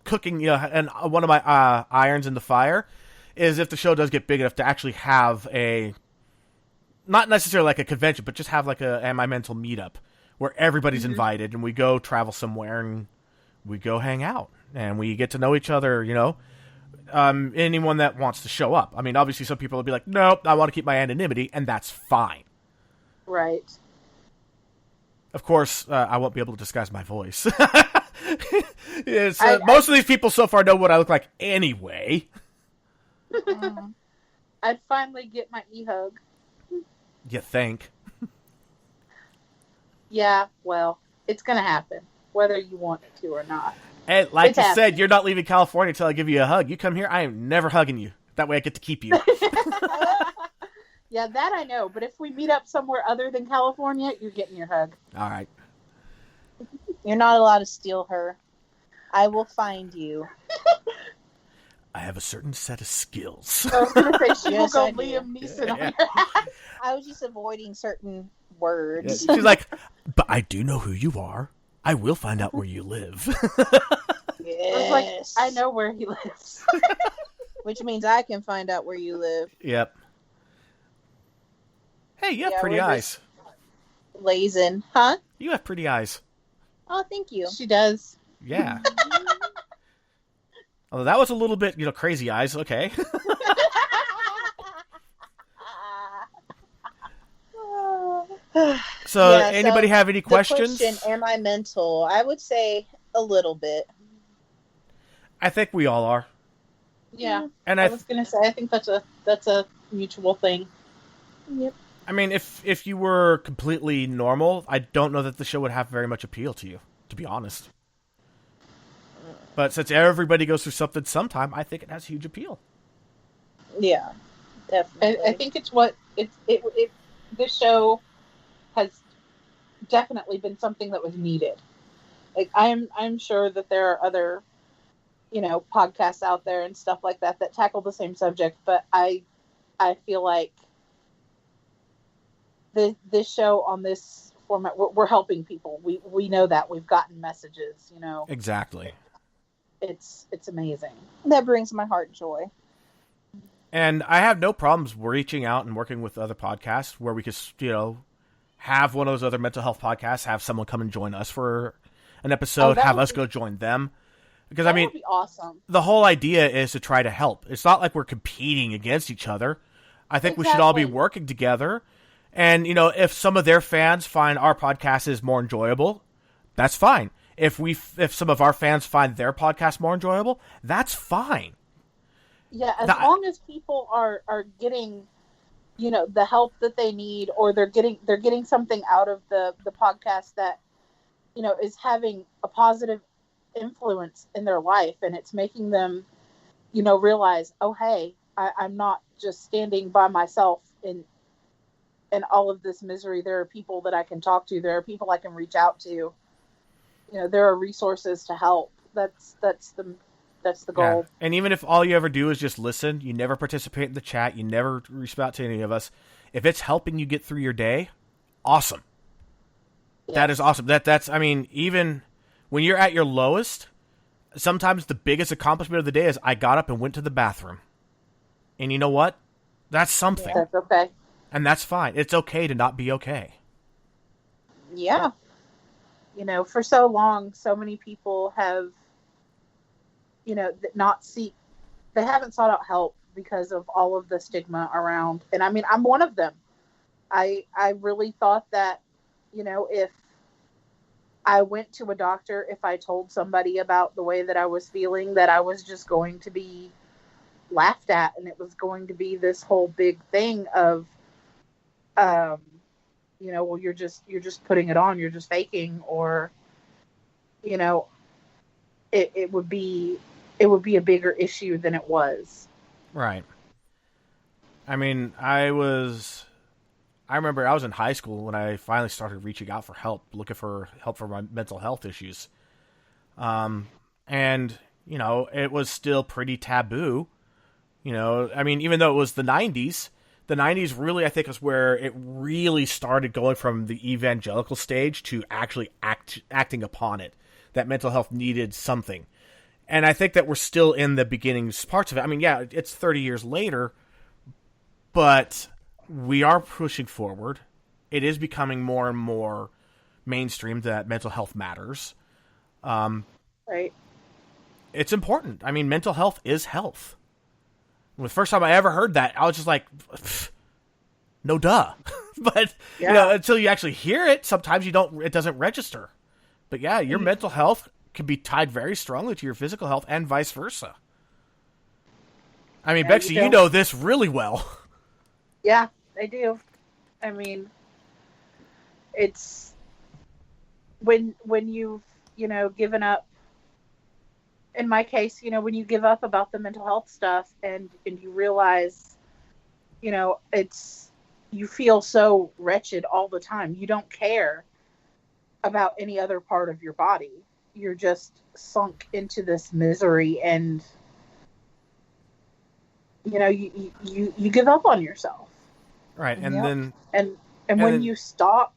cooking. You know, and one of my irons in the fire is if the show does get big enough to actually have a, not necessarily like a convention, but just have like a my mental meetup where everybody's invited and we go travel somewhere and we go hang out and we get to know each other. You know, anyone that wants to show up. I mean, obviously, some people will be like, "Nope, I want to keep my anonymity," and that's fine. Right. Of course, I won't be able to disguise my voice. Yes, most of these people so far know what I look like anyway. I'd finally get my e-hug. You think? Yeah, well, it's going to happen, whether you want it to or not. And like It's you happening. said, you're not leaving California until I give you a hug. You come here, I am never hugging you. That way I get to keep you. Yeah, that I know. But if we meet up somewhere other than California, you're getting your hug. All right. You're not allowed to steal her. I will find you. I have a certain set of skills. I was going to say she Yes, will I go do. Liam Neeson on Yeah. your ass. I was just avoiding certain words. She's like, but I do know who you are. I will find out where you live. I was like, Yes. I know where he lives. Which means I can find out where you live. Yep. Hey, you have Yeah, pretty we're eyes. Blazing. Huh? You have pretty eyes. Oh, thank you. She does. Yeah. Although that was a little bit, crazy eyes. Okay. So, Yeah, anybody have any The questions? question, am I mental? I would say A little bit. I think we all are. Yeah. And I was going to say, I think that's a mutual thing. Yep. I mean, if you were completely normal, I don't know that the show would have very much appeal to you, to be honest. But since everybody goes through something sometime, I think it has huge appeal. Yeah, definitely. I think it's what it this show has definitely been something that was needed. Like I'm sure that there are other, podcasts out there and stuff like that that tackle the same subject, but I feel like this show on this format, we're helping people. We know that we've gotten messages. Exactly. It's amazing. That brings my heart joy. And I have no problems reaching out and working with other podcasts where we could, have one of those other mental health podcasts, have someone come and join us for an episode, have us go join them. Because, that would be awesome. The whole idea is to try to help. It's not like we're competing against each other. I think we should all be working together. And, if some of their fans find our podcast is more enjoyable, that's fine. If some of our fans find their podcast more enjoyable, that's fine. Yeah, as long as people are getting, the help that they need, or they're getting something out of the podcast that, is having a positive influence in their life, and it's making them, realize, oh, hey, I'm not just standing by myself in all of this misery. There are people that I can talk to. There are people I can reach out to. There are resources to help. That's the goal. Yeah. And even if all you ever do is just listen, you never participate in the chat, you never reach out to any of us, if it's helping you get through your day, awesome. Yes. That is awesome. That's even when you're at your lowest, sometimes the biggest accomplishment of the day is I got up and went to the bathroom. And you know what? That's something. That's okay. And that's fine. It's okay to not be okay. Yeah. For so long, so many people have, they haven't sought out help because of all of the stigma around. And I'm one of them. I really thought that, if I went to a doctor, if I told somebody about the way that I was feeling, that I was just going to be laughed at, and it was going to be this whole big thing of, well, you're just putting it on, you're just faking, or, it would be a bigger issue than it was. Right. I remember I was in high school when I finally started reaching out for help, looking for help for my mental health issues. And, it was still pretty taboo. Even though it was the 90s really, I think, is where it really started going from the evangelical stage to actually acting upon it, that mental health needed something. And I think that we're still in the beginning parts of it. Yeah, it's 30 years later, but we are pushing forward. It is becoming more and more mainstream that mental health matters. Right. It's important. Mental health is health. The first time I ever heard that, I was just like, no duh. But, until you actually hear it, sometimes it doesn't register. But yeah, your mental health can be tied very strongly to your physical health and vice versa. Bexy, you know this really well. Yeah, I do. It's when you've, given up, in my case, when you give up about the mental health stuff and you realize, you feel so wretched all the time. You don't care about any other part of your body. You're just sunk into this misery, and, you give up on yourself. Right. And then when you stop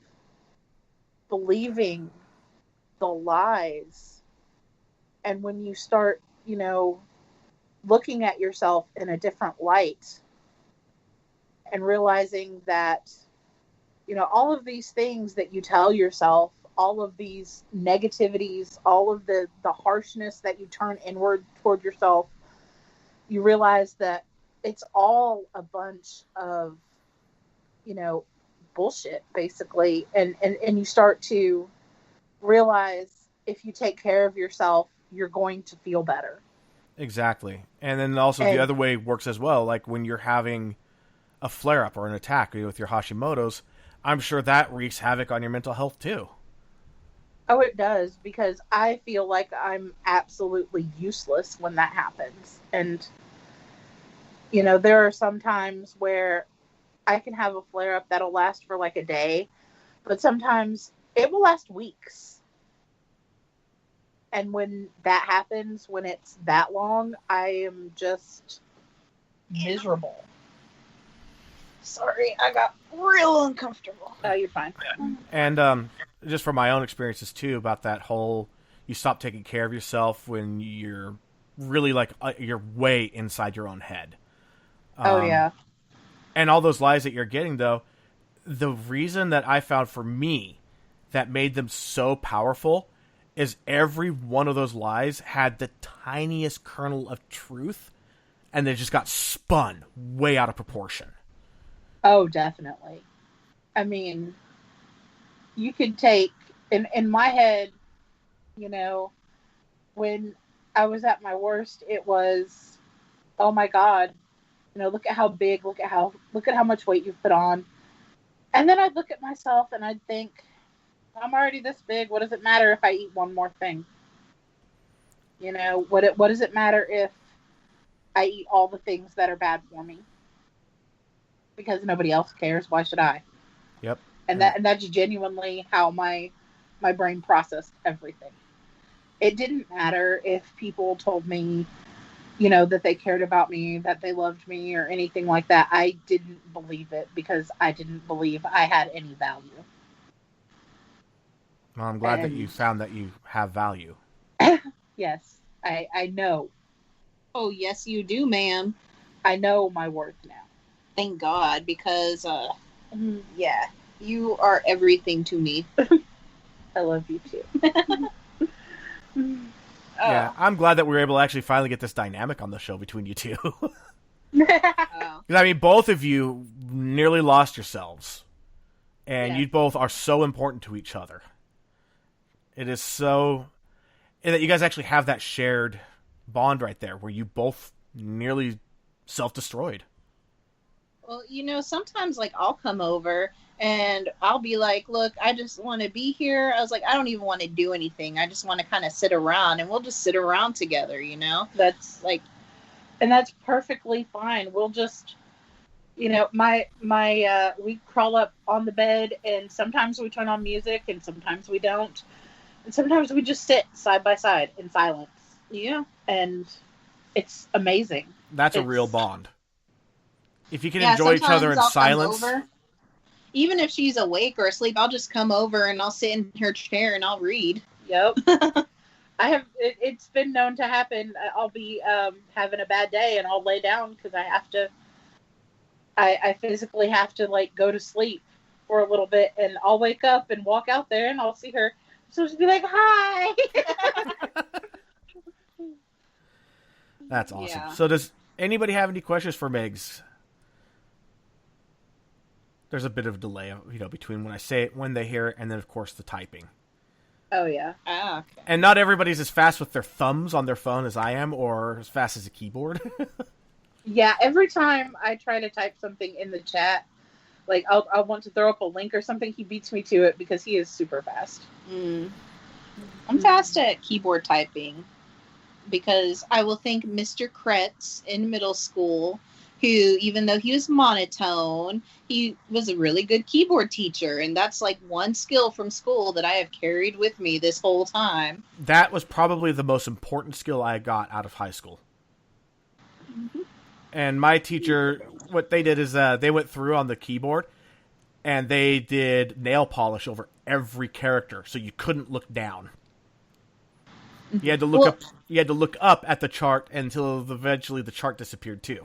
believing the lies, and when you start, looking at yourself in a different light, and realizing that, all of these things that you tell yourself, all of these negativities, all of the harshness that you turn inward toward yourself, you realize that it's all a bunch of, bullshit, basically. And you start to realize if you take care of yourself, you're going to feel better. Exactly. And then also the other way works as well. Like when you're having a flare-up or an attack with your Hashimoto's, I'm sure that wreaks havoc on your mental health too. Oh, it does, because I feel like I'm absolutely useless when that happens. And, you know, there are some times where I can have a flare-up that'll last for like a day, but sometimes it will last weeks. And when that happens, when it's that long, I am just miserable. Sorry, I got real uncomfortable. Oh, you're fine. And just from my own experiences too, about that whole, you stop taking care of yourself when you're really like you're way inside your own head. Oh yeah. And all those lies that you're getting, though, the reason that I found for me that made them so powerful is every one of those lies had the tiniest kernel of truth, and they just got spun way out of proportion. Oh, definitely. I mean, you could take, in my head, you know, when I was at my worst, it was, oh my God, you know, look at how big, look at how much weight you've put on. And then I'd look at myself and I'd think, I'm already this big. What does it matter if I eat one more thing? You know, what does it matter if I eat all the things that are bad for me? Because nobody else cares. Why should I? Yep. And that's genuinely how my brain processed everything. It didn't matter if people told me, you know, that they cared about me, that they loved me, or anything like that. I didn't believe it because I didn't believe I had any value. Well, I'm glad that you found that you have value. Yes, I know. Oh, yes, you do, ma'am. I know my worth now. Thank God, because, yeah, you are everything to me. I love you too. Yeah, I'm glad that we were able to actually finally get this dynamic on the show between you two. Oh. I mean, both of you nearly lost yourselves, and you both are so important to each other. It is so, and that you guys actually have that shared bond right there, where you both nearly self-destroyed. Well, you know, sometimes, like, I'll come over and I'll be like, look, I just want to be here. I was like, I don't even want to do anything. I just want to kind of sit around, and we'll just sit around together, you know? That's like, and that's perfectly fine. We'll just, you know, we crawl up on the bed, and sometimes we turn on music and sometimes we don't. And sometimes we just sit side by side in silence. Yeah. And it's amazing. That's a real bond. If you can enjoy each other in silence. Even if she's awake or asleep, I'll just come over and I'll sit in her chair and I'll read. Yep. It's been known to happen. I'll be having a bad day and I'll lay down because I physically have to, like, go to sleep for a little bit, and I'll wake up and walk out there and I'll see her. So she'll be like, hi. That's awesome. Yeah. So does anybody have any questions for Megz? There's a bit of a delay, you know, between when I say it, when they hear it, and then, of course, the typing. Oh, yeah. Ah, okay. And not everybody's as fast with their thumbs on their phone as I am, or as fast as a keyboard. Yeah, every time I try to type something in the chat, like, I'll want to throw up a link or something, he beats me to it because he is super fast. I'm fast at keyboard typing because I will think Mr. Kretz in middle school, who, even though he was monotone, he was a really good keyboard teacher. And that's like one skill from school that I have carried with me this whole time. That was probably the most important skill I got out of high school. Mm-hmm. And my teacher, what they did is they went through on the keyboard and they did nail polish over every character, so you couldn't look down. You had to look up. You had to look up at the chart until eventually the chart disappeared too.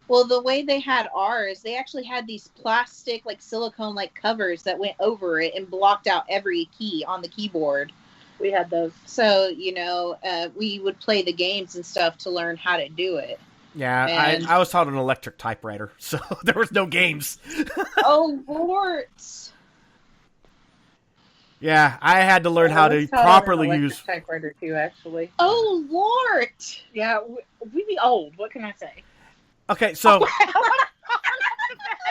Well, the way they had ours, they actually had these plastic, like silicone-like covers that went over it and blocked out every key on the keyboard. We had those. So, you know, we would play the games and stuff to learn how to do it. Yeah, And- I was taught an electric typewriter, so there was no games. Oh, Lord. Yeah, I had to learn how to Let's call it an properly electric use. typewriter too. Actually, Oh Lord! yeah, we be old. What can I say? Okay, so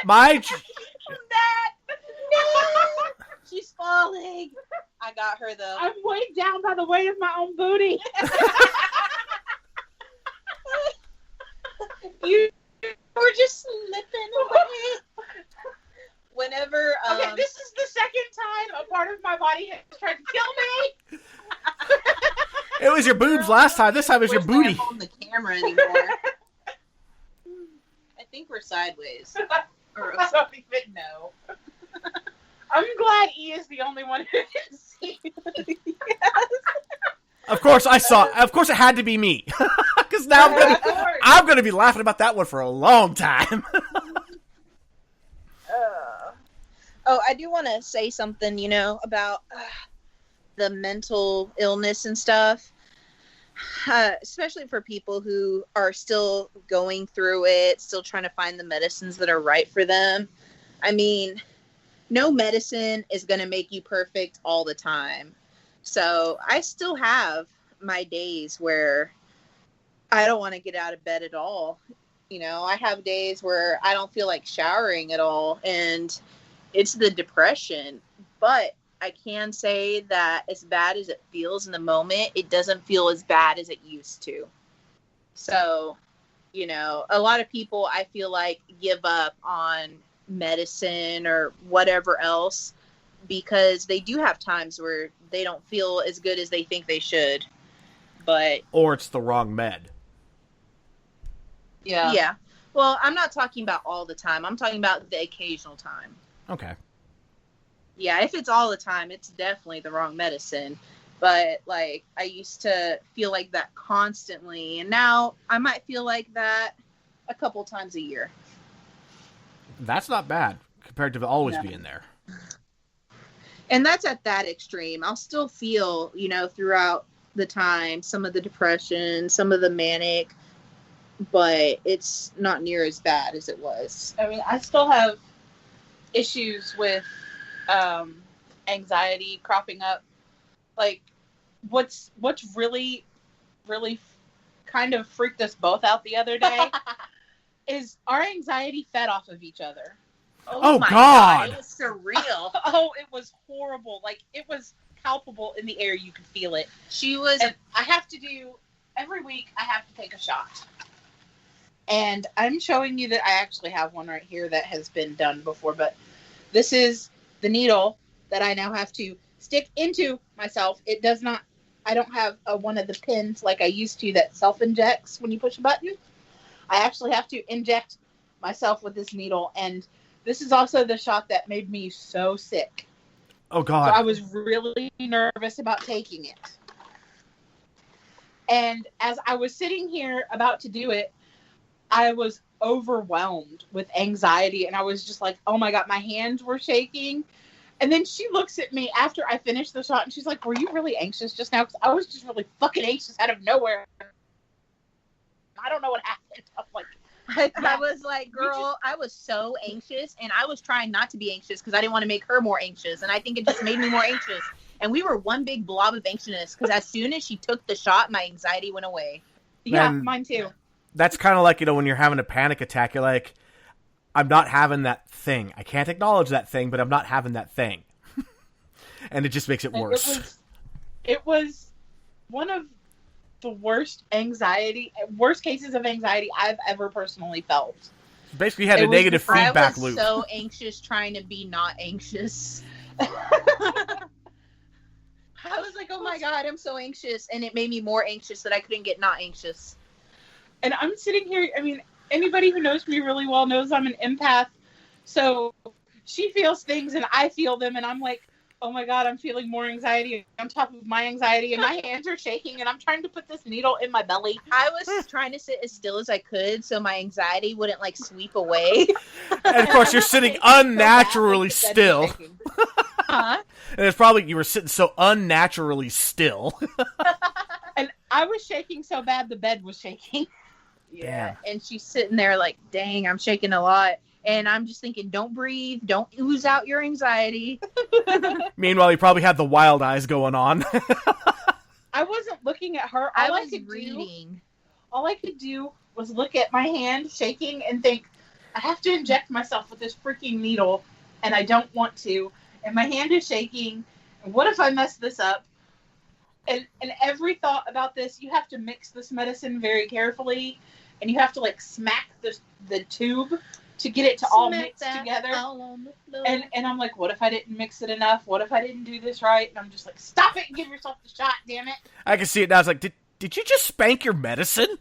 my She's falling. I got her though. I'm weighed down by the weight of my own booty. You were just slipping away. Whenever Okay, this is the second time a part of my body has tried to kill me. it was your boobs last time. This time it was your booty. on the camera anymore. I think we're sideways. Or I don't even know. I'm glad E is the only one who can see. Of course, I saw. Of course, it had to be me, because now I'm gonna be laughing about that one for a long time. Oh, I do want to say something, about the mental illness and stuff, especially for people who are still going through it, still trying to find the medicines that are right for them. I mean, no medicine is going to make you perfect all the time. So I still have my days where I don't want to get out of bed at all. I have days where I don't feel like showering at all, and it's the depression. But I can say that as bad as it feels in the moment, it doesn't feel as bad as it used to. So, a lot of people, I feel like, give up on medicine or whatever else because they do have times where they don't feel as good as they think they should. But Or it's the wrong med. yeah. Well, I'm not talking about all the time. I'm talking about the occasional time. Okay. Yeah, if it's all the time, it's definitely the wrong medicine. But, I used to feel like that constantly, and now I might feel like that a couple times a year. That's not bad compared to always No. being there. And that's at that extreme. I'll still feel, throughout the time, some of the depression, some of the manic, but it's not near as bad as it was. I mean, I still have issues with anxiety cropping up. What's really, really kind of freaked us both out the other day is our anxiety fed off of each other. Oh, my God. It was surreal. Oh, it was horrible. It was palpable in the air. You could feel it. She was... And I have to do, every week, I have to take a shot. And I'm showing you that I actually have one right here that has been done before, but this is the needle that I now have to stick into myself. It does not, I don't have one of the pins like I used to that self-injects when you push a button. I actually have to inject myself with this needle, and this is also the shot that made me so sick. Oh, So God. I was really nervous about taking it. And as I was sitting here about to do it, I was overwhelmed with anxiety, and I was just like, oh my God, my hands were shaking. And then she looks at me after I finished the shot, and she's like, were you really anxious just now? Because I was just really fucking anxious out of nowhere. I don't know what happened. I'm like, I was like, girl, I was so anxious, and I was trying not to be anxious because I didn't want to make her more anxious, and I think it just made me more anxious. And we were one big blob of anxiousness because as soon as she took the shot, my anxiety went away. yeah, Man. mine too. That's kind of like, when you're having a panic attack, you're like, I'm not having that thing. I can't acknowledge that thing, but I'm not having that thing. And it just makes it worse. It was one of the worst cases of anxiety I've ever personally felt. Basically, you had a It was negative feedback I was loop. so anxious trying to be not anxious. I was like, oh my God, I'm so anxious. And it made me more anxious that I couldn't get not anxious. And I'm sitting here, I mean, anybody who knows me really well knows I'm an empath. So she feels things and I feel them, and I'm like, oh my God, I'm feeling more anxiety on top of my anxiety, and my hands are shaking, and I'm trying to put this needle in my belly. I was trying to sit as still as I could so my anxiety wouldn't sweep away. And of course, you're sitting unnaturally still. Huh? And it's probably you were sitting so unnaturally still. And I was shaking so bad the bed was shaking. Yeah. And she's sitting there like, dang, I'm shaking a lot. And I'm just thinking, don't breathe, don't ooze out your anxiety. Meanwhile, you probably had the wild eyes going on. I wasn't looking at her. I was reading. All I could do was look at my hand shaking and think, I have to inject myself with this freaking needle, and I don't want to. And my hand is shaking. And what if I mess this up? And every thought about this, you have to mix this medicine very carefully, and you have to like smack the tube to get it to all mix together. And I'm like, what if I didn't mix it enough? What if I didn't do this right? And I'm just like, stop it and give yourself the shot, damn it. I can see it now. It's like, did you just spank your medicine?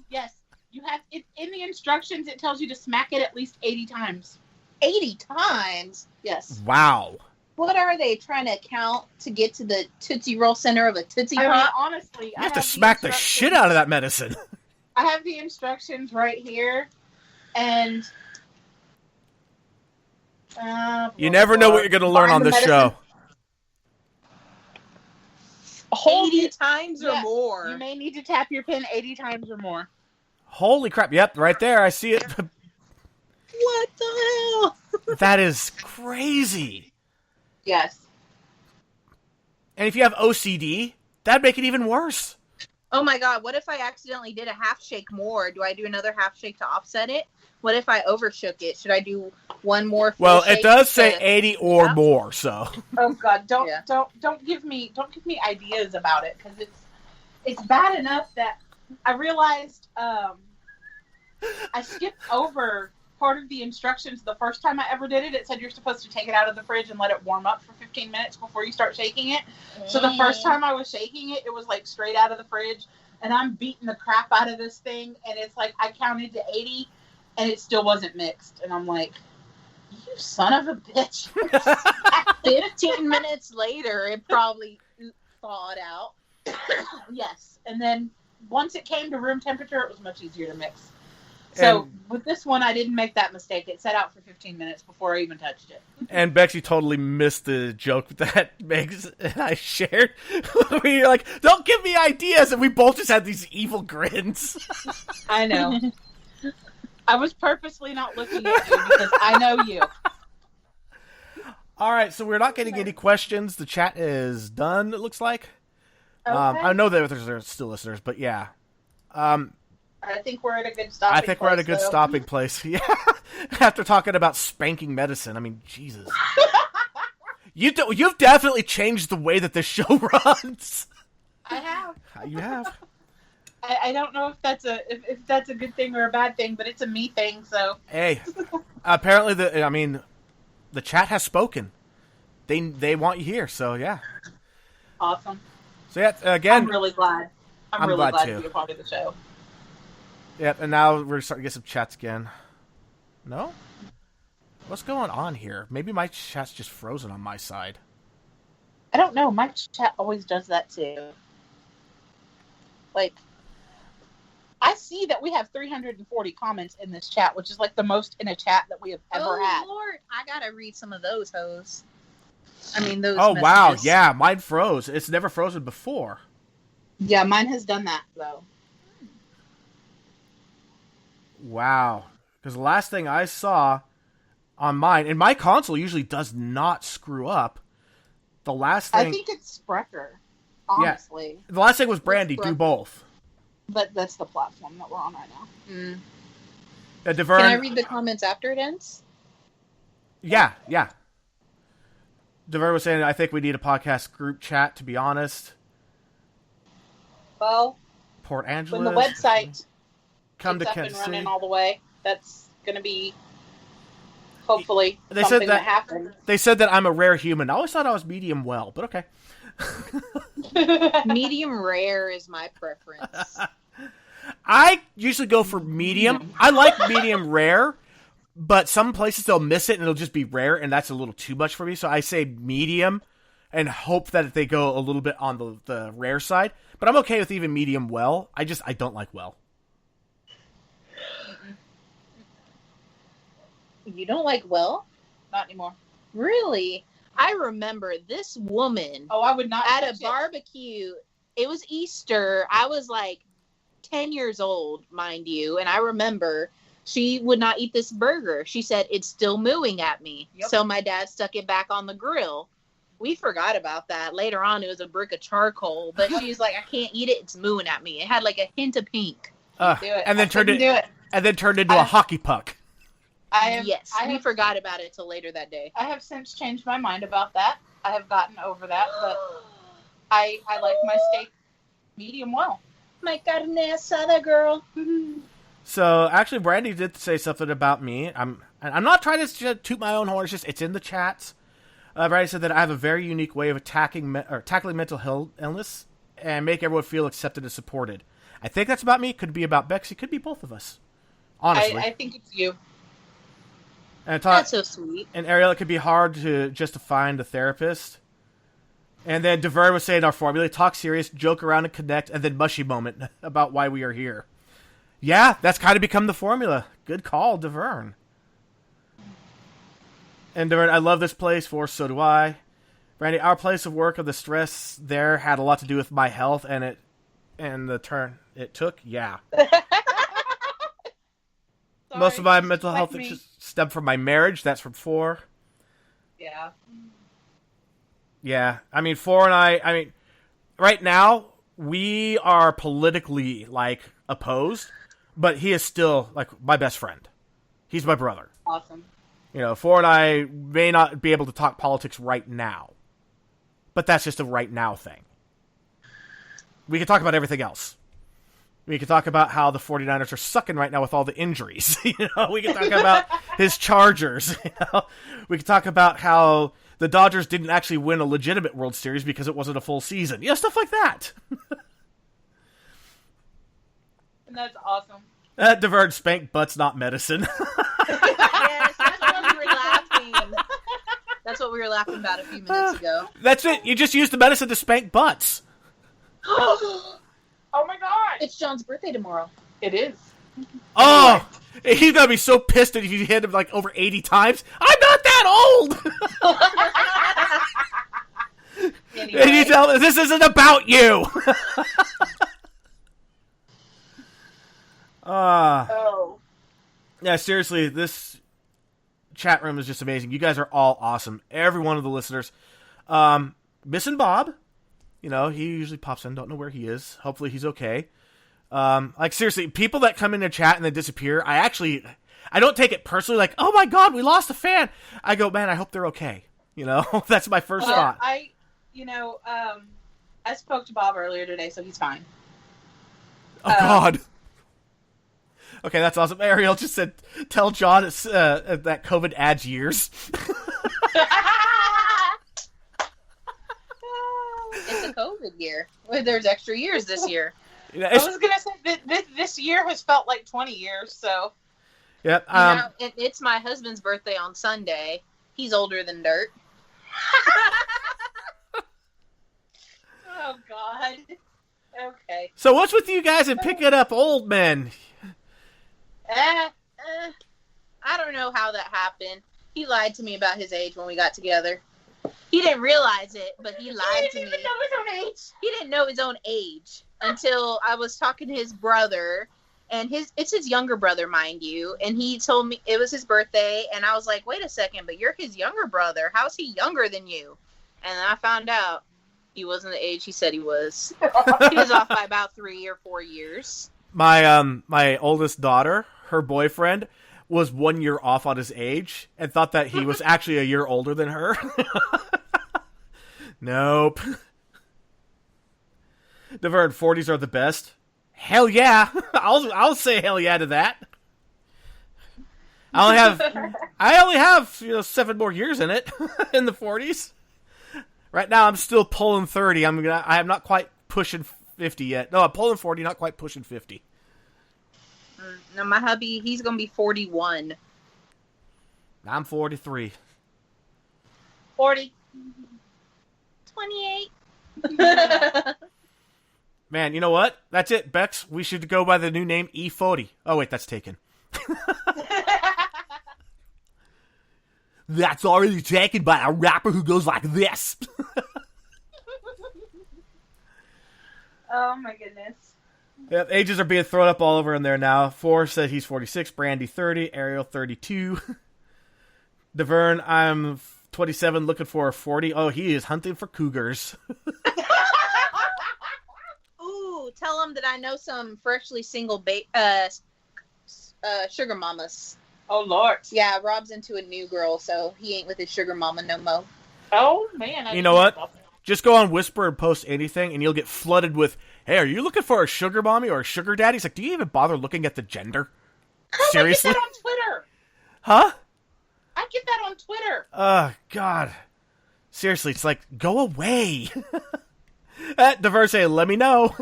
Yes. You have it in the instructions. It tells you to smack it at least 80 times. 80 times? Yes. Wow. What are they trying to count to get to the Tootsie Roll center of a Tootsie I mean, Pop? honestly, You have to smack the shit out of that medicine. I have the instructions right here, and you never know what you're going to learn on this show. 80 times or yes, more. You may need to tap your pin 80 times or more. Holy crap. Yep, right there. I see it. What the hell? That is crazy. Yes. And if you have OCD, that'd make it even worse. Oh my god, what if I accidentally did a half shake more? Do I do another half shake to offset it? What if I overshook it? Should I do one more full Well, shake it does say to- 80 or more, so. Oh God, don't give me ideas about it, because it's bad enough that I realized I skipped over part of the instructions the first time I ever did it. It said you're supposed to take it out of the fridge and let it warm up for 15 minutes before you start shaking it. So the first time I was shaking it, it was like straight out of the fridge, and I'm beating the crap out of this thing, and it's like I counted to 80 and it still wasn't mixed, and I'm like, you son of a bitch. 15 minutes later, it probably thawed out. Yes. And then once it came to room temperature, it was much easier to mix. So with this one, I didn't make that mistake. It sat out for 15 minutes before I even touched it. And Bexy totally missed the joke that Megz and I shared. We were like, don't give me ideas. And we both just had these evil grins. I know. I was purposely not looking at you because I know you. All right, so we're not getting any questions. The chat is done, it looks like. Okay. I know that there's still listeners, but yeah. I think we're at a good stopping place. We're at a good stopping place. Yeah. After talking about spanking medicine. I mean, Jesus. You've definitely changed the way that this show runs. I have. You have. I don't know if that's a good thing or a bad thing, but it's a me thing, so. Hey. Apparently the chat has spoken. They want you here, so yeah. Awesome. So yeah, again. I'm really glad. I'm really glad to be a part of the show. Yep, and now we're starting to get some chats again. No? What's going on here? Maybe my chat's just frozen on my side. I don't know. My chat always does that too. Like, I see that we have 340 comments in this chat, which is like the most in a chat that we have ever had. Oh, Lord. I gotta read some of those hoes. I mean, those Oh, messages. wow. Yeah, mine froze. It's never frozen before. Yeah, mine has done that, though. Wow. Because the last thing I saw on mine, and my console usually does not screw up. The last thing... I think it's Sprecher, honestly. Yeah. The last thing was Brandy, do both. But that's the platform that we're on right now. Mm. DeVern, Can I read the comments after it ends? Yeah. DeVern was saying, I think we need a podcast group chat, to be honest. Well, Port Angeles. when the website come to gets up Kansas and running City. all the way, that's going to be hopefully They something said that happens. They said that I'm a rare human. I always thought I was medium well, but okay. Medium rare is my preference. I usually go for medium. I like medium rare, but some places they'll miss it and it'll just be rare, and that's a little too much for me. So I say medium and hope that they go a little bit on the rare side. But I'm okay with even medium well. I don't like well. You don't like well? Not anymore. Really? I remember this woman Oh, I would not at touch a it. barbecue. It was Easter. I was like 10 years old, mind you. And I remember She would not eat this burger. She said, it's still mooing at me. Yep. So my dad stuck it back on the grill. We forgot about that. Later on, it was a brick of charcoal. But she's like, I can't eat it. It's mooing at me. It had like a hint of pink. Do it. And then turned do it. And then turned into a hockey puck. We forgot about it till later that day. I have since changed my mind about that. I have gotten over that, but I like my steak medium well. My carne asada, girl. So actually, Brandy did say something about me. I'm not trying to toot my own horn. It's just it's in the chats. Brandy said that I have a very unique way of tackling mental illness and make everyone feel accepted and supported. I think that's about me. Could be about Bex. It could be both of us. Honestly, I think it's you. And That's so sweet. And Ariel, it could be hard to find a therapist. And then DeVer was saying our formula: talk serious, joke around, and connect, and then mushy moment about why we are here. Yeah, that's kind of become the formula. Good call, DeVern. And DeVern, I love this place, for so do I. Brandy, our place of work, of the stress there had a lot to do with my health and the turn it took. Yeah. Sorry, Most of my just mental like health me. issues stem from my marriage. That's from 4. Yeah. Yeah. I mean, 4 and I mean, right now, we are politically, like, opposed, but he is still, like, my best friend. He's my brother. Awesome. You know, 4 and I may not be able to talk politics right now, but that's just a right now thing. We can talk about everything else. We can talk about how the 49ers are sucking right now with all the injuries. We can talk about his Chargers. We can talk about how the Dodgers didn't actually win a legitimate World Series because it wasn't a full season. Stuff like that. And that's awesome. Diverge spank butts, not medicine. Yes, that's what we were laughing. That's what we were laughing about a few minutes ago. That's it. You just used the medicine to spank butts. Oh my god! It's John's birthday tomorrow. It is. Oh, he's gonna be so pissed if you hit him like over 80 times. I'm not that old. Anyway. And you tell him, this isn't about you. Oh. Yeah, seriously, this chat room is just amazing. You guys are all awesome. Every one of the listeners. Missing Bob. He usually pops in. Don't know where he is. Hopefully he's okay. Like, seriously, people that come in the chat and then disappear, I don't take it personally, like, oh my god, we lost a fan. I go, man, I hope they're okay. That's my first thought. I spoke to Bob earlier today, so he's fine. Oh, God. Okay, that's awesome. Ariel just said, tell John it's, that COVID adds years. It's a COVID year. Well, there's extra years this year. I was going to say that this year has felt like 20 years, so. Yep. It's my husband's birthday on Sunday. He's older than dirt. Oh, God. Okay. So what's with you guys and picking up old men? I don't know how that happened. He lied to me about his age when we got together. He didn't realize it, but he lied to me. He didn't even know his own age. He didn't know his own age until I was talking to his brother, and it's his younger brother, mind you, and he told me it was his birthday, and I was like, wait a second, but you're his younger brother. How's he younger than you? And then I found out he wasn't the age he said he was. He was off by about 3 or 4 years. My oldest daughter, her boyfriend, was 1 year off on his age and thought that he was actually a year older than her. Nope. Deverne, 40s are the best. Hell yeah. I'll say hell yeah to that. I only have 7 more years in it in the 40s. Right now I'm still pulling 30. I am not quite pushing 50 yet. No, I'm pulling 40, not quite pushing 50. Now my hubby, he's gonna be 41. I'm 43. 40. 28. Man, you know what? That's it, Bex. We should go by the new name E40. Oh, wait, that's taken. That's already taken by a rapper who goes like this. Oh, my goodness. Yep, ages are being thrown up all over in there now. 4 said he's 46, Brandy 30, Ariel 32. Devern, I'm 27, looking for a 40. Oh, he is hunting for cougars. Ooh, tell him that I know some freshly single sugar mamas. Oh, Lord. Yeah, Rob's into a new girl, so he ain't with his sugar mama no more. Oh, man. You know what? Just go on Whisper and post anything, and you'll get flooded with, hey, are you looking for a sugar mommy or a sugar daddy? He's like, do you even bother looking at the gender? Seriously? I get that on Twitter. Huh? I get that on Twitter. God. Seriously, it's like, go away. Diverse, let me know.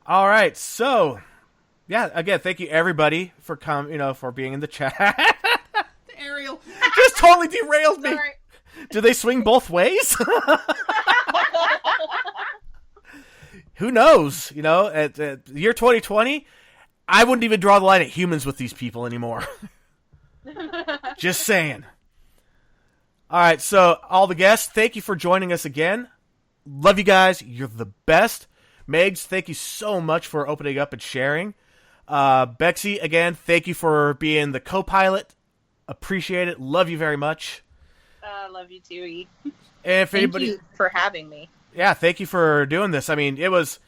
All right, so yeah, again, thank you everybody for for being in the chat. Ariel just totally derailed me. Sorry. Do they swing both ways? Who knows? At the year 2020, I wouldn't even draw the line at humans with these people anymore. Just saying. All right, so all the guests, thank you for joining us again. Love you guys. You're the best. Megz, thank you so much for opening up and sharing. Bexy, again, thank you for being the co-pilot. Appreciate it. Love you very much. Love you too, E. And if Thank anybody, you for having me. yeah, thank you for doing this. I mean, it was,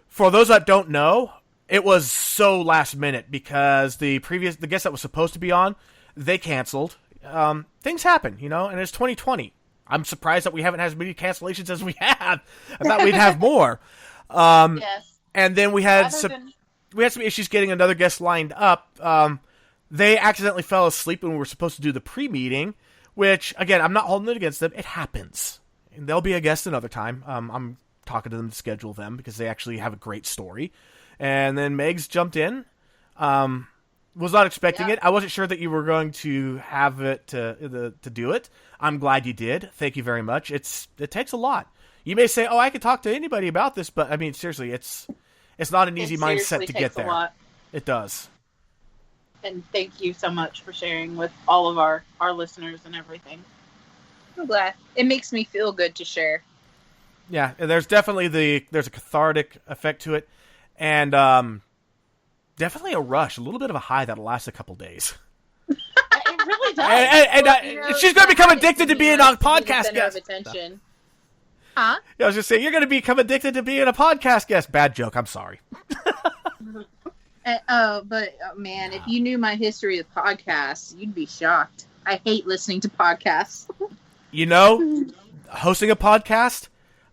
for those that don't know, it was so last minute because the guest that was supposed to be on, they canceled. Things happen, and it's 2020. I'm surprised that we haven't had as many cancellations as we have. I thought we'd have more. Yes. And then we had some issues getting another guest lined up. They accidentally fell asleep when we were supposed to do the pre-meeting, which, again, I'm not holding it against them. It happens. And they'll be a guest another time. I'm talking to them to schedule them because they actually have a great story. And then Megz jumped in. Was not expecting it. I wasn't sure that you were going to have it to do it. I'm glad you did. Thank you very much. It takes a lot. You may say, "Oh, I could talk to anybody about this," but I mean, seriously, it's not an easy mindset to get there. A lot. It does. And thank you so much for sharing with all of our listeners and everything. I'm glad. It makes me feel good to share. Yeah, and there's definitely there's a cathartic effect to it, and definitely a rush, a little bit of a high that'll last a couple days. It really does. And she's going to become addicted to being on a podcast guest. Attention. Huh? Yeah, I was just saying, you're going to become addicted to being a podcast guest. Bad joke. I'm sorry. Man, if you knew my history with podcasts, you'd be shocked. I hate listening to podcasts. Hosting a podcast,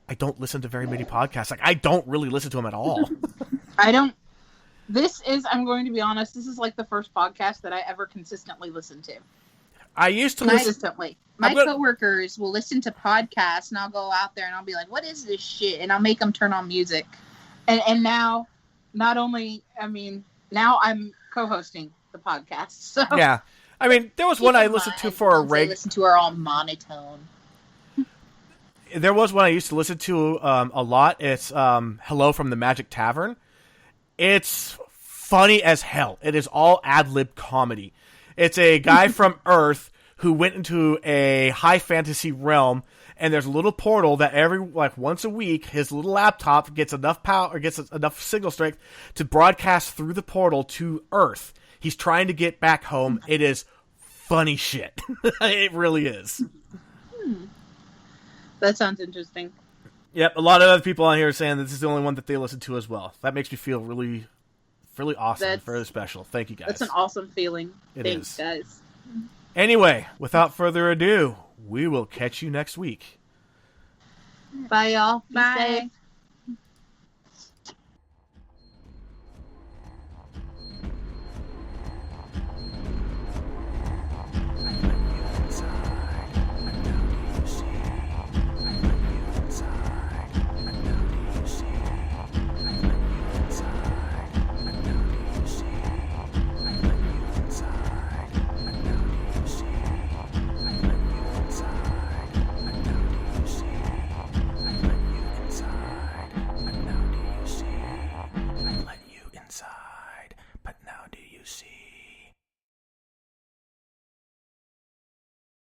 I don't listen to very many podcasts. Like, I don't really listen to them at all. I don't. I'm going to be honest, this is like the first podcast that I ever consistently listen to. I used to listen. Consistently. My coworkers will listen to podcasts, and I'll go out there and I'll be like, "What is this shit?" And I'll make them turn on music. And now, not only, now I'm co-hosting the podcast. So. Yeah. I mean, there was one I listened to for a regular. Listen to are all monotone. There was one I used to listen to a lot. It's Hello from the Magic Tavern. It's funny as hell. It is all ad-lib comedy. It's a guy from Earth who went into a high fantasy realm, and there's a little portal that once a week, his little laptop gets enough power or gets enough signal strength to broadcast through the portal to Earth. He's trying to get back home. It is funny shit. It really is. That sounds interesting. Yep, a lot of other people on here are saying that this is the only one that they listen to as well. That makes me feel really, really awesome, very special. Thank you, guys. That's an awesome feeling. Thanks, guys. Anyway, without further ado, we will catch you next week. Bye, y'all. Bye. Be safe.